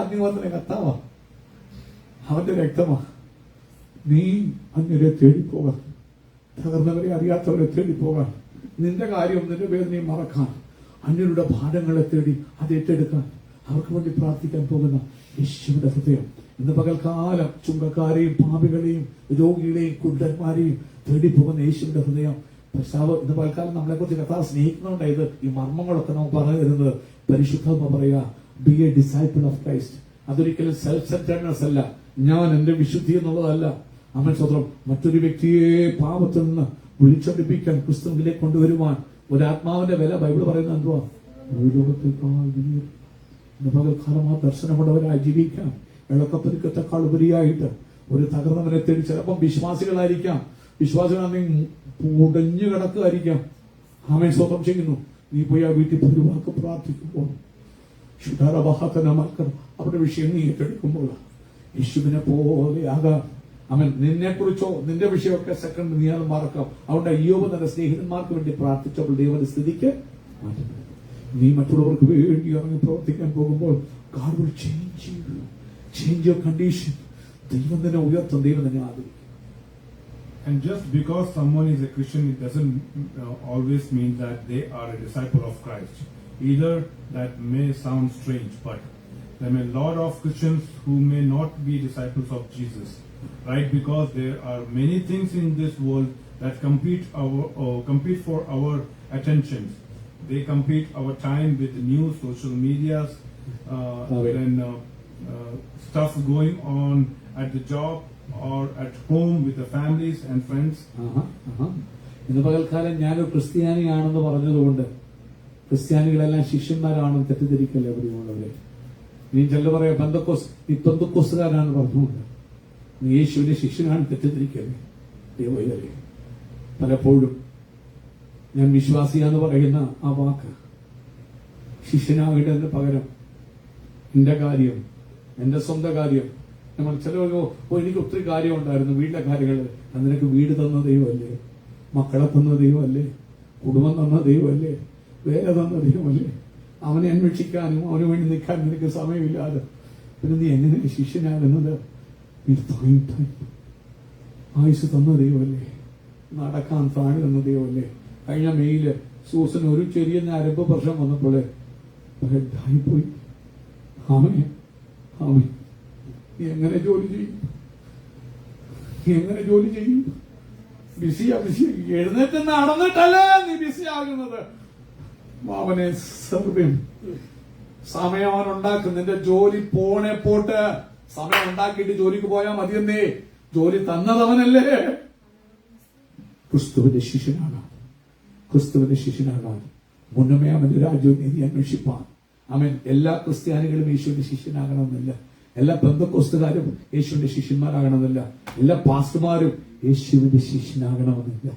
ആത്മീയത്തിന് കർത്താവാ, അവന്റെ രക്തമാ. നീ അന്യരെ തേടിപ്പോകാൻ, തകർന്നവരെ അറിയാത്തവരെ തേടിപ്പോകാൻ, നിന്റെ കാര്യം നിന്റെ വേദനയും മറക്കാൻ, അന്യരുടെ ഭാരങ്ങളെ തേടി അത് ഏറ്റെടുക്കാൻ, അവർക്ക് വേണ്ടി പ്രാർത്ഥിക്കാൻ പോകുന്ന യേശുവിന്റെ ഹൃദയം ഇന്ന് പകൽക്കാലം ചുങ്കക്കാരെയും പാപികളെയും രോഗികളെയും കുണ്ടന്മാരെയും തേടിപ്പോകുന്ന യേശുവിന്റെ ഹൃദയം. ഇന്ന് പകൽക്കാലം നമ്മളെ കുറിച്ച് കർത്താവ് സ്നേഹിക്കുന്നുണ്ടായത് ഈ മർമ്മങ്ങളൊക്കെ നമുക്ക് പറഞ്ഞു തരുന്നത്. പരിശുദ്ധാത്മ പറയുക, B a disciple of Christ. അതൊരിക്കലും സെൽഫ് സെന്റേഡ്നെസ് അല്ല, ഞാൻ എന്റെ വിശുദ്ധി എന്നുള്ളതല്ല. സ്വന്തം മറ്റൊരു വ്യക്തിയെ പാപത്തിൽ നിന്ന് വിളിച്ചടിപ്പിക്കാൻ, ക്രിസ്തുവിലേക്ക് കൊണ്ടുവരുവാൻ ഒരു ആത്മാവിന്റെ വില ബൈബിൾ പറയുന്നത് എന്തുവാ? ലോകത്തേക്കാൾ ഇന്ന് പകൽക്കാലം ആ ദർശനമുള്ളവരായി ജീവിക്കാം. വെള്ളക്കപ്പരിക്കത്തെക്കാൾ ഉപരിയായിട്ട് ഒരു തകർന്നവനെ തേടി, ചിലപ്പം വിശ്വാസികളായിരിക്കാം, വിശ്വാസികളാണെങ്കിൽ ഉടഞ്ഞു കിടക്കുകയായിരിക്കാം. ആമേൻ, സ്തോത്രം ചെയ്യുന്നു. നീ പോയി ആ വീട്ടിൽ ഒരു വാക്ക് പ്രാർത്ഥിക്കുമ്പോൾ അവരുടെ വിഷയം നീ ഏറ്റെടുക്കുമ്പോൾ യേശുവിനെ പോലെയാകാം. നിന്നെ കുറിച്ചോ നിന്റെ വിഷയമൊക്കെ സെക്കൻഡ് നീ അത് മറക്കാം. അതുകൊണ്ട് അയ്യോബ് തന്റെ സ്നേഹിതന്മാർക്ക് വേണ്ടി പ്രാർത്ഥിച്ചപ്പോൾ ദൈവത്തിന്റെ സ്ഥിതിക്ക് മാറ്റം. നീ മറ്റുള്ളവർക്ക് വേണ്ടി ഇറങ്ങി പ്രവർത്തിക്കാൻ പോകുമ്പോൾ God will change your condition. ദൈവം തന്നെ ഉയർത്തും, ദൈവം തന്നെ ആദരിക്കും. And just because someone is a Christian, it doesn't always mean that they are a disciple of Christ. Either that may sound strange, but there are a lot of Christians who may not be disciples of Jesus, right? Because there are many things in this world that compete for our attentions. They compete our time with news, social medias, then stuff going on at the job or at home with the families and friends. ഇന്ന് പകൽക്കാലം ഞാനൊരു ക്രിസ്ത്യാനിയാണെന്ന് പറഞ്ഞതുകൊണ്ട് ക്രിസ്ത്യാനികളെല്ലാം ശിഷ്യന്മാരാണെന്ന് തെറ്റിദ്ധരിക്കല്ലേ പ്രിയമുള്ളവരെ. നീ ചില പറയാ നീ പെന്തക്കോസ്തുകാരാണ് പറഞ്ഞുകൊണ്ട് നീ യേശുവിന്റെ ശിഷ്യനാണ് തെറ്റിദ്ധരിക്കല്ലേ ദൈവമേ. പലപ്പോഴും ഞാൻ വിശ്വാസിയാന്ന് പറയുന്ന ആ വാക്ക് ശിഷ്യനാകേണ്ടതിന് പകരം എന്റെ കാര്യം, എന്റെ സ്വന്തം കാര്യം, നമ്മൾ ചിലവോ എനിക്ക് ഒത്തിരി കാര്യം ഉണ്ടായിരുന്നു, വീട്ടിലെ കാര്യങ്ങൾ. നിനക്ക് വീട് തന്ന ദൈവമല്ലേ, മക്കളെ തന്ന ദൈവമല്ലേ, കുടുംബം തന്ന ദൈവമല്ലേ, വേല തന്ന ദൈവമല്ലേ, അവനെ അന്വേഷിക്കാനും അവന് വേണ്ടി നിൽക്കാനും നിനക്ക് സമയമില്ലാതെ പിന്നെ നീ എങ്ങനെ ശിഷ്യനാകുന്നത്? ആയുസ് തന്ന ദൈവമല്ലേ, നടക്കാൻ താഴെ തന്ന ദൈവമല്ലേ. കഴിഞ്ഞ മെയില് സൂസന് ഒരു ചെറിയ ഞരമ്പ് പ്രശ്നം വന്നപ്പോൾ പോയി. ആമേ ആമേ. നീ എങ്ങനെ ജോലി ചെയ്യും? നീ എങ്ങനെ ജോലി ചെയ്യും? ബിസിയാ. എഴുന്നേറ്റ് നടന്നിട്ടല്ല നീ ബിസി ആകുന്നത്. അവനെ സർവ്വം സമയം അവൻ ഉണ്ടാക്കും. നിന്റെ ജോലി പോട്ടെ, സമയം ഉണ്ടാക്കിയിട്ട് ജോലിക്ക് പോയാൽ മതിയെന്നേ. ജോലി തന്നതവനല്ലേ. ക്രിസ്തുവിന്റെ ശിഷ്യനാകാൻ മുന്നമേ അവന്റെ രാജ്യവും നീതി അന്വേഷിപ്പാൻ. അവൻ എല്ലാ ക്രിസ്ത്യാനികളും യേശുവിന്റെ ശിഷ്യനാകണമെന്നില്ല. എല്ലാ പെന്തക്കോസ്തുകാരും യേശുവിന്റെ ശിഷ്യന്മാരാകണമെന്നില്ല. എല്ലാ പാസ്റ്റർമാരും യേശുവിന്റെ ശിഷ്യനാകണമെന്നില്ല.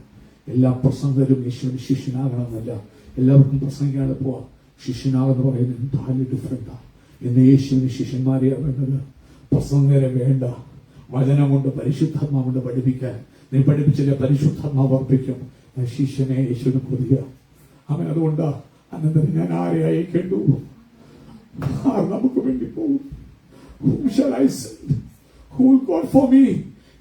എല്ലാ പ്രസംഗരും യേശുവിന്റെ ശിഷ്യനാകണമെന്നില്ല. എല്ലാവർക്കും പ്രസംഗിക്കാതെ പോവാ. ശിഷ്യനാകെന്ന് പറയുന്നത് എന്താണ് ഡിഫറെന്റാ. ഇന്ന് യേശുവിന് ശിഷ്യന്മാരെയാ വേണ്ടത്, പ്രസംഗരെ വേണ്ട. വചനം കൊണ്ട് പരിശുദ്ധാത്മാവ് കൊണ്ട് പഠിപ്പിക്കാൻ നീ പഠിപ്പിച്ചില്ല, പരിശുദ്ധാത്മാവ് അർപ്പിക്കും. ശിഷ്യനെ യേശുവിന് കൊതിയ. അവൻ അതുകൊണ്ടാ അനന്തരം ഞാൻ ആരെ അയക്കേണ്ടു? ആർ നമുക്ക് വേണ്ടി പോകും?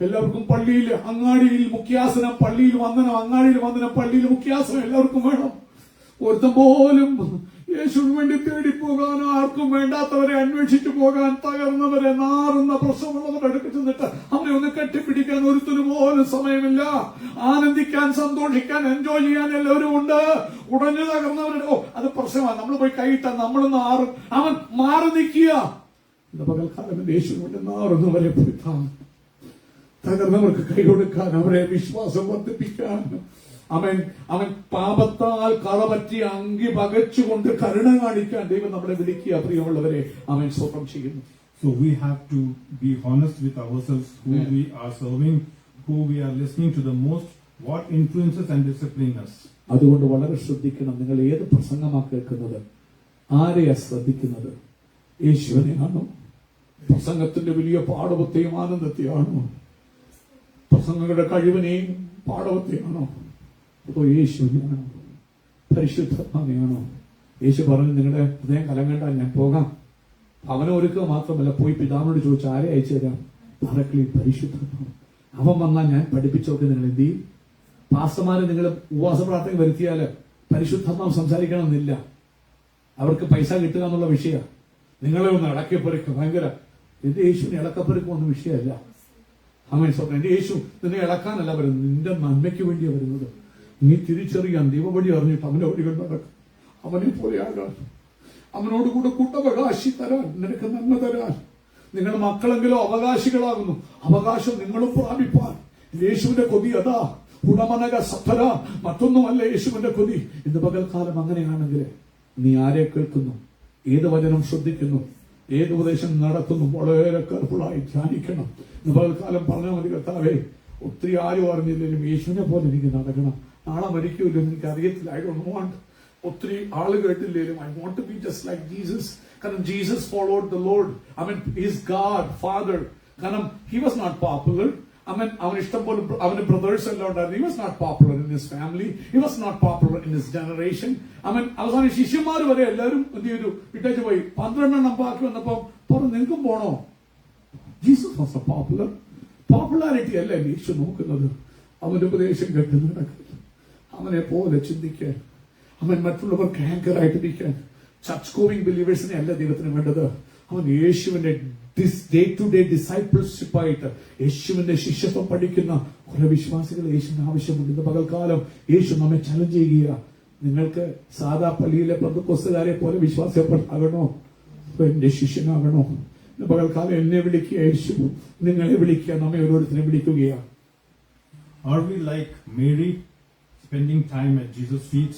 എല്ലാവർക്കും പള്ളിയിൽ അങ്ങാടിയിൽ മുഖ്യാസനം, പള്ളിയിൽ വന്ദനം, അങ്ങാടിയിൽ വന്ദനം, പള്ളിയിൽ മുഖ്യാസനം എല്ലാവർക്കും വേണം. ഒരുത്തം പോലും യേശുവിന് വേണ്ടി തേടി പോകാൻ, ആർക്കും വേണ്ടാത്തവരെ അന്വേഷിച്ചു പോകാൻ, തകർന്നവരെ, നാറുന്ന പ്രശ്നമുള്ളവരുടെ അടുത്ത് ചെന്നിട്ട് അവനെ ഒന്ന് കെട്ടിപ്പിടിക്കാൻ ഒരുത്തിനു പോലും സമയമില്ല. ആനന്ദിക്കാൻ, സന്തോഷിക്കാൻ, എൻജോയ് ചെയ്യാൻ എല്ലാവരും ഉണ്ട്. ഉടഞ്ഞു തകർന്നവരുടെ അത് പ്രശ്നമാണ്. നമ്മൾ പോയി കൈയിട്ടാൽ നമ്മൾ നാറും. അവൻ മാറി നിൽക്കുക. പകൽക്കാലം യേശുവിന് വേണ്ടി നാറുന്നവരെ പോയിട്ടാൻ, തകർന്നവർക്ക് കൈ കൊടുക്കാൻ, അവരെ വിശ്വാസം വർദ്ധിപ്പിക്കാൻ. അവൻ പാപത്താൽ കളപറ്റിയ അങ്കി പകച്ചുകൊണ്ട് കരുണ കാണിക്കാൻ ദൈവം നമ്മളെ വിളിക്കുക. പ്രിയമുള്ളവരെ, അവൻ സ്വന്തം ചെയ്യുന്നു. So we have to be honest with ourselves, who we are serving, who we are listening to the most, what influences and disciplines us. അതുകൊണ്ട് വളരെ ശ്രദ്ധിക്കണം. നിങ്ങൾ ഏത് പ്രസംഗമാണ് കേൾക്കുന്നത്? ആരെയാ ശ്രദ്ധിക്കുന്നത്? യേശുവിനെയാണോ? പ്രസംഗത്തിന്റെ വലിയ പാടവത്തെയും ആനന്ദത്തെയാണോ? പ്രസംഗങ്ങളുടെ കഴിവിനെയും പാടവത്തെയാണോ? അതോ യേശുവിനെയാണോ? പരിശുദ്ധാത്മാവിനെയാണോ? യേശു പറഞ്ഞു, നിങ്ങളുടെ ഹൃദയം കലങ്ങണ്ട, ഞാൻ പോകാം. അവനെ ഒരുക്കുക മാത്രമല്ല, പോയി പിതാവിനോട് ചോദിച്ചു ആരെ അയച്ചു തരാം? പറക്കളി പരിശുദ്ധാത്മാവ്. അവൻ വന്നാൽ ഞാൻ പഠിപ്പിച്ചോക്കെ നിങ്ങൾ എന്ത് ചെയ്യും? പാസ്റ്റർമാരെ നിങ്ങൾ ഉപവാസ പ്രാർത്ഥന വരുത്തിയാല് പരിശുദ്ധാത്മാവ് സംസാരിക്കണമെന്നില്ല. അവർക്ക് പൈസ കിട്ടുക എന്നുള്ള വിഷയമാണ്. നിങ്ങളെ ഒന്ന് ഇളക്കപ്പെരുക്കും ഭയങ്കര. എന്റെ യേശുവിനെ ഇളക്കപ്പെരുക്കൊന്നും വിഷയമല്ല. അവൻ സ്വന്തം എന്റെ യേശു നിന്നെ ഇളക്കാനല്ല വരുന്നത്, നിന്റെ നന്മയ്ക്ക് വേണ്ടിയാണ് വരുന്നത്. നീ തിരിച്ചറിയാൻ, ദൈവവഴി അറിഞ്ഞിട്ട് അവന്റെ വഴികൾ നടക്കും. അവനെ പോലെയാകാൻ, അവനോട് കൂടെ കൂട്ടവകാശി തരാൻ, നിനക്ക് നന്മ തരാൻ. നിങ്ങളുടെ മക്കളെങ്കിലും അവകാശികളാകുന്നു. അവകാശം നിങ്ങളും പ്രാപിപ്പാൻ യേശുവിന്റെ കൊതി അതാ. ഉടമനക സഫല, മറ്റൊന്നുമല്ല യേശുവിന്റെ കൊതി. ഇന്ന് പകൽക്കാലം അങ്ങനെയാണെങ്കിൽ നീ ആരെ കേൾക്കുന്നു? ഏത് വചനം ശ്രദ്ധിക്കുന്നു? ഏത് ഉപദേശം നടത്തുന്നു? വളരെ കെയർഫുള്ളായി ധ്യാനിക്കണം. ഇന്ന് പകൽക്കാലം പറഞ്ഞാൽ മതി, കർത്താവേ ഒത്തിരി ആരും അറിഞ്ഞില്ലെങ്കിലും യേശുവിനെ പോലെ എനിക്ക് നടക്കണം. നാളെ മരിക്കൂല്ലെന്ന് എനിക്ക് അറിയത്തില്ല. I don't want. ഒത്തിരി ആള് കേട്ടില്ലെങ്കിലും I want to be just like Jesus. കാരണം Jesus followed the Lord. I mean his God father. കാരണം ഹി വാസ് നോട്ട് പോപ്പുലർ. അവൻ ഇഷ്ടം പോലെ അവന് ബ്രദേഴ്സ് എല്ലാം ഉണ്ടായിരുന്നു. He was not popular in his family. He was not popular in his generation. അവസാനം ശിഷ്യന്മാർ വരെ എല്ലാവരും എന്ത് ചെയ്തു? ഇട്ടേച്ച് പോയി. 12 ബാക്കി വന്നപ്പോ പറഞ്ഞു, നിനക്കും പോണോ? Jesus was A popular. Popularity അല്ല യേശു നോക്കുന്നത്. അവന്റെ ഉപദേശം കേട്ട് നടക്കുക, അവനെ പോലെ ചിന്തിക്കാൻ, അവൻ മറ്റുള്ളവർക്ക് ആങ്കറായിട്ടിരിക്കാൻ. ചർച്ച് ഗോയിങ് ബിലീവേഴ്സിനെ അല്ല ദൈവത്തിന് വേണ്ടത്. അവൻ യേശുവിന്റെ ഡേ ടു ഡേ ഡിസൈപ്പിൾഷിപ്പായിട്ട് യേശുവിന്റെ ശിഷ്യത്വം പഠിക്കുന്ന കുറെ വിശ്വാസികൾ യേശുവിന് ആവശ്യമുണ്ട്. ഇന്ന് പകൽക്കാലം യേശു നമ്മെ ചലഞ്ച് ചെയ്യുക. നിങ്ങൾക്ക് സാധാ പള്ളിയിലെ പെന്തക്കോസ്തുകാരെ പോലെ വിശ്വാസപ്പെടാകണോ? എന്റെ ശിഷ്യനാകണോ? ഇന്ന് പകൽക്കാലം എന്നെ വിളിക്കുക യേശു, നിങ്ങളെ വിളിക്കുക, നമ്മെ ഓരോരുത്തരെ വിളിക്കുകയാണ്. Are we like Mary, spending time at Jesus' feet?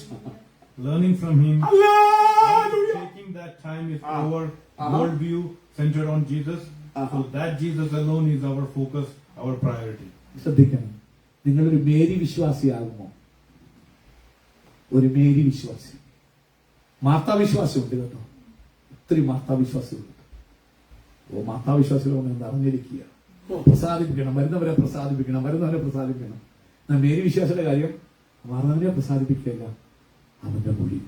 learning from him. Hallelujah. Taking that time is our worldview centered on Jesus. So that Jesus alone is our focus, our priority. ശ്രദ്ധിക്കണം, നിങ്ങളൊരു Mary വിശ്വാസിയാകുമോ? ഒരു Mary വിശ്വാസി. മാർത്താവിശ്വാസിയുണ്ട് കേട്ടോ, ഒത്തിരി മാർത്താവിശ്വാസികളുണ്ട്. മാർത്താവിശ്വാസികളെ ഒന്ന് അറിഞ്ഞിരിക്കുക. പ്രസാദിപ്പിക്കണം, വരുന്നവരെ പ്രസാദിപ്പിക്കണം, വരുന്നവരെ പ്രസാദിപ്പിക്കണം. എന്നാൽ മേരി വിശ്വാസിയുടെ കാര്യം വരുന്നവരെ പ്രസാദിപ്പിക്കുകയല്ല, അവന്റെ മൊഴി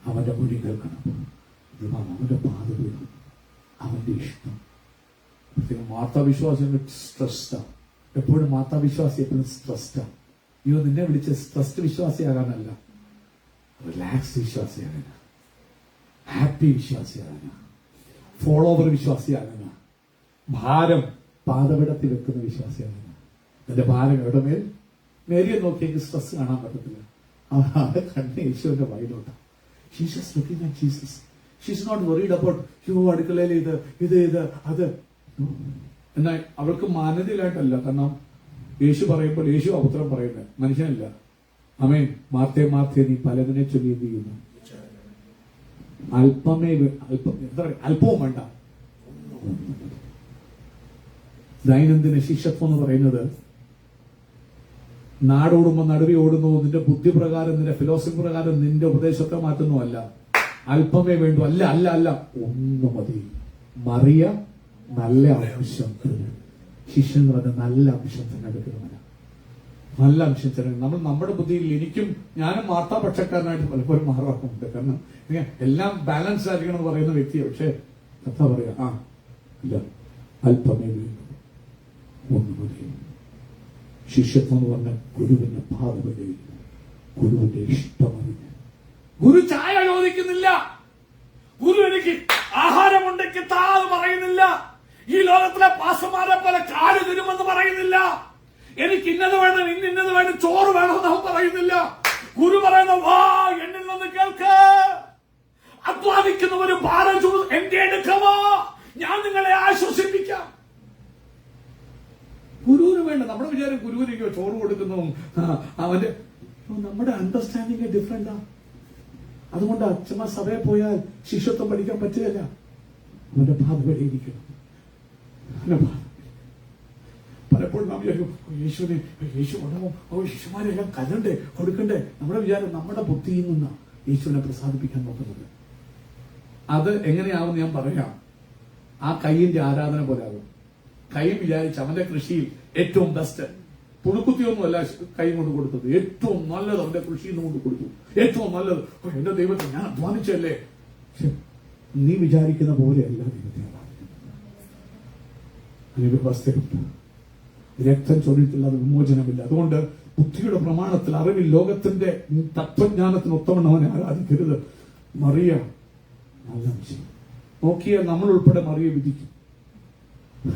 അവന്റെ മൊഴി കേൾക്കണം, അവന്റെ പാത കേൾക്കണം, അവന്റെ ഇഷ്ടം. മാർത്താവിശ്വാസികൾ സ്ട്രെസ്ഡാ, എപ്പോഴും മാർത്താവിശ്വാസി എപ്പോഴും സ്ട്രെസ്ഡാ. അയ്യോ, നിന്നെ വിളിച്ച് സ്ട്രെസ്ഡ് വിശ്വാസിയാകാനല്ല, റിലാക്സ് വിശ്വാസിയാകാനാ, ഹാപ്പി വിശ്വാസിയാകാനാ, ഫോളോവർ വിശ്വാസിയാകാനാ, ഭാരം പാതപിടത്തിൽ വെക്കുന്ന വിശ്വാസിയാകാനാ. എന്റെ ഭാരം എവിടെ മേൽ? മേരിയെ നോക്കിയെങ്കിൽ സ്ട്രെസ് കാണാൻ പറ്റത്തില്ല. അവരുടെ കണ്ണ് യേശുവിന്റെ വയലോട്ടാ. She's just looking at Jesus. She's not worried about അടുക്കളയിൽ ഇത് അത്. എന്നാൽ അവൾക്ക് മാന്യതയിലായിട്ടല്ല. കാരണം യേശു പറയുമ്പോൾ യേശു ഉത്തരം പറയുന്നത് മനുഷ്യനല്ല. ആമേൻ. മാർത്തേ മാർത്തേ, നീ പലതിനെ ചൊല്ലി എന്ത് ചെയ്യുന്നു? അല്പവും വേണ്ട. ദൈനംദിന ശിഷ്യത്വം എന്ന് പറയുന്നത് നാടോടുമ്പോ നടുവി ഓടുന്നു. നിന്റെ ബുദ്ധി പ്രകാരം, നിന്റെ ഫിലോസഫി പ്രകാരം നിന്റെ ഉപദേശത്തെ മാറ്റുന്നു. അല്പമേ വേണ്ടു. അല്ല, ഒന്ന് മതി. മറിയ നല്ല അംശം, ശിഷ്യൻ എന്ന് പറഞ്ഞ നല്ല അംശം തന്നെ എടുക്കുന്നവനാണ്. നല്ല അംശം തന്നെ നമ്മൾ നമ്മുടെ ബുദ്ധിയിൽ ഞാനും മാർത്താപക്ഷക്കാരനായിട്ട് പലപ്പോഴും മാറാറുണ്ട്. കാരണം എല്ലാം ബാലൻസ് ആയിരിക്കണം എന്ന് പറയുന്ന വ്യക്തിയാണ്. പക്ഷെ കഥ പറയാ ഇല്ല, അല്പമേ വേണ്ടു, ഒന്ന് മതി. ശിഷ്യത്വം എന്ന് പറഞ്ഞ ഗുരുവിന്റെ പാതവഴിയിൽ ഗുരുവിന്റെ ഇഷ്ടമറിഞ്ഞ്. ഗുരു ചായ ചോദിക്കുന്നില്ല, ഗുരു എനിക്ക് ആഹാരമുണ്ടെങ്കിൽ താന്ന് പറയുന്നില്ല, ഈ ലോകത്തിലെ പാസമാരെ പോലെ കാല് തരുമെന്ന് പറയുന്നില്ല, എനിക്ക് ഇന്നത് വേണം ഇന്നത് വേണം ചോറ് വേണമെന്ന് അവൻ പറയുന്നില്ല. ഗുരു പറയുന്ന വാ എന്നിൽ നിന്ന് കേൾക്ക്, അധ്വാനിക്കുന്നവര് ഭാരം എന്റെ എടുക്കവാ, ഞാൻ നിങ്ങളെ ആശ്വസിപ്പിക്കാം. ഗുരുവിന് വേണ്ട. നമ്മുടെ വിചാരം ഗുരുവിനോ ചോറ് കൊടുക്കുന്നതും അവന്റെ നമ്മുടെ അണ്ടർസ്റ്റാൻഡിങ് ഡിഫറെന്റാ. അതുകൊണ്ട് അച്ഛമ്മ സഭയിൽ പോയാൽ ശിഷ്യത്വം പഠിക്കാൻ പറ്റുകയല്ല. അവന്റെ പാത വഴിയിരിക്കണം. പലപ്പോഴും നാം വിചാരിക്കും യേശു ഉണവും ശിശുമാരെല്ലാം കലണ്ടേ കൊടുക്കണ്ടേ. നമ്മുടെ വിചാരം നമ്മുടെ ബുദ്ധിയിൽ നിന്ന് യേശുവിനെ പ്രസാദിപ്പിക്കാൻ നോക്കുന്നത്. അത് എങ്ങനെയാവും ഞാൻ പറയാം. ആ കൈയിന്റെ ആരാധന പോലെ ആകും. കൈ വിചാരിച്ച് അവന്റെ കൃഷിയിൽ ഏറ്റവും ബെസ്റ്റ് പുഴുക്കുത്തിയൊന്നുമല്ല കൈ കൊണ്ട് കൊടുത്തത്, ഏറ്റവും നല്ലത് അവന്റെ കൃഷിയിൽ നിന്ന് കൊണ്ട് കൊടുത്തു. ഏറ്റവും നല്ലത് എന്റെ ദൈവത്തെ ഞാൻ അധ്വാനിച്ചല്ലേ. നീ വിചാരിക്കുന്ന പോലെയല്ല ദൈവത്തെ വ്യവസ്ഥയുണ്ട്. രക്തം ചൊല്ലിട്ടുള്ള വിമോചനമില്ല. അതുകൊണ്ട് ബുദ്ധിയുടെ പ്രമാണത്തിൽ, അറിവിൽ, ലോകത്തിന്റെ തത്വജ്ഞാനത്തിന് ഒത്തവണ്ണം അവനെ ആരാധിക്കരുത്. മറിയ നല്ല വിഷയം നോക്കിയാൽ നമ്മൾ ഉൾപ്പെടെ മറിയ വിധിക്കും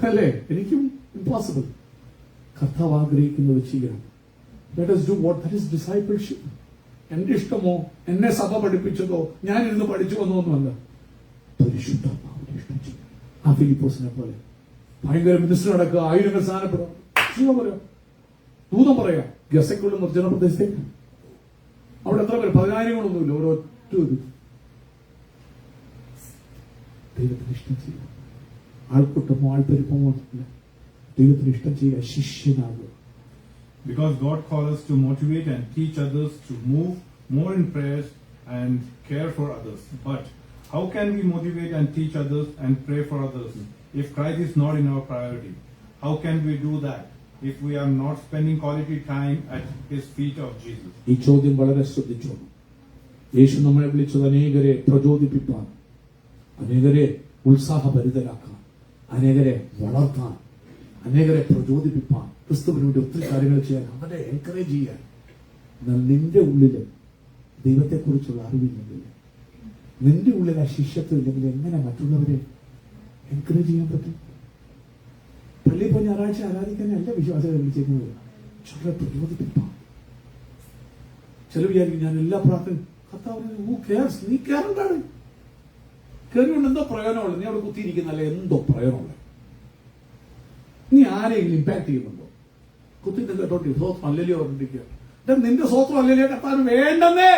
അല്ലേ? എനിക്കും ഇമ്പോസിബിൾ. കർത്താവ് ആഗ്രഹിക്കുന്നത് ചെയ്യണം. Let us do what that is discipleship. എന്റെ ഇഷ്ടമോ എന്നെ സഭ പഠിപ്പിച്ചതോ ഞാൻ ഇരുന്ന് പഠിച്ചു വന്നോന്നുമല്ല, പരിശുദ്ധാത്മാവിന്റെ ഇഷ്ടം ചെയ്യണം. ആ ഫിലിപ്പോസിനെ പോലെ ഭയങ്കര മിനിസ്റ്റർ നടക്കുക, ആയിരങ്ങൾ സ്ഥാനപ്പെടുക, പറയാം, ദൂതം പറയാം, ഗസയ്ക്കുള്ള നിർജ്ജന പ്രദേശത്തേക്ക്. അവിടെ എത്ര പേര്? 10,000 ഒരൊറ്റ ഇത്. ദൈവത്തിന് ഇഷ്ടം ചെയ്യുക. ആൾക്കൂട്ടമോ ആൾപ്പെരുപ്പമോ ദൈവത്തിന് ഇഷ്ടം ചെയ്യുക, ശിഷ്യനാകുക. Because God calls us to motivate and teach others to move more in prayers and care for others. But how can we motivate and teach others and pray for others if Christ is not in our priority? How can we do that if we are not spending quality time at His feet of Jesus? ഈ ചോദ്യം വളരെ ശ്രദ്ധിച്ചോളൂ. യേശു നമ്മളെ വിളിച്ചത് അനേകരെ പ്രചോദിപ്പിക്കാൻ, അനേകരെ ഉത്സാഹഭരിതരാക്കാൻ, അനേകരെ വളർത്താൻ, അനേകരെ പ്രചോദിപ്പിക്കാൻ, ക്രിസ്തുവിന് വേണ്ടി ഒത്തിരി കാര്യങ്ങൾ ചെയ്യാൻ, അവരെ എൻകറേജ് ചെയ്യാൻ. എന്നാൽ നിന്റെ ഉള്ളില് ദൈവത്തെക്കുറിച്ചുള്ള അറിവില്ലെങ്കിൽ, നിന്റെ ഉള്ളിൽ ആ ശിഷ്യത്വം ഇല്ലെങ്കിൽ എങ്ങനെ മറ്റുള്ളവരെ എൻകറേജ് ചെയ്യാൻ പറ്റും? പള്ളിയിൽ പോയി ഞായറാഴ്ച ആരാധിക്കാനല്ല വിശ്വാസികളെ വിളിച്ചേക്കുന്നത്, ചിലരെ പ്രചോദിപ്പിക്കാൻ. ചില വിചാരിക്കും ഞാൻ എല്ലാ പ്രാർത്ഥന നീ കയറണ്ടാണ്, കയറിയോണ്ട് എന്തോ പ്രയോജനമുള്ളത്, നീ അവിടെ കുത്തിയിരിക്കുന്നല്ലേ എന്തോ പ്രയോജനമുള്ളത്, നീ ആരെങ്കിലും ഇമ്പാക്ട് ചെയ്യുന്നുണ്ടോ? കുത്തി കേട്ടോണ്ടി സ്വത്രം അല്ലല്ലോ പറഞ്ഞിരിക്കുക. നിന്റെ സ്വത്രം അല്ലല്ലോ കത്താൻ വേണ്ടെന്നേ.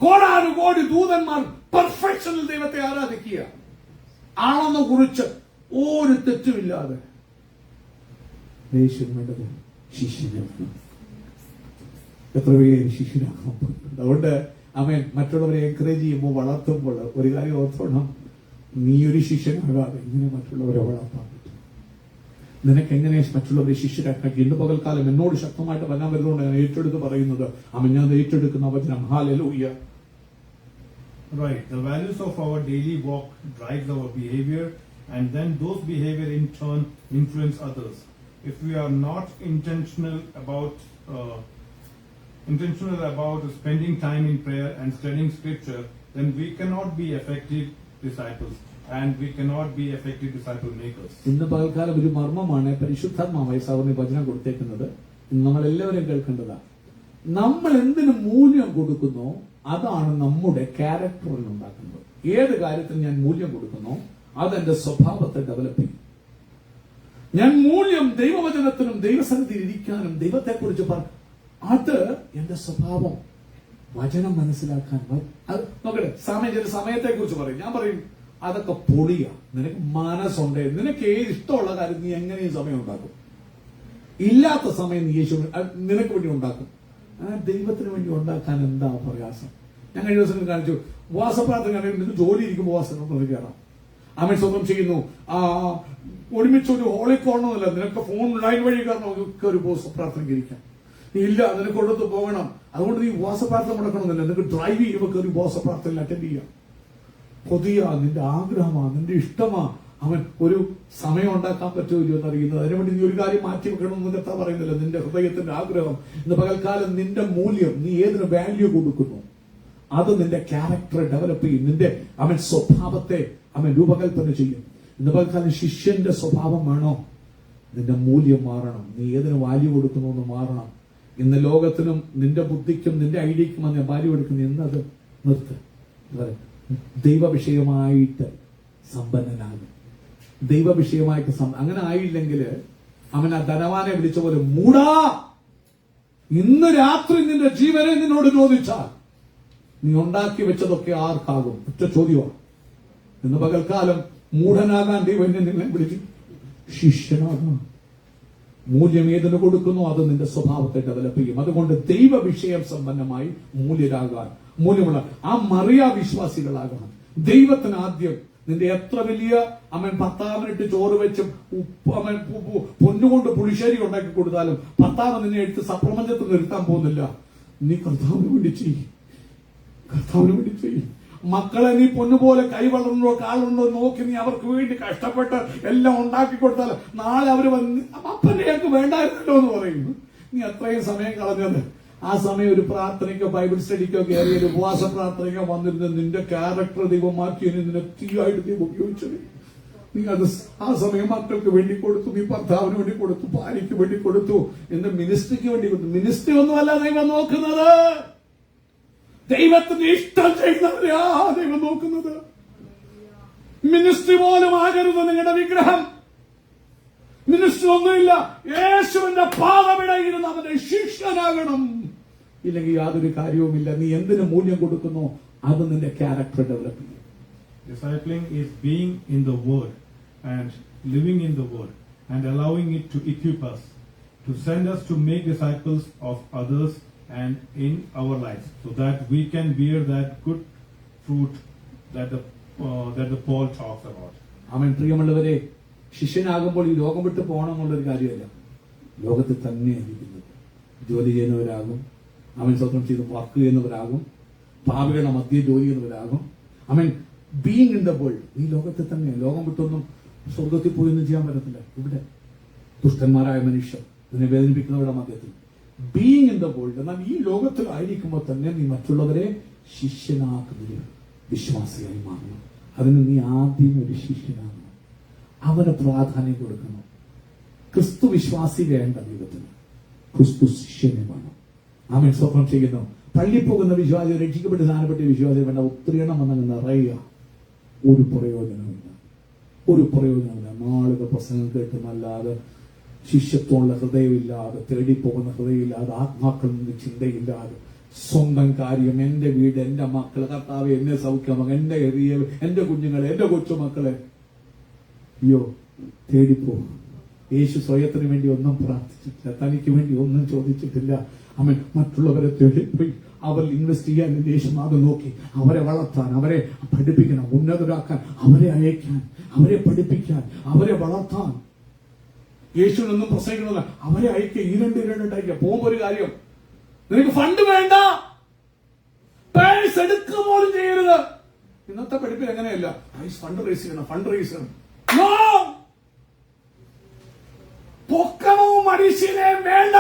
കോടാനുകോടി ദൂതന്മാർ പെർഫെക്ഷനിൽ ദൈവത്തെ ആരാധിക്കുക. ആണെന്ന് കുറിച്ച് ഒരു തെറ്റുമില്ലാതെ യേശുവിന് വേണ്ടത് ശിഷ്യനാണ്. എത്ര പേര് ശിഷ്യനാകാൻ പറ്റും. അതുകൊണ്ട് അവൻ മറ്റുള്ളവരെ എൻകറേജ് ചെയ്യുമ്പോൾ, വളർത്തുമ്പോൾ ഒരു കാര്യം ഓർത്തോണം, നീ ഒരു ശിഷ്യനാകാതെ എങ്ങനെ മറ്റുള്ളവരെ വളർത്താൻ പറ്റും? നിനക്ക് എങ്ങനെ മറ്റുള്ളവരെ ശിഷ്യരാക്കാൻ? ഇന്ന് പകൽക്കാലം എന്നോട് ശക്തമായിട്ട് വരാൻ വരുന്നതുകൊണ്ട് ഞാൻ ഏറ്റെടുത്ത് പറയുന്നത്, അവൻ ഞാൻ ഏറ്റെടുക്കുന്ന വചനം. Hallelujah. Right. The values of our daily walk drives our behavior, and then those behavior in turn influence others. If we are not intentional about spending time in prayer and studying scripture, then we cannot be effective disciples, and we cannot be effective disciple makers. ഇന്ന് പകൽക്കാലം ഒരു മർമ്മമാണ് പരിശുദ്ധാത്മാവായ സഹോദരന് വചനം കൊടുത്തേക്കുന്നത്. നമ്മൾ എല്ലാവരും കേൾക്കേണ്ടതാണ്. നമ്മൾ എന്തിനു മൂല്യം കൊടുക്കുന്നോ അതാണ് നമ്മുടെ ക്യാരക്ടറിൽ ഉണ്ടാക്കുന്നത്. ഏത് കാര്യത്തിൽ ഞാൻ മൂല്യം കൊടുക്കുന്നോ അതെന്റെ സ്വഭാവത്തെ ഡെവലപ്പ് ചെയ്യും. ഞാൻ മൂല്യം ദൈവവചനത്തിനും ദൈവസന്നിധിയിൽ ഇരിക്കാനും ദൈവത്തെക്കുറിച്ച് അത് എന്റെ സ്വഭാവം. വചനം മനസ്സിലാക്കാൻ അത് നോക്കട്ടെ. ചില സമയത്തെ കുറിച്ച് പറയും. ഞാൻ പറയും അതൊക്കെ പൊളിയാ. നിനക്ക് മനസ്സുണ്ടേ, നിനക്ക് ഏത് ഇഷ്ടമുള്ള കാര്യം നീ എങ്ങനെയും സമയം ഉണ്ടാക്കും. ഇല്ലാത്ത സമയം നീ യേശു നിനക്ക് വേണ്ടി ഉണ്ടാക്കും. ദൈവത്തിന് വേണ്ടി ഉണ്ടാക്കാൻ എന്താ പ്രയാസം? ഞാൻ കഴിഞ്ഞ ദിവസം കാണിച്ചു. ഉപവാസപ്രാർത്ഥന നിനക്ക് ജോലി ഇരിക്കും ഉപവാസം കയറാം. അവൻ സ്വന്തം ചെയ്യുന്നു. ഒരുമിച്ച് ഒരു ഹോളി കോണമല്ല, നിനക്ക് ഫോൺ ലൈൻ വഴി കാരണം ഒക്കെ ഒരു ഉപവാസപ്രാർത്ഥനയ്ക്ക് ഇരിക്കാം. ഇല്ല, നിനക്ക് കൊടുത്ത് പോകണം. അതുകൊണ്ട് നീ ഉപവാസപ്രാർത്ഥന മുടക്കണമെന്നില്ല. നിനക്ക് ഡ്രൈവ് ചെയ്യുമ്പോൾ ഒരു ഉപവാസപ്രാർത്ഥനയിൽ അറ്റൻഡ് ചെയ്യാം. കൊതിയാ, നിന്റെ ആഗ്രഹമാ, നിന്റെ ഇഷ്ടമാ. അവൻ ഒരു സമയം ഉണ്ടാക്കാൻ പറ്റുമല്ലോ എന്നറിയുന്നത്. അതിനുവേണ്ടി നീ ഒരു കാര്യം മാറ്റി വെക്കണമെന്ന് കർത്താ പറയുന്നില്ല. നിന്റെ ഹൃദയത്തിന്റെ ആഗ്രഹം. ഇന്ന് പകൽക്കാലം നിന്റെ മൂല്യം, നീ ഏതിന് വാല്യൂ കൊടുക്കുന്നു അത് നിന്റെ ക്യാരക്ടറെ ഡെവലപ്പ് ചെയ്യും. നിന്റെ അവൻ സ്വഭാവത്തെ അവൻ രൂപകൽപ്പന ചെയ്യും. ഇന്ന് പകൽക്കാലം ശിഷ്യന്റെ സ്വഭാവം വേണോ? നിന്റെ മൂല്യം മാറണം. നീ ഏതിന് വാല്യൂ കൊടുക്കുന്നു എന്ന് മാറണം. ഇന്ന് ലോകത്തിനും നിന്റെ ബുദ്ധിക്കും നിന്റെ ഐഡിയക്കും അങ്ങനെ വാല്യൂ കൊടുക്കുന്നു. എന്നത് നിർത്ത്. ദൈവവിഷയമായിട്ട് സമ്പന്നനാകും. ദൈവവിഷയമായിട്ട് അങ്ങനെ ആയില്ലെങ്കിൽ അവൻ ആ ധനവാനെ വിളിച്ച പോലെ, മൂടാ, ഇന്ന് രാത്രി നിന്റെ ജീവനെ നിന്നോട് ചോദിച്ചാൽ നീ ഉണ്ടാക്കി വെച്ചതൊക്കെ ആർക്കാകും? ഒറ്റ ചോദ്യമാണ്. ഇന്ന് പകൽക്കാലം മൂഢനാകാൻ ദൈവം നിന്നെ വിളിച്ചു ശിഷ്യനാകാം. മൂല്യം ഏതിന് കൊടുക്കുന്നു അത് നിന്റെ സ്വഭാവത്തെ ഡെവലപ്പ് ചെയ്യും. അതുകൊണ്ട് ദൈവ വിഷയം സമ്പന്നമായി മൂല്യരാകാൻ, മൂല്യമുള്ള ആ മറിയ വിശ്വാസികളാകണം. ദൈവത്തിന് ആദ്യം നിന്റെ എത്ര വലിയ അവൻ 10 മിനിറ്റ് ചോറ് വെച്ചും അവൻ പൊന്നുകൊണ്ട് പുളിശ്ശേരി ഉണ്ടാക്കി കൊടുത്താലും ഭർത്താവ് നിന്നെ എടുത്ത് സപ്രപഞ്ചത്തിൽ നിർത്താൻ പോകുന്നില്ല. നീ കർത്താവിന് വേണ്ടി ചെയ്യും. കർത്താവിന് വേണ്ടി ചെയ്യും. മക്കളെ നീ പൊന്നുപോലെ കൈ വളർന്നോ കാളുണ്ടോ നോക്കി നീ അവർക്ക് വേണ്ടി കഷ്ടപ്പെട്ട് എല്ലാം ഉണ്ടാക്കി കൊടുത്താൽ നാളെ അവര് വന്ന് അപ്പന്റെ ഞങ്ങൾക്ക് വേണ്ടായിരുന്നല്ലോ എന്ന് പറയുന്നു. നീ അത്രയും സമയം കളഞ്ഞത്. ആ സമയം ഒരു പ്രാർത്ഥനയ്ക്കോ ബൈബിൾ സ്റ്റഡിക്കോ കയറിയ ഒരു ഉപവാസ പ്രാർത്ഥനയ്ക്കോ വന്നിരുന്ന നിന്റെ ക്യാരക്ടർ ദൈവം മാറ്റിയതിന് നിന്നെ തീയായിട്ട് ദൈവം ഉപയോഗിച്ചത്. നീ അത് ആ സമയം മക്കൾക്ക് വേണ്ടി കൊടുത്തു, നീ ഭർത്താവിന് വേണ്ടി കൊടുത്തു, ഭാര്യയ്ക്ക് വേണ്ടി കൊടുത്തു, എന്റെ മിനിസ്ട്രിക്ക് വേണ്ടി കൊടുത്തു. മിനിസ്ട്രി ഒന്നുമല്ല ദൈവം നോക്കുന്നത്. ദൈവത്തിന് ഇഷ്ടം ചെയ്യുന്നവരെയാ ദൈവം നോക്കുന്നത്. മിനിസ്ട്രി പോലും ആകരുത് നിങ്ങളുടെ വിഗ്രഹം. മിനിസ്ട്രി ഒന്നുമില്ല. യേശുവിന്റെ പാദമിടയിരുന്ന് അവന്റെ ശിഷ്യനാകണം. ഇല്ലെങ്കിൽ യാതൊരു കാര്യവുമില്ല. നീ എന്തിനു മൂല്യം കൊടുക്കുന്നു അത് നിന്റെ ക്യാരക്ടർ ഡെവലപ്പ് ചെയ്യും. Discipling is being in the word and living in the word and allowing it to equip us, to send us to make disciples of others and in our lives, so that we can bear that good fruit that the Paul talks about. ആമേൻ. പ്രിയമുള്ളവരെ, ശിഷ്യനാകുമ്പോൾ ഈ ലോകം വിട്ട് പോകണം എന്നുള്ളൊരു കാര്യമല്ല. ലോകത്തിൽ തന്നെ ഇരിക്കുന്നത്. ജോലി ചെയ്യുന്നവരാകും, അവൻ സ്വന്തം ചെയ്ത് വർക്ക് ചെയ്യുന്നവരാകും, പാപികളുടെ മധ്യ ജോലി ചെയ്യുന്നവരാകും. അവൻ ബീയിങ് ഇൻ ദ വേൾഡ്. ഈ ലോകത്തിൽ തന്നെ. ലോകം വിട്ടൊന്നും സ്വർഗത്തിൽ പോയി ഒന്നും ചെയ്യാൻ പറ്റത്തില്ല. ഇവിടെ ദുഷ്ടന്മാരായ മനുഷ്യർ ഇതിനെ വേദനിപ്പിക്കുന്നവരുടെ മധ്യത്തിൽ ബീയിങ് ഇൻ ദ വേൾഡ്. എന്നാൽ ഈ ലോകത്തിലായിരിക്കുമ്പോൾ തന്നെ നീ മറ്റുള്ളവരെ ശിഷ്യനാക്കുന്നതിൽ വിശ്വാസിയായി മാറണം. അതിന് നീ ആദ്യം ഒരു ശിഷ്യനാകണം. അവന് പ്രാധാന്യം കൊടുക്കണം. ക്രിസ്തു വിശ്വാസി വേണ്ട ദൈവത്തിന്, ക്രിസ്തു ശിഷ്യനെ വേണം. ആമേൻ. സ്വപ്നം ചെയ്യുന്നു. പള്ളി പോകുന്ന വിശ്വാസി, രക്ഷിക്കപ്പെട്ട് സ്ഥാനപ്പെട്ട വിശ്വാസി വേണ്ട. ഒത്തിരി എണ്ണം വന്നങ്ങ് നിറയുക. ഒരു പ്രയോജനമില്ല. ഒരു പ്രയോജനമില്ല. നാളുകൾ പ്രസംഗം കേട്ടുമല്ലാതെ, ശിഷ്യത്വമുള്ള ഹൃദയമില്ലാതെ, തേടിപ്പോകുന്ന ഹൃദയമില്ലാതെ, ആത്മാക്കളിൽ നിന്ന് ചിന്തയില്ലാതെ, സ്വന്തം കാര്യം, എന്റെ വീട്, എന്റെ മക്കള്, കർത്താവ് എന്നെ സൗഖ്യമാകും, എന്റെ കുഞ്ഞുങ്ങളെ, എന്റെ കൊച്ചുമക്കളെ, അയ്യോ തേടിപ്പോ. യേശു സ്വയത്തിന് വേണ്ടി ഒന്നും പ്രാർത്ഥിച്ചിട്ടില്ല, തനിക്ക് വേണ്ടി ഒന്നും ചോദിച്ചിട്ടില്ല. അവൻ മറ്റുള്ളവരെ തേടിപ്പോയി. അവർ ഇൻവെസ്റ്റ് ചെയ്യാൻ യേശു അത് നോക്കി. അവരെ വളർത്താൻ, അവരെ പഠിപ്പിക്കണം, ഉന്നതരാക്കാൻ, അവരെ അയക്കാൻ, അവരെ പഠിപ്പിക്കാൻ, അവരെ വളർത്താൻ. യേശുവിനൊന്നും പ്രസംഗിക്കണമല്ല, അവരെ അയക്കുക. ഇരണ്ട് അയക്കുക. പോകുമ്പോ ഒരു കാര്യം, നിനക്ക് ഫണ്ട് വേണ്ട, പേഴ്സ് എടുക്കുക പോലും ചെയ്യരുത്. ഇന്നത്തെ പഠിപ്പിൽ എങ്ങനെയല്ല, ഫണ്ട് റേസ് ചെയ്യണം. പൊക്കണവും മനുഷ്യനെ വേണ്ട,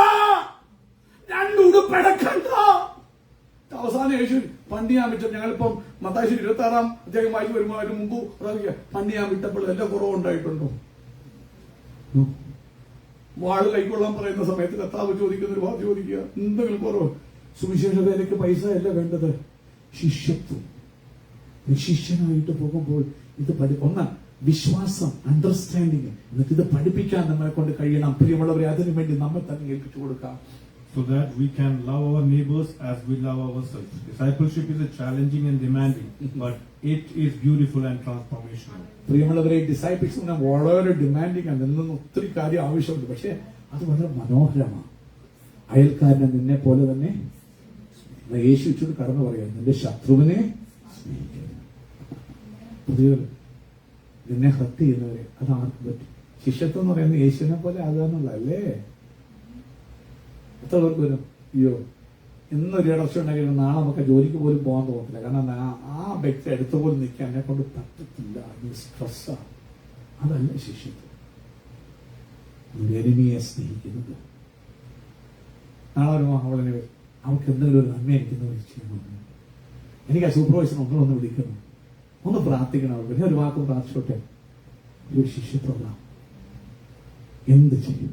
രണ്ടുടുപ്പെടുക്കണ്ട. അവസാനം യേശു പണ്ട് ഞാൻ വിട്ടു. ഞങ്ങളിപ്പം മത്തായി 26 അധ്യായം വായിച്ചു വരുമ്പോൾ അതിന് മുമ്പ് പണ്ട് ഞാൻ വിട്ടപ്പോൾ എല്ലാം കുറവുണ്ടായിട്ടുണ്ടോ? വാള് കൈക്കൊള്ളാൻ പറയുന്ന സമയത്ത് കർത്താവ് ചോദിക്കുന്ന ഒരു വാക്ക് ചോദിക്കുക, എന്തെങ്കിലും കുറവ്? സുവിശേഷ വേലയ്ക്ക് പൈസ അല്ല വേണ്ടത്, ശിഷ്യത്വം. ശിഷ്യനായിട്ട് പോകുമ്പോൾ ഇത് ഒന്ന് വിശ്വാസം, അണ്ടർസ്റ്റാൻഡിങ്, എന്നിട്ട് ഇത് പഠിപ്പിക്കാൻ നമ്മളെ കൊണ്ട് കഴിയണം. പ്രിയമുള്ളവരെ, അതിനു വേണ്ടി നമ്മൾ തന്നെ ഏൽപ്പിച്ചു കൊടുക്കാം. So that we can love our neighbors as we love ourselves. Discipleship is a challenging and demanding, but it is beautiful and transformational. പ്രിയമുള്ളവരെ, ഡിസൈപ്പിൾസിന് വളരെ ഡിമാൻഡിങ് ആണ്. ഇതിൽ നിന്ന് ഒത്തിരി കാര്യം ആവശ്യമുണ്ട്, പക്ഷെ അത് വളരെ മനോഹരമാണ്. അയൽക്കാരനെ നിന്നെ പോലെ തന്നെ യേശു ചൂട് കടന്നു പറയാം, നിന്റെ ശത്രുവിനെ നിന്നെ ഹത്യ ചെയ്യുന്നവരെ. അത് ആർക്ക് പറ്റും? ശിഷ്യത്വം എന്ന് പറയുന്നത് യേശുവിനെ പോലെ ആകാന്നുള്ളതല്ലേ? എത്ര പേർക്ക് വരും? അയ്യോ, ഇന്നൊരു ഇടർച്ച ഉണ്ടെങ്കിൽ നാളെ നമുക്ക് ജോലിക്ക് പോലും പോകാൻ തോന്നില്ല. കാരണം ആ വ്യക്തി അടുത്ത് പോലും നിൽക്കാൻ എന്നെ കൊണ്ട് പറ്റത്തില്ല, സ്ട്രെസ്സാണ്. അതല്ല ശിഷ്യത്വം. എനിമിയെ സ്നേഹിക്കുന്നത്. നാളെ ഒരു അവളെ അവൾക്ക് എന്തെങ്കിലും ഒരു നന്മ എനിക്കെന്ന് ചെയ്യണം. എനിക്ക് ആ സൂപ്പർവൈസർ ഒന്ന് വിളിക്കണം, ഒന്ന് പ്രാർത്ഥിക്കണം. അവർക്ക് ഞാൻ ഒരു വാക്ക് പ്രാർത്ഥിച്ചോട്ടെ. ഒരു ശിഷ്യത്വം എന്ത് ചെയ്യും?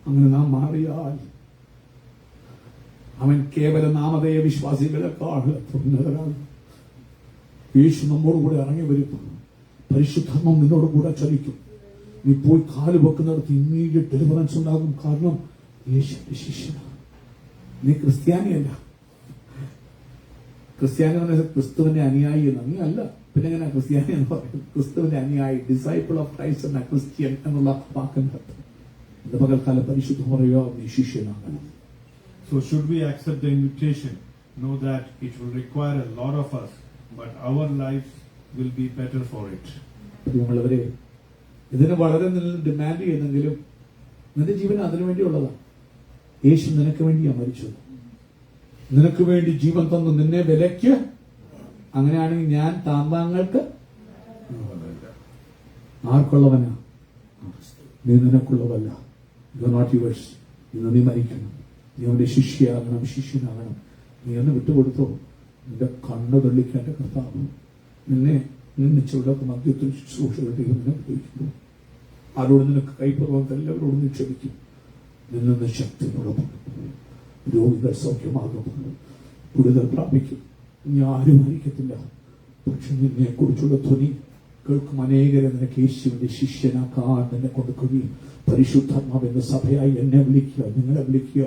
അങ്ങനെ നാം മാറിയാൽ അവൻ കേവല നാമധേയ വിശ്വാസികളെക്കാൾ ഉന്നതരാണ്. യേശു നമ്മോടുകൂടെ ഇറങ്ങി വരും. പരിശുദ്ധാത്മാവ് നിന്നോട് കൂടെ ചലിക്കും. നീ പോയി കാല് വെക്കുന്നിടത്ത് ഇമ്മീഡിയറ്റ് ഡെലിവറൻസ് ഉണ്ടാകും. കാരണം യേശുവിന്റെ ശിഷ്യനാണ്. നീ ക്രിസ്ത്യാനിയല്ല. ക്രിസ്ത്യാനി എന്ന് പറഞ്ഞാൽ ക്രിസ്തുവിന്റെ അനുയായി എന്ന്. നീ അല്ല. പിന്നെ എങ്ങനെ ക്രിസ്ത്യാനി എന്ന് പറയും? ക്രിസ്തുവിന്റെ അനുയായി, ഡിസൈപ്പിൾ ഓഫ് ക്രൈസ്റ്റ് എന്ന ക്രിസ്ത്യൻ എന്നുള്ള വാക്കിന്റെ ഇന്ന് പകൽക്കാലം പരിശുദ്ധം പറയുക, നീ ശിഷ്യനാകണം. So should we accept the invitation? Know that it will require a lot of us, but our lives will be better for it. പ്രിയമുള്ളവരെ, ഇതിന് വളരെ ഡിമാൻഡ് ചെയ്യുന്നെങ്കിലും നിന്റെ ജീവൻ അതിനു വേണ്ടിയുള്ളതാണ്. യേശു നിനക്ക് വേണ്ടിയാണ് മരിച്ചത്. നിനക്ക് വേണ്ടി ജീവൻ തന്നു, നിന്നെ വിലയ്ക്ക്. അങ്ങനെയാണെങ്കിൽ ഞാൻ താമ്പാങ്ങൾക്ക് ആർക്കുള്ളവനാ? നീ നിനക്കുള്ളതല്ല. You are not yours. ഇന്ന് നീ മരിക്കണം. നീ അവന്റെ ശിഷ്യനാകണം. നീ ഒന്ന് വിട്ടുകൊടുത്തോ. നിന്റെ കണ്ണ് തള്ളിക്കേണ്ട കർത്താവ് നിന്നെ ചുടക്ക് മദ്യത്തിൽ ശുശ്രൂഷകളുടെ നിന്നെ ഉപയോഗിക്കുന്നു. ആരോട് നിനക്ക് കൈപ്പുറം എല്ലാവരോടും നീ ക്ഷമിക്കും. നിന്ന് ശക്തി പുറപ്പെടും. രോഗികൾ സൗഖ്യമാകും, വിടുതൽ പ്രാപിക്കും. നീ ആരും ആയിരിക്കത്തില്ല, പക്ഷെ നിന്നെ കുറിച്ചുള്ള ധ്വനി കേൾക്കും. അനേകരെ നിനക്ക് യേശുവിന്റെ ശിഷ്യനാക്കാൻ നിന്നെ കൊണ്ട് കഴിയും. പരിശുദ്ധാത്മാവെന്ന സഭയായി എന്നെ വിളിക്കുക, നിങ്ങളെ വിളിക്കുക.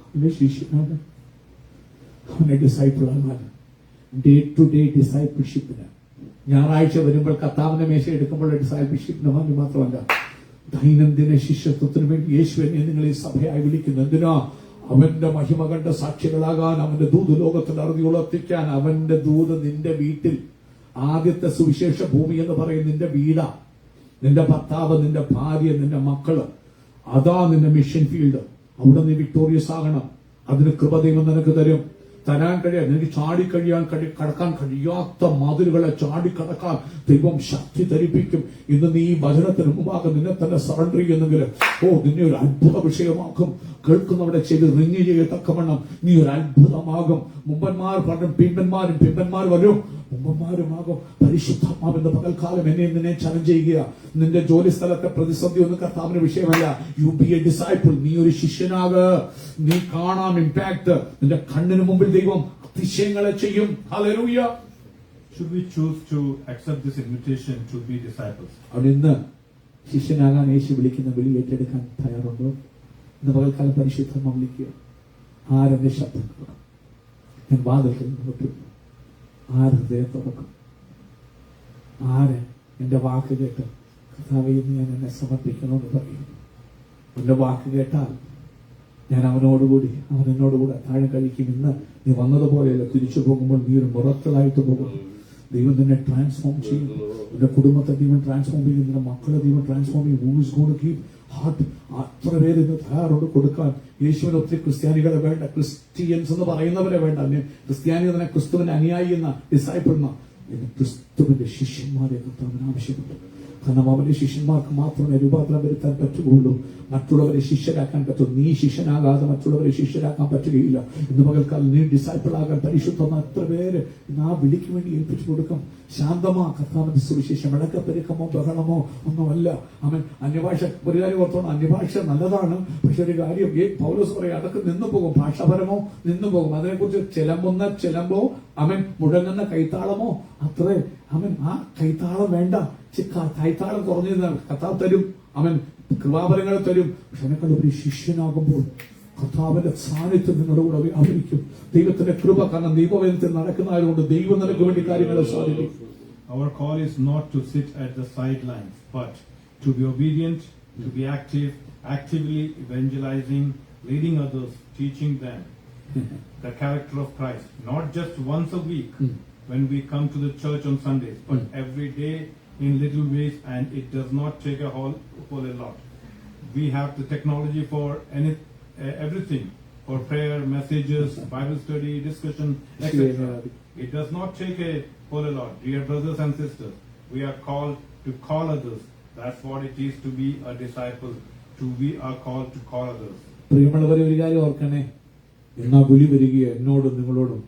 അവന്റെ ശിഷ്യനാണ്, അവനെ ഡിസൈപ്പിളാണ്. ഡേ ടു ഡേ ഡിസൈപ്പിൾഷിപ്പിന് ഞായറാഴ്ച വരുമ്പോൾ കർത്താവിന്റെ മേശ എടുക്കുമ്പോൾ ഡിസൈപ്പിൾഷിപ്പിന് വേണ്ടി മാത്രമല്ല, ദൈനംദിന ശിഷ്യത്വത്തിന് വേണ്ടി യേശു എന്നെ നിങ്ങളെ സഭയായി വിളിക്കുന്നു. എന്തിനാ? അവന്റെ മഹിമ കണ്ട സാക്ഷികളാകാൻ, അവന്റെ ദൂത് ലോകത്തിൽ അറിവുളർത്തിക്കാൻ. അവന്റെ ദൂത് നിന്റെ വീട്ടിൽ, ആദ്യത്തെ സുവിശേഷ ഭൂമി എന്ന് പറയുന്നത് നിന്റെ വീടാ. നിന്റെ ഭർത്താവ്, നിന്റെ ഭാര്യ, നിന്റെ മക്കള്, അതാ നിന്റെ മിഷൻ ഫീൽഡ്. അവിടെ നീ വിക്ടോറിയസ് ആകണം. അതിന് കൃപ ദൈവം നിനക്ക് തരും. തരാൻ കഴിയാൻ, നിനക്ക് കടക്കാൻ കഴിയാത്ത മതിലുകളെ ചാടിക്കടക്കാൻ ദൈവം ശക്തി ധരിപ്പിക്കും. ഇന്ന് നീ വചനത്തിന് മുമ്പാകെ നിന്നെ തന്നെ സറണ്ടർ ചെയ്യുന്നെങ്കിൽ നിന്നെ ഒരു അത്ഭുത വിഷയമാക്കും. കേൾക്കുന്നവിടെ ചെയ്ത് റിഞ്ഞ് ചെയ്യത്തക്കവണ്ണം നീ ഒരു അത്ഭുതമാകും. മുമ്പന്മാർ പറഞ്ഞു, പിമ്പന്മാർ വരും, മുമ്പന്മാരുമാകും. പരിശുദ്ധാത്മാവിന്റെ പകൽക്കാലം നിന്നെ ചലഞ്ച് ചെയ്യുക. നിന്റെ ജോലി സ്ഥലത്തെ പ്രതിസന്ധി ഒന്നും കർത്താവിന് വിഷയമല്ല. You be a disciple. നീ ഒരു ശിഷ്യനാക. നീ കാണാം ഇമ്പാക്ട്. നിന്റെ കണ്ണിന് മുമ്പിൽ ദൈവം അതിശയങ്ങളെ ചെയ്യും. Hallelujah. Should we choose to accept this invitation to be disciples? അവിടെ ഇന്ന് ശിഷ്യനാകാൻ യേശു വിളിക്കുന്ന വിളി ഏറ്റെടുക്കാൻ തയ്യാറുണ്ടോ? ഇന്ന് പകൽക്കാലം പരിശുദ്ധം വിളിക്കുക. ആരെന്റെ ശബ്ദം കേൾക്കും? ഞാൻ വാതിൽക്കൽ നോക്കും. ആര് ഹൃദയം തുറക്കും? ആര് എന്റെ വാക്ക് കേട്ട് കർത്താവേ ഇന്ന് ഞാൻ എന്നെ സമർപ്പിക്കണമെന്ന് പറയും? എന്റെ വാക്ക് കേട്ടാൽ ഞാൻ അവനോടുകൂടി, അവൻ എന്നോടുകൂടി അത്താഴം കഴിക്കും. ഇന്ന് നീ വന്നതുപോലെയല്ല, തിരിച്ചു പോകുമ്പോൾ നീ ഒരു മുറത്തതായിട്ട് പോകും. ദൈവം നിന്നെ ട്രാൻസ്ഫോം ചെയ്യും. നിന്റെ കുടുംബത്തെ ദൈവം ട്രാൻസ്ഫോം ചെയ്യും. നിന്റെ മക്കളെ ദൈവം ട്രാൻസ്ഫോം ചെയ്യും. Who's gone to keep heart. അത്ര പേര് ഇന്ന് തയ്യാറോട് കൊടുക്കാൻ. യേശുവിന് ഒത്തിരി ക്രിസ്ത്യാനികളെ വേണ്ട, ക്രിസ്ത്യൻസ് എന്ന് പറയുന്നവരെ വേണ്ട. ക്രിസ്ത്യാനി തന്നെ ക്രിസ്തുവിന്റെ അനുയായി എന്ന ഡിസൈപ്പിൾ എന്ന ക്രിസ്തുവിന്റെ ശിഷ്യന്മാരെ കർത്താവിന് ആവശ്യമുണ്ട്. കാരണം അവന്റെ ശിഷ്യന്മാർക്ക് മാത്രമേ രൂപാന്തരം വരുത്താൻ പറ്റുകയുള്ളൂ. മറ്റുള്ളവരെ ശിഷ്യരാക്കാൻ പറ്റും. നീ ശിഷ്യനാകാതെ മറ്റുള്ളവരെ ശിഷ്യരാക്കാൻ പറ്റുകയില്ല. ഇന്ന് പകൽക്കാലം നീ ഡിസൈപ്പിൾ ആകാൻ പരിശുദ്ധം എത്ര പേര് ഇന്ന് ആ വിളിക്ക് വേണ്ടി ഏൽപ്പിച്ചു കൊടുക്കും. ശാന്തമാ കർത്താവിന്റെ സുവിശേഷം. ഇടക്കപ്പെരുക്കമോ ബഹളമോ ഒന്നുമല്ല. അവൻ അന്യഭാഷ, ഒരു കാര്യം ഓർത്തോണം, അന്യഭാഷ നല്ലതാണ്. പക്ഷെ ഒരു കാര്യം പൗലോസ് പറയും, അതൊക്കെ നിന്നു പോകും. ഭാഷാപരമോ നിന്നു പോകും. അതിനെക്കുറിച്ച് ചിലമ്പോ അവൻ മുഴങ്ങുന്ന കൈത്താളമോ അത്രേ. അവൻ ആ കൈത്താളം വേണ്ട. കൈത്താളം കുറഞ്ഞിരുന്നാൽ കർത്താവ് തരും. അവൻ കൃപാവരങ്ങൾ തരും. പക്ഷെ അതിനേക്കാൾ ഒരു ശിഷ്യനാകുമ്പോൾ കർത്താവിന്റെ സാന്നിധ്യം നിങ്ങളുടെ കൂടെ വ്യാപരിക്കും. ദൈവത്തിന്റെ കൃപ, കാരണം ദൈവവേദത്തിൽ നടക്കുന്നതുകൊണ്ട് ദൈവം നിനക്ക് വേണ്ടി കാര്യങ്ങളെ സാധിക്കും. Our call is not to sit at the sidelines, but to be obedient, to be active, actively evangelizing, leading others, teaching them the character of Christ. Not just once a week when we come to the church on Sundays, but every day in little ways, and it does not take a whole lot. We have the technology for everything, for prayer, messages, Bible study, discussion, etc. It does not take a whole lot. Dear brothers and sisters, we are called to call others. That's what it is to be a disciple. We are called to call others. പ്രിയമുള്ളവരെ, ഒരു കാര്യം ഓർക്കണേ, എന്നാ വിളി വരികയോ എന്നോടും നിങ്ങളോടും,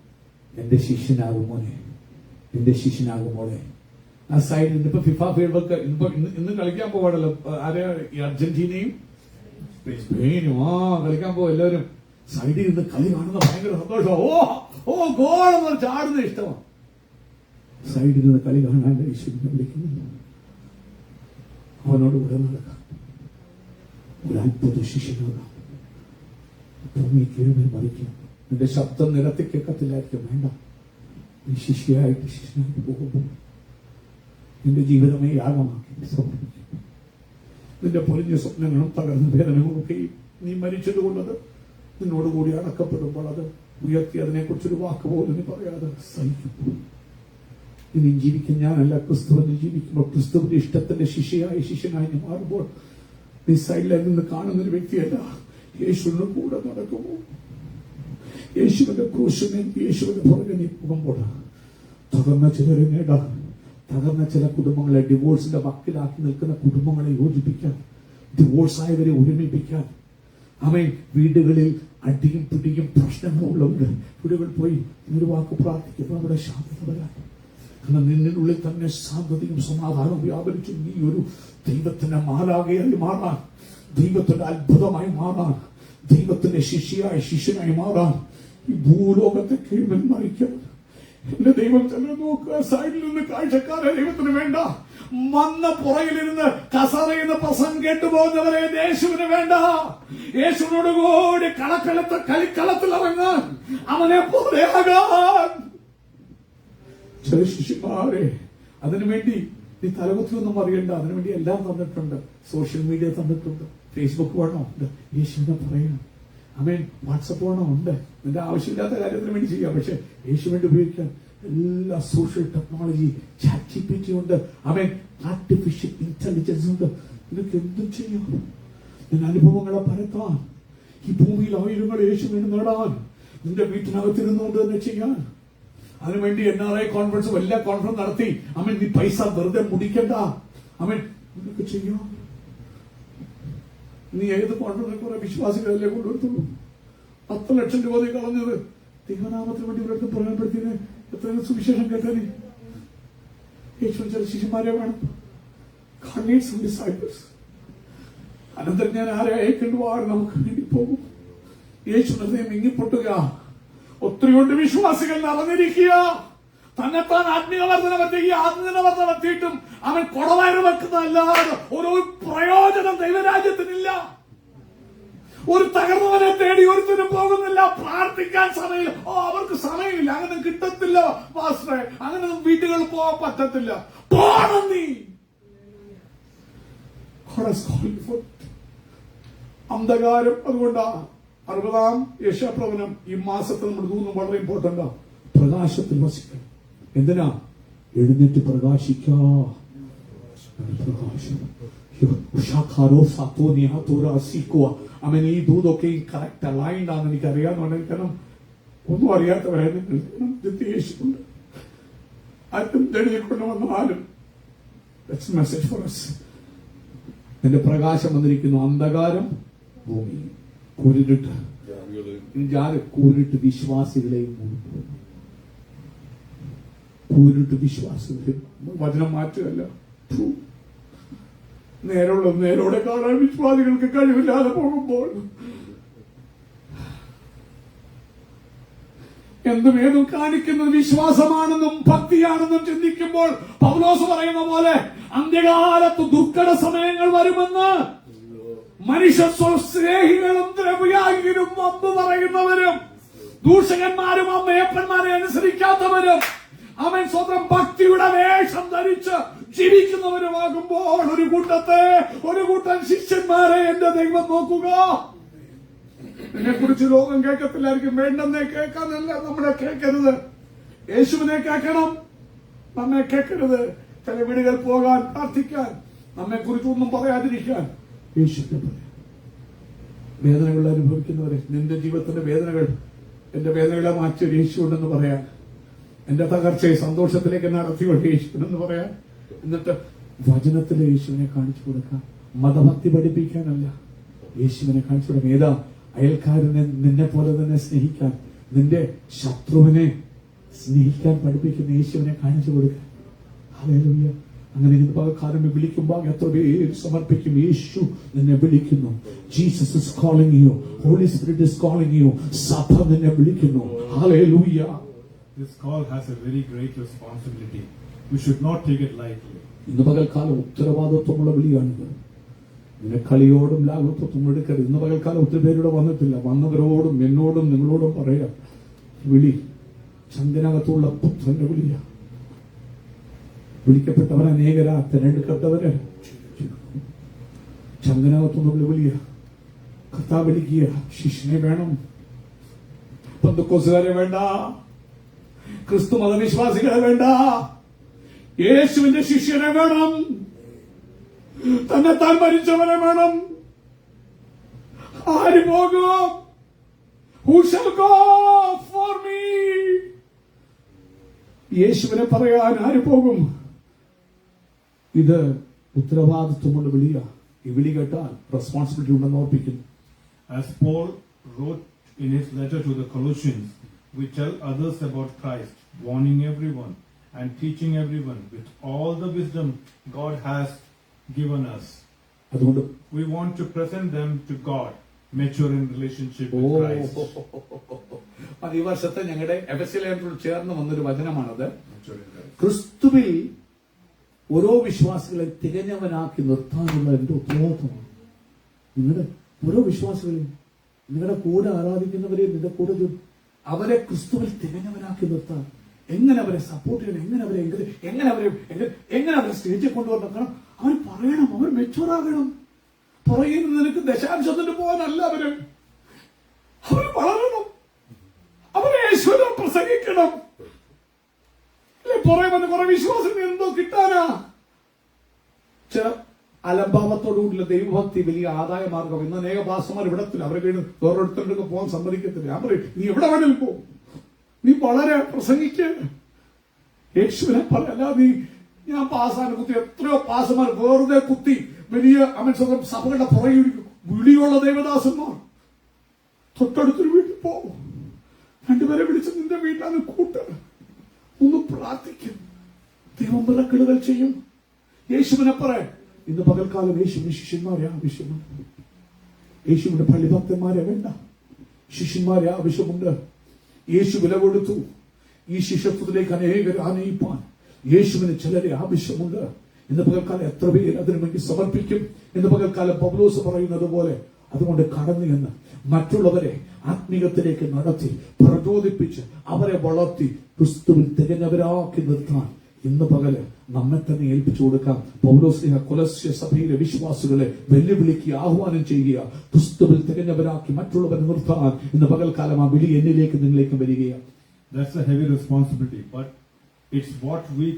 എന്റെ ശിഷ്യനാകുമോനെ, എന്റെ ശിഷ്യനാകുമോളെ. ആ സൈഡിൽ ഇപ്പൊ ഫിഫ ഫീൽഡ് വർക്ക് ഇന്ന് കളിക്കാൻ പോവാണല്ലോ. ആരെ? അർജന്റീനയും സ്പെയിനും കളിക്കാൻ പോകും. എല്ലാവരും സൈഡിൽ നിന്ന് കളി കാണുന്ന ഭയങ്കര സന്തോഷമാണ്. ഓ ഗോളെന്ന് ചാടുന്ന ഇഷ്ടമാണ്. സൈഡിൽ നിന്ന് കളി കാണാൻ ഈശ്വരനെ വിളിക്കുന്നു. അവനോട് കൂടെ നടക്കാം. ഒരു അത്ഭുത ശിഷ്യനാകാം. ഭൂമി കീഴ്മേൽ മറിക്കാം. നിന്റെ ശബ്ദം നിരത്തി കേൾക്കത്തില്ലായിരിക്കും. വേണ്ട, നീ ശിഷ്യനായിട്ട് പോകുമ്പോൾ നിന്റെ ജീവിതമേ യാഗമാക്കി സമർപ്പിക്കും. നിന്റെ പൊലിഞ്ഞ സ്വപ്നങ്ങളും തകർന്ന വേദനകളും ഒക്കെയും നീ മരിച്ചതുകൊണ്ടത് നിന്നോടുകൂടി അടക്കപ്പെടുമ്പോൾ അത് ഉയർത്തി അതിനെക്കുറിച്ചൊരു വാക്ക് പോലും നീ പറയാതെ സഹിക്കും. ഇനി ജീവിക്കും ഞാനല്ല, ക്രിസ്തുവിനെ ജീവിക്കുമ്പോൾ ക്രിസ്തുവിന്റെ ഇഷ്ടത്തിന്റെ ശിഷ്യനായി നീ മാറുമ്പോൾ നീ സൈഡിൽ നിന്ന് കാണുന്നൊരു വ്യക്തിയല്ല. യേശുവിന്റെ കൂടെ നടക്കുമോ? യേശുവിന്റെ ക്രൂശിനെ, യേശുവിന്റെ പുറകെ നീ പോകുമ്പോൾ തകർന്ന ചിലരെ നേടാം. തകർന്ന ചില കുടുംബങ്ങളെ, ഡിവോഴ്സിന്റെ വക്കിലാക്കി നിൽക്കുന്ന കുടുംബങ്ങളെ യോജിപ്പിക്കാൻ, ഡിവോഴ്സായവരെ ഒരുമിപ്പിക്കാൻ. അവൻ വീടുകളിൽ അടിയും പിടിയും പ്രശ്നങ്ങളുള്ളവര് വീടുകൾ പോയി ഒരു വാക്ക് പ്രാർത്ഥിക്കുമ്പോൾ അവിടെ ശാന്തത വരാൻ. കാരണം നിന്നിനുള്ളിൽ തന്നെ ശാന്തതയും സമാധാനവും വ്യാപരിച്ചു. നീ ഒരു ദൈവത്തിന്റെ മാലാകയായി മാറാൻ, ദൈവത്തിന്റെ അത്ഭുതമായി മാറാൻ, ദൈവത്തിന്റെ ശിഷ്യനായി മാറാൻ, ഈ ഭൂലോകത്തെ കീഴ്മേൽ മറിക്കാൻ. എന്റെ ദൈവം തന്നെ നോക്കുക. സൈഡിൽ നിന്ന് കാഴ്ചക്കാരെ ദൈവത്തിന് വേണ്ട. വന്ന പുറകിലിരുന്ന് കസറയുന്ന പ്രസംഗം കേട്ടുപോകുന്നവരെ യേശുവിന് വേണ്ട. യേശുവിനോട് കൂടി കളിക്കളത്തിൽ ഇറങ്ങാൻ, അവനെ പോലെയാകാൻ. ചില ശിഷ്യന്മാരെ അതിനുവേണ്ടി നീ തലകുത്തിയൊന്നും അറിയണ്ട. അതിനുവേണ്ടി എല്ലാം തന്നിട്ടുണ്ട്. സോഷ്യൽ മീഡിയ തന്നിട്ടുണ്ട്. ഫേസ്ബുക്ക് വേണോ? ഉണ്ട്. യേശുവിനെ പറയണം. അവൻ വാട്സപ്പ് വേണോ? ഉണ്ട്. നിന്റെ ആവശ്യമില്ലാത്ത കാര്യത്തിന് വേണ്ടി ചെയ്യാം. പക്ഷെ യേശു വേണ്ടി ഉപയോഗിക്കാൻ എല്ലാ സോഷ്യൽ ടെക്നോളജി, ചാറ്റ് GPT ഉണ്ട്. അവൻ ആർട്ടിഫിഷ്യൽ ഇന്റലിജൻസ് ഉണ്ട്. നിനക്ക് എന്തും ചെയ്യാം. നിന്റെ അനുഭവങ്ങളെ പരത്താൻ, ഈ ഭൂമിയിൽ ആയിരങ്ങൾ യേശുവിനെ നേടാൻ, നിന്റെ വീട്ടിനകത്തിരുന്നുകൊണ്ട് തന്നെ ചെയ്യാൻ. അതിനുവേണ്ടി NRI കോൺഫറൻസ്, വലിയ കോൺഫറൻസ് നടത്തി അവൻ നീ പൈസ വെറുതെ മുടിക്കണ്ട. അവൻ നിനക്ക് ചെയ്യാം. നീ ഏത് കോൺഫറൻസിൽ കുറെ വിശ്വാസികളല്ലേ കൊണ്ടുവരുത്തുള്ളൂ. 10 ലക്ഷം രൂപ നീ കളഞ്ഞത് ദൈവനാമത്തിന് വേണ്ടി ഇവർക്ക് പ്രയോജനപ്പെടുത്തിയത്. എത്ര സുവിശേഷം കേട്ടേ. യേശു ചില ശിഷ്യന്മാരെ വേണം. അനന്തരം ഞാൻ ആരെ അയക്കേണ്ടുവാൻ നമുക്ക് വേണ്ടി പോകും. യേശു ഹൃദയം ഇങ്ങിപ്പൊട്ടുക. ഒത്തിരിയുണ്ട് വിശ്വാസികൾ നിറഞ്ഞിരിക്കുക. തന്നെത്താൻ ആത്മീയവർദ്ധനവെത്തിയിട്ടും അവൻ കുടവയറ് വെക്കുന്നതല്ലാതെ ഒരു പ്രയോജനം ദൈവരാജ്യത്തിനില്ല. ഒരു തകർന്നവനെ തേടി ഒരുത്തിനും പോകുന്നില്ല. പ്രാർത്ഥിക്കാൻ സമയമില്ല. അവർക്ക് സമയമില്ല. അങ്ങനെ കിട്ടത്തില്ല പാസ്റ്ററെ. അങ്ങനെ വീട്ടുകളിൽ പോകാൻ പറ്റത്തില്ല. പോണം നീ. അന്ധകാരം. അതുകൊണ്ടാ 60-ാം യെശയ്യാപ്രവചനം ഈ മാസത്തിൽ നമ്മൾ തോന്നുന്നു വളരെ ഇമ്പോർട്ടന്റാ. പ്രകാശത്തിൽ വസിക്കണം. എന്തിനാ? എഴുന്നേറ്റ് പ്രകാശിക്കാ. പ്രകാശം. അവൻ ഈ ദൂതൊക്കെ കറക്റ്റ് അലൈൻഡ് ആണെന്ന് എനിക്ക് അറിയാമെന്നുണ്ടെങ്കിൽ, കാരണം ഒന്നും അറിയാത്തവരായിരുന്നു യേശുണ്ട്. ആരും എഴുതിക്കൊണ്ട് വന്നാലും മെസ്സേജ് ഫോർ us. എന്റെ പ്രകാശം വന്നിരിക്കുന്നു. അന്ധകാരം ഭൂമി കൂരിട്ട് കൂരിട്ട് വിശ്വാസികളെയും കൂരിട്ട് വിശ്വാസികളെയും വചനം മാറ്റുകയല്ല. നേരോടെ കാണാൻ വിശ്വാസികൾക്ക് കഴിവില്ലാതെ പോകുമ്പോൾ എന്തും ഏതും കാണിക്കുന്നത് വിശ്വാസമാണെന്നും ഭക്തിയാണെന്നും ചിന്തിക്കുമ്പോൾ പൗലോസ് പറയുന്ന പോലെ അന്ത്യകാലത്ത് ദുർഘട സമയങ്ങൾ വരുമെന്ന് മനുഷ്യ സ്നേഹികളും ദ്രവ്യാഗിരും വമ്പ് പറയുന്നവരും ദൂഷകന്മാരും അമ്മയപ്പന്മാരെ അനുസരിക്കാത്തവരും അവൻ സ്വന്തം ഭക്തിയുടെ വേഷം ധരിച്ച് ജീവിക്കുന്നവരുമാകുമ്പോൾ ഒരു കൂട്ടം ശിഷ്യന്മാരെ എന്റെ ദൈവം നോക്കുക. ഇതിനെ കുറിച്ച് ലോകം കേൾക്കത്തില്ലായിരിക്കും. വേണ്ടെന്നേ കേൾക്കാനല്ല നമ്മളെ കേൾക്കരുത്. യേശുവിനെ കേൾക്കണം, നമ്മെ കേൾക്കരുത്. ചില വീടുകൾ പോകാൻ, പ്രാർത്ഥിക്കാൻ, നമ്മെ കുറിച്ചൊന്നും പറയാതിരിക്കാൻ യേശുവിനെ പറയാം. വേദനകൾ അനുഭവിക്കുന്നവരെ, നിന്റെ ജീവിതത്തിന്റെ വേദനകൾ എന്റെ വേദനകളെ മാറ്റി യേശു ഉണ്ടെന്ന് പറയാൻ, എന്റെ തകർച്ചയെ സന്തോഷത്തിലേക്ക് നടത്തിയുള്ള യേശുവിനെന്ന് പറയാൻ, എന്നിട്ട് വചനത്തിലെ യേശുവിനെ കാണിച്ചു കൊടുക്കാം. മതഭക്തി പഠിപ്പിക്കാനല്ല, യേശുവിനെ കാണിച്ചു കൊടുക്കാം. ഏതാ അയൽക്കാരനെ നിന്നെ പോലെ തന്നെ സ്നേഹിക്കാൻ, നിന്റെ ശത്രുവിനെ സ്നേഹിക്കാൻ പഠിപ്പിക്കുന്ന യേശുവിനെ കാണിച്ചു കൊടുക്കാൻ. ഹല്ലേലൂയ. അങ്ങനെ ഇന്ന് പകൽക്കാലം വിളിക്കുമ്പോൾ എത്ര പേര് സമർപ്പിക്കും. യേശു നിന്നെ വിളിക്കുന്നു. Jesus is calling you. Holy Spirit is calling you. സഭ നിന്നെ വിളിക്കുന്നു. Hallelujah. This call has a very great responsibility. We should not take it lightly. ഇന്ന് പകൽക്കാലം ഉത്തരവാദിത്വമുള്ള വിളിയാണിത്. നിന്നെ കളിയോടും ലാഘവത്വം എടുക്കരുത്. ഇന്ന് പകൽക്കാലം ഒത്തിരി പേരുടെ വന്നിട്ടില്ല. വന്നവരോടും എന്നോടും നിങ്ങളോടും പറയാം, വിളി ചന്ദനകത്തുള്ള പുത്രന്റെ വിളിയ. വിളിക്കപ്പെട്ടവർ അനേകരാ, തിരഞ്ഞെടുക്കപ്പെട്ടവര് ചന്ദനകത്തുള്ള വിളിയ. കർത്താവ് വിളിക്കുക. ശിഷ്യനെ വേണം, പെന്തക്കോസ്തുകാരെ വേണ്ട, ക്രിസ്തു മതവിശ്വാസികളെ വേണ്ട, യേശുവിന്റെ ശിഷ്യനെ വേണം, തന്നെത്താൻ മരിച്ചവനെ വേണം. ആര് പോകും? Who shall go for me? യേശുവിനെ പറയാൻ ആര് പോകും? ഇത് ഉത്തരവാദിത്വമുള്ള വിളിയ. ഈ വിളി കേട്ടാൽ റെസ്പോൺസിബിലിറ്റി ഉണ്ടെന്ന് ഓർപ്പിക്കുന്നു. As Paul wrote in his letter to the Colossians, we tell others about Christ, warning everyone and teaching everyone with all the wisdom God has given us. അതുകൊണ്ട് We want to present them to God, mature in relationship with Christ. അത് ഈ വർഷത്തെ ഞങ്ങളുടെ എഫെസ്യലേഖനത്തോട് ചേർന്ന് വന്നൊരു വചനമാണത്. Mature in Christ. ക്രിസ്തുവിൽ ഓരോ വിശ്വാസികളെ തികഞ്ഞവനാക്കി നിർത്താനുള്ള എന്റെ ഉത്തരവാദിത്വമാണ്. നിങ്ങളുടെ ഓരോ വിശ്വാസികളെയും, നിങ്ങളുടെ കൂടെ ആരാധിക്കുന്നവരെയും, നിങ്ങളുടെ കൂടെ അവരെ ക്രിസ്തുവിൽ തികഞ്ഞവനാക്കി നിർത്താൻ എങ്ങനെ അവരെ സപ്പോർട്ട് ചെയ്യണം, എങ്ങനെ അവരെ സ്റ്റേജിൽ കൊണ്ടുവരണം. കാരണം അവർ പറയണം, അവർ മെച്ചൂറാകണം. പുറകിൽ നിന്ന് നിനക്ക് ദശാംശത്തിന് പോകാനല്ല അവർ വളരണം, അവർ യേശുവിനെ പ്രസംഗിക്കണം. പുറകെ വന്ന് കുറെ വിശ്വാസം എന്തോ കിട്ടാനാ. ചില അലംഭാവത്തോടുകൂടിയുള്ള ദൈവഭക്തി വലിയ ആദായ മാർഗം. ഇന്ന് അനേക ഭാഷമാർ ഇവിടത്തില്ല, അവരെ കഴിഞ്ഞ് വേറൊരുത്തർക്ക് പോകാൻ സമ്മതിക്കത്തില്ല. ഞാൻ പറയും, നീ എവിടെ വേണേലും പോ, നീ വളരെ പ്രസംഗിക്ക്, യേശുവിനെ പറയല്ല. ഞാൻ പാസ്സാണ് കുത്തി, എത്രയോ പാസമാർ വെറുതെ കുത്തി വലിയ സഭകളുടെ പുറകെ വിളിയുള്ള ദേവദാസന്മാർ. തൊട്ടടുത്തൊരു വീട്ടിൽ പോ, രണ്ടുപേരെ വിളിച്ച് നിന്റെ വീട്ടിലാണ് കൂട്ട്, ഒന്ന് പ്രാർത്ഥിക്കും, ദൈവം വിളക്കിടുകൾ ചെയ്യും. യേശുവിനെ പറയാം. ഇന്ന് പകൽക്കാലം യേശുവിന് ശിഷ്യന്മാരെ ആവശ്യമുണ്ട്. യേശുവിന്റെ പള്ളിഭക്തന്മാരെ വേണ്ട, ശിഷ്യന്മാരെ ആവശ്യമുണ്ട്. യേശു വില കൊടുത്തു. ഈ ശിഷ്യത്വത്തിലേക്ക് അനേകരെ ആനയിപ്പാൻ യേശുവിന് ചിലരെ ആവശ്യമുണ്ട്. ഇന്ന് പകൽക്കാലം എത്ര പേര് അതിനുവേണ്ടി സമർപ്പിക്കും? ഇന്ന് പകൽക്കാലം പൗലോസ് പറയുന്നത് പോലെ അതുകൊണ്ട് കടന്നു എന്ന് മറ്റുള്ളവരെ ആത്മീയത്തിലേക്ക് നടത്തി പ്രചോദിപ്പിച്ച് അവരെ വളർത്തി ക്രിസ്തുവിൽ തികഞ്ഞവരാക്കി നിർത്താൻ ഇന്ന് പകല് നമ്മെ തന്നെ ഏൽപ്പിച്ചു കൊടുക്കാം. പൗലോസ്ലിഹ കൊലസ്യ സഭയിലെ വിശ്വാസികളെ വെല്ലുവിളിക്ക് ആഹ്വാനം ചെയ്യുക, ക്രിസ്തുവിൽ തികഞ്ഞവരാക്കി മറ്റുള്ളവരെ നിർത്താൻ. ഇന്ന് പകൽക്കാലം ആ വിളി എന്നിലേക്ക് നിങ്ങളിലേക്ക് വരികയാണ്. That's a heavy responsibility, but it's what we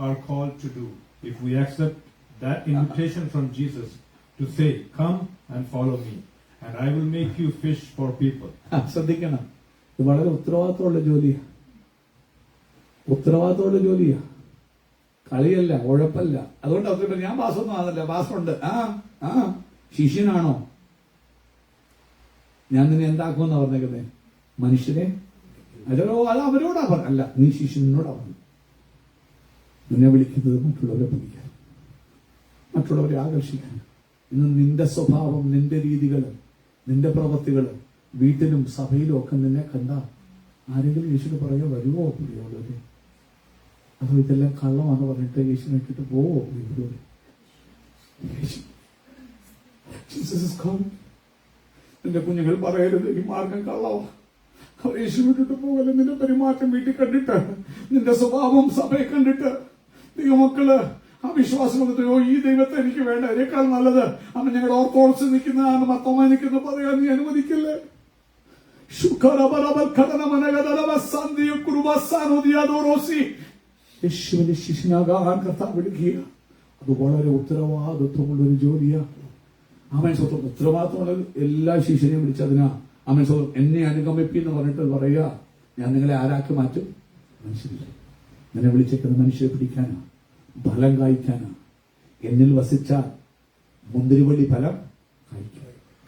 are called to do. If we accept that invitation from Jesus to say, come and follow me, and I will make you fish for people. ശ്രദ്ധിക്കണം, ഇത് വളരെ ഉത്തരവാദിത്തമുള്ള ജോലിയാണ്. ഉത്തരവാദിത്തമുള്ള ജോലിയാ, കളിയല്ല, ഉഴപ്പല്ല. അതുകൊണ്ട് അവർ ഞാൻ പാസ്സൊന്നും ആണല്ല, പാസ്സുണ്ട്. ശിഷ്യനാണോ? ഞാൻ നിന്നെ എന്താക്കുമെന്നാ പറഞ്ഞേക്കുന്നേ? മനുഷ്യരെ അത് അവരോടാ പറഞ്ഞു. അല്ല, നീ ശിഷ്യനോടാ പറഞ്ഞു. നിന്നെ വിളിക്കുന്നത് മറ്റുള്ളവരെ പിടിക്കാൻ, മറ്റുള്ളവരെ ആകർഷിക്കാൻ. ഇന്ന് നിന്റെ സ്വഭാവം, നിന്റെ രീതികൾ, നിന്റെ പ്രവൃത്തികൾ വീട്ടിലും സഭയിലും ഒക്കെ നിന്നെ കണ്ട ആരെങ്കിലും യേശുവിന് പറയുക വരുമോ പ്രിയമുള്ളവരെ? അതോ ഇതെല്ലാം കള്ളമാണെന്ന് പറഞ്ഞിട്ട് യേശുവിനെ ഇട്ടിട്ട് പോവോ പ്രിയമുള്ളവരെ? നിന്റെ കുഞ്ഞുങ്ങൾ പറയരുത് ഈ മാർഗം കള്ളവാ, അവർ യേശു വിട്ടിട്ട് പോകല. നിന്റെ പെരുമാറ്റം വീട്ടിൽ കണ്ടിട്ട്, നിന്റെ സ്വഭാവം സഭയെ കണ്ടിട്ട് ദൈവമക്കള് ആ വിശ്വാസമോ ഈ ദൈവത്തെ എനിക്ക് വേണ്ട, അതിനേക്കാൾ നല്ലത് അമ്മ ഞങ്ങളുടെ ഓർത്തോഡക്സ് നിൽക്കുന്ന മത്തമായി നിൽക്കുന്ന പറയാൻ നീ അനുവദിക്കില്ലേ? യേശുവിന്റെ ശിഷ്യനാകാൻ കർത്താവ് വിളിക്കുക. അത് വളരെ ഉത്തരവാദിത്വമുള്ളൊരു ജോലിയാണ്. ആമേൻ സ്വന്തം ഉത്തരവാദിത്വമുള്ള എല്ലാ ശിഷ്യനെയും വിളിച്ചതിനാ. ആമേൻ സ്വന്തം എന്നെ അനുഗമിപ്പിന്ന് പറഞ്ഞിട്ട് പറയുക, ഞാൻ നിങ്ങളെ ആരാക്കി മാറ്റും? മനുഷ്യരില്ല. എന്നെ വിളിച്ചേക്കുന്ന മനുഷ്യരെ പിടിക്കാനാ, ഫലം കായ്ക്കാനാ. എന്നിൽ വസിച്ചാൽ മുന്തിരിവള്ളി ഫലം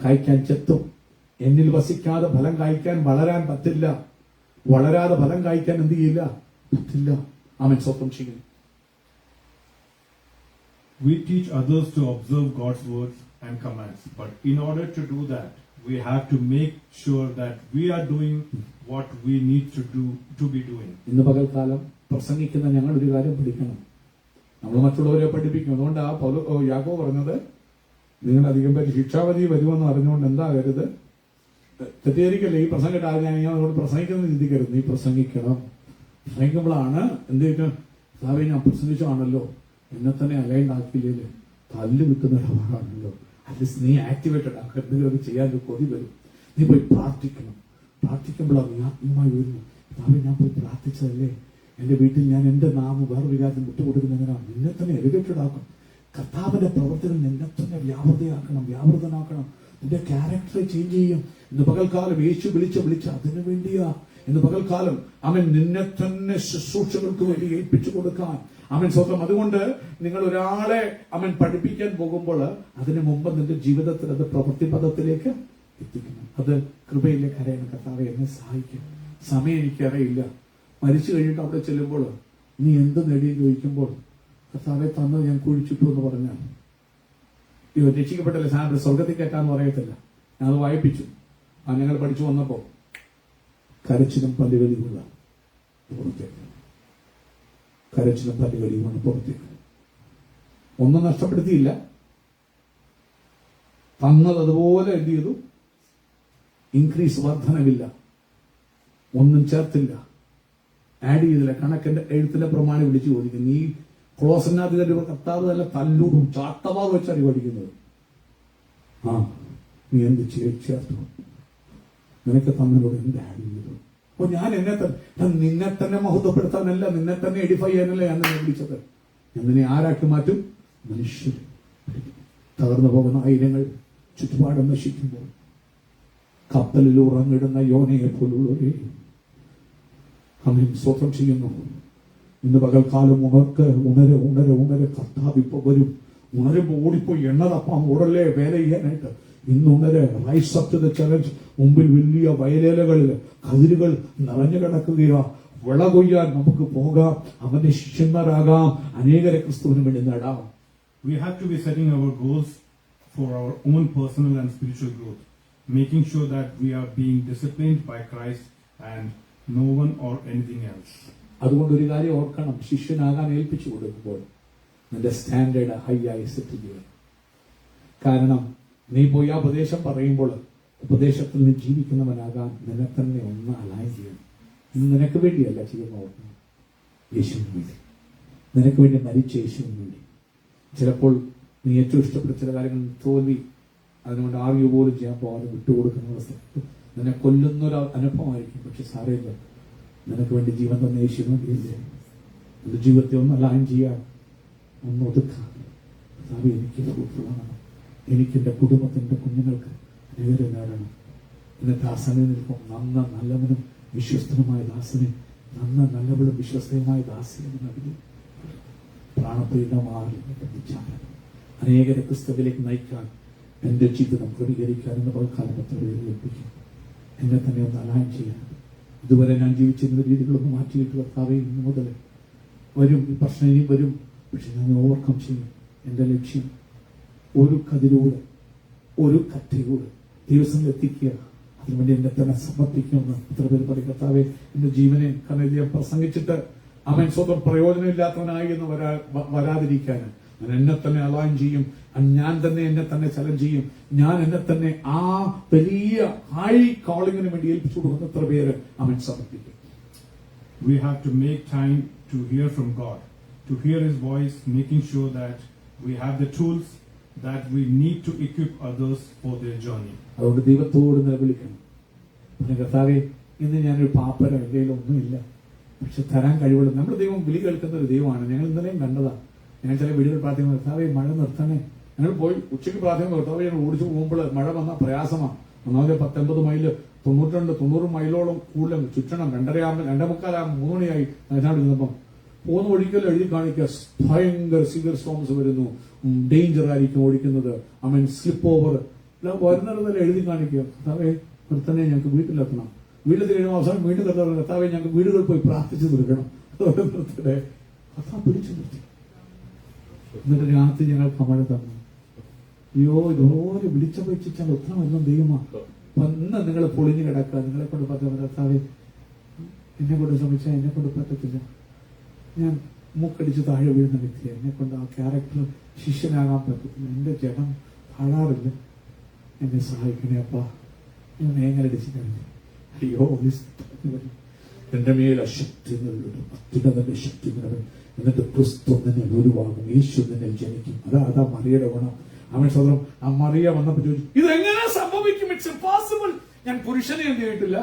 കായ്ക്കാൻ ചെത്തും. എന്നിൽ വസിക്കാതെ ഫലം കായ്ക്കാൻ വളരാൻ പറ്റില്ല. വളരാതെ ഫലം കായ്ക്കാൻ എന്ത് ചെയ്യില്ല? പറ്റില്ല. ആമേൻ സ്വന്തം ചെയ്യും. We teach others to observe God's words and commands, but in order to do that, we have to make sure that we are doing what we need to do to be doing. ഇന്ന് പകൽക്കാലം പ്രസംഗിക്കുന്ന ഞങ്ങൾ ഒരു കാര്യം പഠിക്കണം, നമ്മൾ മറ്റുള്ളവരെ പഠിപ്പിക്കും. അതുകൊണ്ട് ആ യാക്കോബ് പറഞ്ഞത്, നിങ്ങൾ അധികം പേര് ശിക്ഷാവധി വരുമെന്ന് അറിഞ്ഞുകൊണ്ട് എന്താകരുത്, തെറ്റിദ്ധരിക്കല്ലേ. ഈ പ്രസംഗം ആരും അതുകൊണ്ട് പ്രസംഗിക്കുന്നത് ചിന്തിക്കരുത്. നീ പ്രസംഗിക്കണം. പ്രസംഗിക്കുമ്പോഴാണ് എന്ത് ചെയ്യും? ഞാൻ പ്രസംഗിച്ചാണല്ലോ, എന്നെ തന്നെ അലൈൻഡാക്കിയില്ലേ, തല്ല് വിൽക്കുന്ന ഒരാളാണല്ലോ, അറ്റ്ലീസ്റ്റ് നീ ആക്ടിവേറ്റഡ് ആക്കുക. എന്തെങ്കിലും അത് ചെയ്യാൻ കൊതി വരും. നീ പോയി പ്രാർത്ഥിക്കണം. പ്രാർത്ഥിക്കുമ്പോഴാണ് നീ ആത്മീയമായി വരുന്നു. ഞാൻ പോയി പ്രാർത്ഥിച്ചതല്ലേ, എന്റെ വീട്ടിൽ ഞാൻ എന്റെ നാമം വേറെ വികാരം വിട്ടുകൊടുക്കുന്നതിനാണ്. നിന്നെ തന്നെ എലിവേറ്റഡ് ആക്കും. കർത്താവിന്റെ പ്രവർത്തികൾ നിന്നെ തന്നെ വ്യാപൃതനാക്കണം. നിന്റെ ക്യാരക്ടറെ ചേഞ്ച് ചെയ്യും. ഇന്ന് പകൽക്കാലം യേശു വിളിച്ച അതിനു വേണ്ടിയാ. ഇന്ന് പകൽക്കാലം അവൻ നിന്നെ തന്നെ ശുശ്രൂഷകൾക്ക് വേണ്ടി ഏൽപ്പിച്ചു കൊടുക്കാൻ അവൻ സ്വന്തം. അതുകൊണ്ട് നിങ്ങൾ ഒരാളെ അവൻ പഠിപ്പിക്കാൻ പോകുമ്പോൾ അതിനു മുമ്പ് നിന്റെ ജീവിതത്തിൽ അത് പ്രവൃത്തി പദത്തിലേക്ക് എത്തിക്കണം. അത് കൃപയിലേക്ക് അറിയണം. കർത്താവെ എന്നെ സഹായിക്കും. സമയം എനിക്കറിയില്ല. മരിച്ചു കഴിഞ്ഞിട്ട് അവിടെ ചെല്ലുമ്പോൾ നീ എന്ത് നേടിയെന്ന് ചോദിക്കുമ്പോൾ കർത്താവെ തന്നത് ഞാൻ കുഴിച്ചിട്ടു എന്ന് പറഞ്ഞാൽ രക്ഷിക്കപ്പെട്ടല്ലേ സാധനം സ്വർഗത്തിൽ കയറ്റാന്ന് പറയത്തില്ല. ഞാൻ അത് വായിപ്പിച്ചു. ഞങ്ങൾ പഠിച്ചു വന്നപ്പോ കരച്ചിലും പല്ലുകളിയുമുള്ള പുറത്തേക്ക്, കരച്ചിലും പല്ലുകളിയുമാണ് പുറത്തേക്ക്. ഒന്നും നഷ്ടപ്പെടുത്തിയില്ല, തന്നത് അതുപോലെ എന്ത് ചെയ്തു? ഇൻക്രീസ്, വർധനവില്ല, ഒന്നും ചേർത്തില്ല, ആഡ് ചെയ്തില്ല. കണക്കിന്റെ എഴുത്തിന്റെ പ്രമാണം വിളിച്ചു ചോദിക്കും. നീ ക്ലോസിനകത്ത് കർത്താവ് തന്നെ തല്ലൂടും ചാട്ടവാർ വെച്ചാണ് പഠിക്കുന്നത്. നീ എന്ത് ചേർത്തു? നിനക്ക് തന്നതോട് എന്ത് ആഡ് ചെയ്തു? അപ്പൊ ഞാൻ നിന്നെ തന്നെ മഹത്വപ്പെടുത്താനല്ല, നിന്നെ തന്നെ എഡിഫൈ ചെയ്യാനല്ല ഞാൻ നിന്നെ വിളിച്ചത്. ഞാൻ നിന്നെ ആരാക്കി മാറ്റും? മനുഷ്യർ. തകർന്നു പോകുന്ന ആയിരങ്ങൾ ചുറ്റുപാടും നശിക്കുമ്പോൾ കപ്പലിൽ ഉറങ്ങിടുന്ന യോനയെ പോലുള്ളവരെ അവൻ സ്വന്തം ചെയ്യുന്നു. ഇന്ന് പകൽക്കാലം ഉണരെ കർത്താവ് ഇപ്പൊ വരും. ഉണരുമ്പോ ഓടിപ്പോയി എണ്ണ തപ്പാൻ ഓടല്ലേ വേല ചെയ്യാനായിട്ട്. ഇന്ന് ഉണരെ rise up to the challenge. മുമ്പിൽ വലിയ വയലേലകളിൽ കതിരുകൾ നിറഞ്ഞു കിടക്കുകയോ വിള കൊയ്യാൻ നമുക്ക് പോകാം. അവന്റെ ശിഷ്യന്മാരാകാം. അനേകരെ ക്രിസ്തുവിന് വേണ്ടി നേടാം. We have to be setting our goals for our own personal and spiritual growth, making sure that we are being disciplined by Christ and no one or anything else. അതുകൊണ്ട് ഒരു കാര്യം ഓർക്കണം, ശിഷ്യനാകാൻ ഏൽപ്പിച്ചു കൊടുക്കുമ്പോൾ നിന്റെ സ്റ്റാൻഡേർഡ് ഹൈ ആയി set ചെയ്യണം. കാരണം നീ പോയി ആ ഉപദേശം പറയുമ്പോൾ ഉപദേശത്തിൽ നീ ജീവിക്കുന്നവനാകാൻ നിന്നെ തന്നെ ഒന്ന് അലൈൻ ചെയ്യണം. ഇന്ന് നിനക്ക് വേണ്ടിയല്ല ചെയ്യുന്ന ഓർമ്മ, യേശുവിന് വേണ്ടി, നിനക്ക് വേണ്ടി മരിച്ച യേശുവിന് വേണ്ടി. ചിലപ്പോൾ നീ ഏറ്റവും ഇഷ്ടപ്പെട്ട ചില കാര്യങ്ങൾ തോൽവി, അതിനുകൊണ്ട് ആർഗ്യ പോലും ചെയ്യാൻ പോകാതെ വിട്ടുകൊടുക്കുന്ന സ്ഥലത്ത് നിന്നെ കൊല്ലുന്നൊരു അനുഭവമായിരിക്കും. പക്ഷെ സാരമില്ല, നിനക്ക് വേണ്ടി ജീവൻ തന്ന യേശുവിന് വേണ്ടിയില്ലേ എന്റെ ജീവിതത്തെ ഒന്ന് അലൈൻ ചെയ്യാൻ, ഒന്ന് ഒതുക്കാൻ. എനിക്ക് ഫ്രൂട്ട്ഫുള്ളാണ്, എനിക്ക് എൻ്റെ കുടുംബത്തിൻ്റെ കുഞ്ഞുങ്ങൾക്ക് നേരെ നേടണം. ഇന്ന് ദാസനെ നിൽക്കും നല്ലവനും വിശ്വസ്തനുമായ ദാസനെ, നല്ലവളും വിശ്വസ്തയുമായ ദാസിയെ പ്രാണപ്രിയമായി ബന്ധിച്ചാണ് അനേകരെ ക്രിസ്തുവിലേക്ക് നയിക്കാൻ, എൻ്റെ ജീവിതം ക്രമീകരിക്കാൻ എന്ന പൽക്കാലത്തോടെ ഏൽപ്പിക്കും. എന്നെ തന്നെ ഒന്ന് അലൈൻ ചെയ്യാൻ. ഇതുവരെ ഞാൻ ജീവിച്ചിരുന്ന രീതികളൊന്ന് മാറ്റിയിട്ട് കർത്താവേ ഇന്ന് മുതൽ വരും, ഈ പ്രശ്നം ഇനി വരും, പക്ഷെ ഞാൻ ഓവർകം ചെയ്യും. എൻ്റെ ലക്ഷ്യം ഒരു കതിരൂടെ, ഒരു കറ്റയൂടെ ദിവസം എത്തിക്കുക, അതിനുവേണ്ടി എന്നെ തന്നെ സമർപ്പിക്കുമെന്ന് എത്ര പേര് പറയും. കർത്താവേ എന്റെ ജീവനെ കാരണം പ്രസംഗിച്ചിട്ട് അവൻ സ്വന്തം പ്രയോജനമില്ലാത്തവനായി എന്ന് വരാതിരിക്കാൻ ഞാൻ എന്നെ തന്നെ അലൈൻ ചെയ്യും. ഞാൻ തന്നെ എന്നെ തന്നെ ചലഞ്ച് ചെയ്യും. ഞാൻ എന്നെ തന്നെ ആ വലിയ ഹൈ കോളിങ്ങിന് വേണ്ടി ഏൽപ്പിച്ചു കൊടുക്കുന്ന എത്ര പേര് അവൻ സമർപ്പിക്കും. We have to make time to hear from God, to hear His voice, making sure that we have the tools that we need to equip others for their journey. അതുകൊണ്ട് ദൈവത്തോട് നിലവിളിക്കണം. പിന്നെ കർത്താവേ ഇന്ന് ഞാനൊരു പാപ്പര, എൻ്റെ ഒന്നുമില്ല, പക്ഷെ തരാൻ കഴിവുള്ള നമ്മുടെ ദൈവം വിളി കേൾക്കുന്ന ഒരു ദൈവമാണ്. ഞങ്ങൾ ഇന്നലെയും കണ്ടതാ. ഞാൻ ചില വീടുകൾ പ്രാർത്ഥിക്കുന്നത്, കർത്താവേ മഴ നിർത്തണേ. ഞങ്ങൾ പോയി ഉച്ചയ്ക്ക് പ്രാർത്ഥിക്കുന്നത്, കർത്താവേ ഞങ്ങൾ ഓടിച്ചു പോകുമ്പോൾ മഴ വന്നാൽ പ്രയാസമാണ്. ഒന്നാമത് 19 മൈൽ 90 മൈലോളം കൂടുതൽ ചുറ്റണം. 2:45 3 മണിയായി വയനാട് നിന്നപ്പം പോകുന്ന ഒഴിക്കലും എഴുതി കാണിക്കുക, ഭയങ്കര സിവിയർ സ്റ്റോംസ് വരുന്നു, ഡേഞ്ചർ ആയിരിക്കും ഓടിക്കുന്നത്, സ്ലിപ്പ് ഓവർ വരുന്നിടത്തിൽ എഴുതി കാണിക്കുക. കർത്താവേ നിർത്തനെ, ഞങ്ങൾക്ക് വീട്ടിലെത്തണം. വീട്ടിൽ കഴിയുമ്പോൾ അവസാനം വീണ്ടും കർത്താവേ ഞങ്ങൾക്ക് വീടുകളിൽ പോയി പ്രാർത്ഥിച്ചു തീർക്കണം. നിർത്തേ കർത്താവ് പിടിച്ചു നിർത്തി. എന്നിട്ട് രാത്രി ഞങ്ങൾക്ക് മഴ തന്നു. അയ്യോ ഇതുപോലെ വിളിച്ചപേക്ഷിച്ചാൽ ഉത്തരമെല്ലാം ദൈവമാണ്. ഇന്ന് നിങ്ങൾ പൊളിഞ്ഞു കിടക്കുക, നിങ്ങളെ കൊണ്ട് പറ്റുന്ന കർത്താവേ എന്നെ കൊണ്ട് ശ്രമിച്ചാൽ എന്നെ കൊണ്ട് പറ്റത്തില്ല. ഞാൻ മൂക്കടിച്ച് താഴെ വീഴുന്ന വ്യക്തിയാണ്. എന്നെ കൊണ്ട് ആ ക്യാരക്ടർ ശിഷ്യനാകാൻ പറ്റത്തില്ല. എന്റെ ജനം താഴാറില്ല. എന്നെ സഹായിക്കണേ അപ്പാ. ഞാൻ മേങ്ങലടിച്ച് കഴിഞ്ഞു. അയ്യോ എന്റെ മേൽ അശക്തി അത്യുന്നതന്റെ ശക്തി എന്നിട്ട് ക്രിസ്തു നിന്നെ ഉരുവാകും, യേശു നിന്നെ ജനിക്കും. അതാ മറിയുടെ ഗുണം. അവൻ സ്വന്തം ആ മറിയ വന്നപ്പോ ചോദിച്ചു, ഇതെങ്ങനെ സംഭവിക്കും? It's impossible. ഞാൻ പുരുഷനെ എന്ത് ചെയ്തിട്ടില്ല.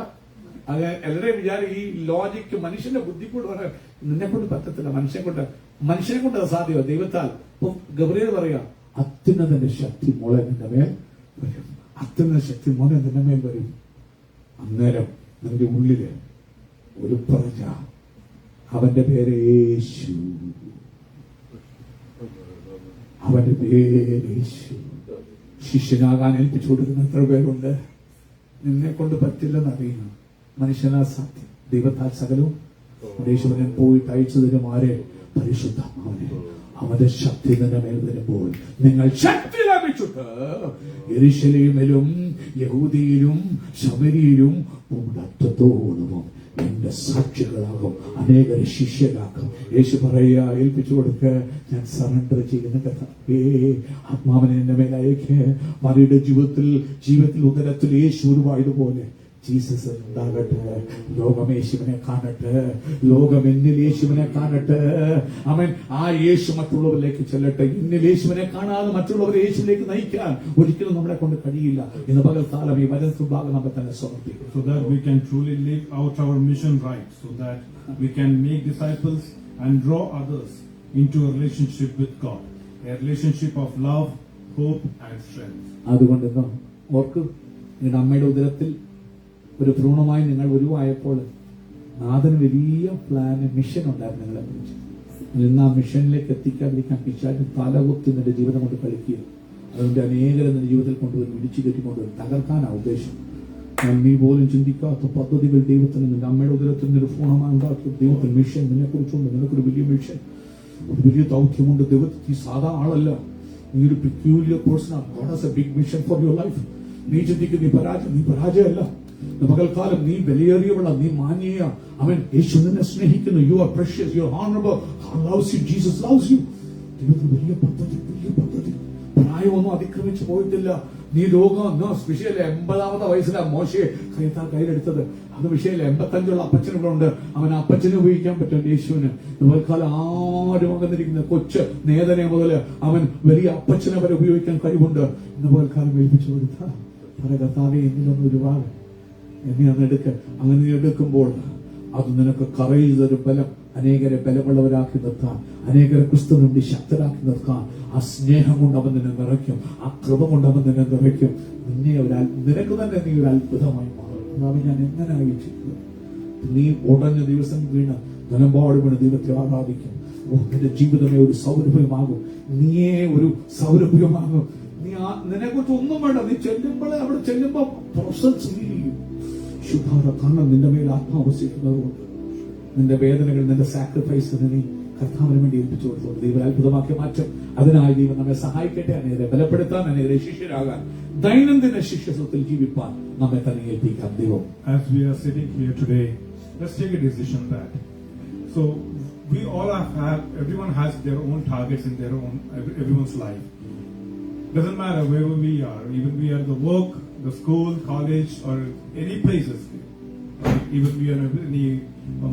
അത് എല്ലാവരെയും വിചാരം ഈ ലോജിക്ക് മനുഷ്യന്റെ ബുദ്ധി കൊണ്ട് പറയാൻ നിന്നെ കൊണ്ട് പറ്റത്തില്ല. മനുഷ്യനെ കൊണ്ട് അത് സാധ്യമല്ല, ദൈവത്താൽ. ഇപ്പൊ ഗബ്രിയേൽ പറയാ, അത്യുന്നതന്റെ ശക്തി മോളെ നിന്റെ മേൽ വരും, അത്യുന്നത ശക്തി മോനെ നിന്റെ മേൽ വരും. അന്നേരം നിന്റെ ഉള്ളില് ഒരു പ്രജ, അവന്റെ പേര് യേശു, അവന്റെ പേര് യേശു. ശിഷ്യനാകാൻ ഏൽപ്പിച്ചു കൊടുക്കുന്ന എത്ര പേരുണ്ട്. നിന്നെ കൊണ്ട് പറ്റില്ലെന്നറിയണം. മനുഷ്യനാ സാധ്യം, ദൈവത്താൽ സകലവും. യേശുവിനെ പോയിട്ട് അയച്ചു തരും ആരെ? പരിശുദ്ധാത്മാവിനെ. അവന്റെ ശക്തി നിന്റെ മേൽ വരുമ്പോൾ നിങ്ങൾ ശക്തി ലഭിച്ചിട്ട് യെരൂശലേമിലും യഹൂദിയിലും ശമരിയിലും അറ്റത്തോളവും എന്റെ സാക്ഷികളാകും, അനേകരെ ശിഷ്യരാക്കും. യേശു പറയുക, ഏൽപ്പിച്ചു കൊടുക്ക, ഞാൻ സറണ്ടർ ചെയ്യുന്ന കഥ. ആത്മാവിനെ എന്റെ മേൽ അയക്ക്. മറിയുടെ ജീവിതത്തിൽ ഉദരത്തിൽ യേശു ഉരുവായതുപോലെ ജീസസ് ഉണ്ടാകട്ടെ. ലോകം യേശുവിനെ കാണട്ടെ, ലോകം എന്നിൽ യേശുവിനെ കാണട്ടെ. അവൻ ആ യേശു മറ്റുള്ളവരിലേക്ക് ചെല്ലട്ടെ. എന്നിൽ യേശുവിനെ കാണാതെ മറ്റുള്ളവരെ യേശുവിലേക്ക് നയിക്കാൻ ഒരിക്കലും നമ്മളെ കൊണ്ട് കഴിയില്ല. ഇന്ന് പകൽക്കാലം ഈ വചനഭാഗം നമ്മൾ തന്നെ സമർപ്പിക്കും. So that we can truly live out our mission right, so that we can make disciples and draw others into a relationship with God, a relationship of love, hope and strength. അതുകൊണ്ട് ഓർക്ക്, നിങ്ങളുടെ അമ്മയുടെ ഉദരത്തിൽ ഒരു ഭ്രൂണമായി നിങ്ങൾ ഉരുവായപ്പോൾ നാഥന് വലിയ plan, mission ഉണ്ടായിരുന്നു നിങ്ങളെ കുറിച്ച്. ഇന്ന് ആ മിഷനിലേക്ക് എത്തിക്കാതിരിക്കാൻ പിശാച് തലകുത്തി നിന്റെ ജീവിതം കൊണ്ട് കളിക്കുക. അതുകൊണ്ട് അനേകരെ നിന്റെ ജീവിതത്തിൽ കൊണ്ടുവരും, ഇടിച്ചു കെട്ടിക്കൊണ്ടുവരും, തകർക്കാനാ ഉദ്ദേശം. നീ പോലും ചിന്തിക്കാത്ത പദ്ധതികൾ ദൈവത്തിന് നിന്റെ അമ്മയുടെ ഉദരത്തിൽ നിന്നൊരു ഭ്രൂണമായി ഉണ്ടാക്കിയ ദൈവത്തിന് മിഷൻ നിന്നെ കുറിച്ചുണ്ട്. നിനക്കൊരു വലിയ മിഷൻ, ഒരു വലിയ ദൗത്യമുണ്ട്. ദൈവത്തിൽ സാധാ ആളല്ല, നീ ഒരു പെക്യൂലിയർ പേഴ്സണാണ്. God has a big mission for your life. നീ ചിന്തിക്കും നീ പരാജയമല്ല. പകൽക്കാലം നീ വിലയേറിയവള, നീ മാന്യ. അവൻ യേശു നിന്നെ സ്നേഹിക്കുന്നു. You are precious, you are honourable. God loves you, Jesus loves you. ദൈവത്തിന് വലിയ പദ്ധതി. പ്രായമൊന്നും അതിക്രമിച്ചു പോയിട്ടില്ല. നീ രോഗം വിഷയമില്ല. 80-ാമത്തെ വയസ്സിലാണ് മോശയെ കയ്യിലെടുത്തത്. അത് വിഷയമില്ല. 85-ഉള്ള അപ്പച്ചൻ ഇവിടെ ഉണ്ട്. അവൻ അപ്പച്ചനെ ഉപയോഗിക്കാൻ പറ്റും യേശുവിന്. ഇതുപോലെക്കാലം ആരും വന്നിരിക്കുന്ന കൊച്ച് നേതനെ മുതൽ അവൻ വലിയ അപ്പച്ചനെ വരെ ഉപയോഗിക്കാൻ കഴിവുണ്ട്. ഇന്നുപോലെക്കാലം ഏൽപ്പിച്ചു കൊടുത്ത പല കർത്താവെ എന്നിലൊന്നും ഒരുപാട് എന്നെ അന്ന് എടുക്ക്. അങ്ങനെ നീ എടുക്കുമ്പോൾ അത് നിനക്ക് കറയിൽ ഒരു ബലം, അനേകരെ ബലമുള്ളവരാക്കി നിർത്താൻ, അനേകരെ ക്രിസ്തുവിന് വേണ്ടി ശക്തരാക്കി നിർത്താൻ. ആ സ്നേഹം കൊണ്ട് അവൻ നിന്നെ നിറയ്ക്കും. ആ കൃപ കൊണ്ട് അവൻ നിന്നെ നിറയ്ക്കും. നിനക്ക് തന്നെ നീ ഒരു അത്ഭുതമായി മാറും. അതാണ് ഞാൻ എങ്ങനെയായി ചെയ്തത്. നീ ഉടഞ്ഞ ദിവസം വീണ് നിലമ്പാട് വീണ് ദൈവത്തെ ആരാധിക്കും. നിന്റെ ജീവിതമേ ഒരു സൗരഭ്യമാകും. നീയേ ഒരു സൗരഭ്യമാകും. നിനെക്കുറിച്ച് ഒന്നും വേണ്ട. നീ ചെല്ലുമ്പോൾ അവിടെ ചെല്ലുമ്പോ പ്രൊസൻസ് ഫീൽ ചെയ്യും. ശുഭാര കാരണം നിന്റെ മേൽ ആത്മാവസിക്കുന്നതുകൊണ്ട് നിന്റെ വേദനകൾ, നിന്റെ സാക്രിഫൈസിന് നീ കർത്താവിന് വേണ്ടി ഏൽപ്പിച്ചു കൊടുത്തോണ്ട് ദൈവം അത്ഭുതമാക്കി മാറ്റും. അതിനായി ദൈവം നമ്മെ സഹായിക്കട്ടെ. അനേകരെ ബലപ്പെടുത്താൻ, അനേകരെ ശിഷ്യരാകാൻ, ദൈനംദിന ശിഷ്യത്വത്തിൽ ജീവിപ്പാൻ നമ്മെ തന്നെ ഏൽപ്പിക്കാം. ദൈവം. As we are sitting here today, let's take a decision that so we all everyone has their own targets in their own everyone's life. Doesn't matter wherever we are, even we are the work, the school, college, or any places, even we are in any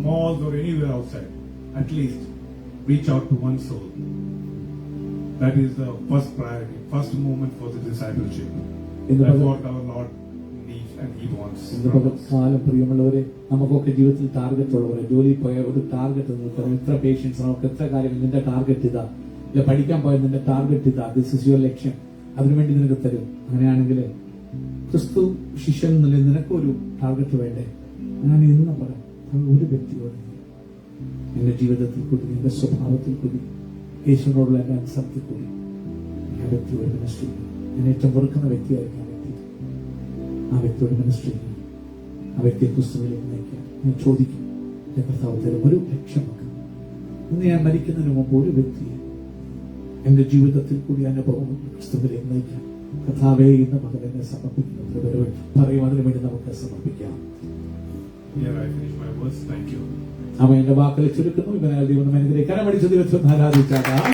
malls or anywhere outside. At least reach out to one soul. That is the first priority, first moment for the discipleship. That's what our Lord needs and He wants. കാലം പ്രിയമുള്ളവരെ, നമുക്കൊക്കെ ജീവിതത്തിൽ target ഉള്ളവരെ, ജോലിയിൽ പോയ ഒരു target നിർത്തണം. ഇത്ര പേഷ്യൻസ്, നമുക്ക് എത്ര കാര്യങ്ങൾ, നിന്റെ ടാർഗറ്റ് ഇതാ. ഇല്ല, പഠിക്കാൻ പോയ നിന്റെ ടാർഗറ്റ് ഇതാ. ദിസ് ഇസ് യുവർ ലക്ഷ്യം. അതിനുവേണ്ടി നിനക്ക് തരും. അങ്ങനെയാണെങ്കിൽ ക്രിസ്തു ശിഷ്യൻ എന്നല്ലേ നിനക്കൊരു ടാർഗറ്റ് വേണ്ടേ? ഞാൻ ഇന്ന് പറയാം, ഒരു വ്യക്തിയോട് എന്റെ ജീവിതത്തിൽ കൂടി, എന്റെ സ്വഭാവത്തിൽ കൂടി, യേശുവിനോടുള്ള എന്റെ അനുസരണത്തിൽ കൂടി ആ വ്യക്തിയോട് മിനിസ്ട്രി, ഞാൻ ഏറ്റവും വെറുക്കുന്ന വ്യക്തിയായിരിക്കും ആ വ്യക്തിയോട് മിനിസ്ട്രി, ആ വ്യക്തിയെ ക്രിസ്തുവിലേക്ക് നയിക്കാൻ ഞാൻ ചോദിക്കും. എന്റെ കർത്താവ് തരും ഒരു ലക്ഷ്യം വെക്കും. ഇന്ന് ഞാൻ മരിക്കുന്നതിന് മുമ്പ് ഒരു വ്യക്തിയെ എന്റെ ജീവിതത്തിൽ കൂടി അനുഭവം ക്രിസ്തുവിലേക്ക് നയിക്കാൻ കർത്താവേ ഇന്ന് പകൽ എന്നെ സമർപ്പിക്കുന്നത് പറയും. അതിനു വേണ്ടി നമുക്ക് സമർപ്പിക്കാം. Thank you. അവൻ എന്റെ വാക്കുകൾ ചുരുക്കുന്നു. ഇവനാൽ ദൈവം അനുഗ്രഹിക്കാൻ പഠിച്ച ദൈവത്തെ ആരാധിച്ചാൽ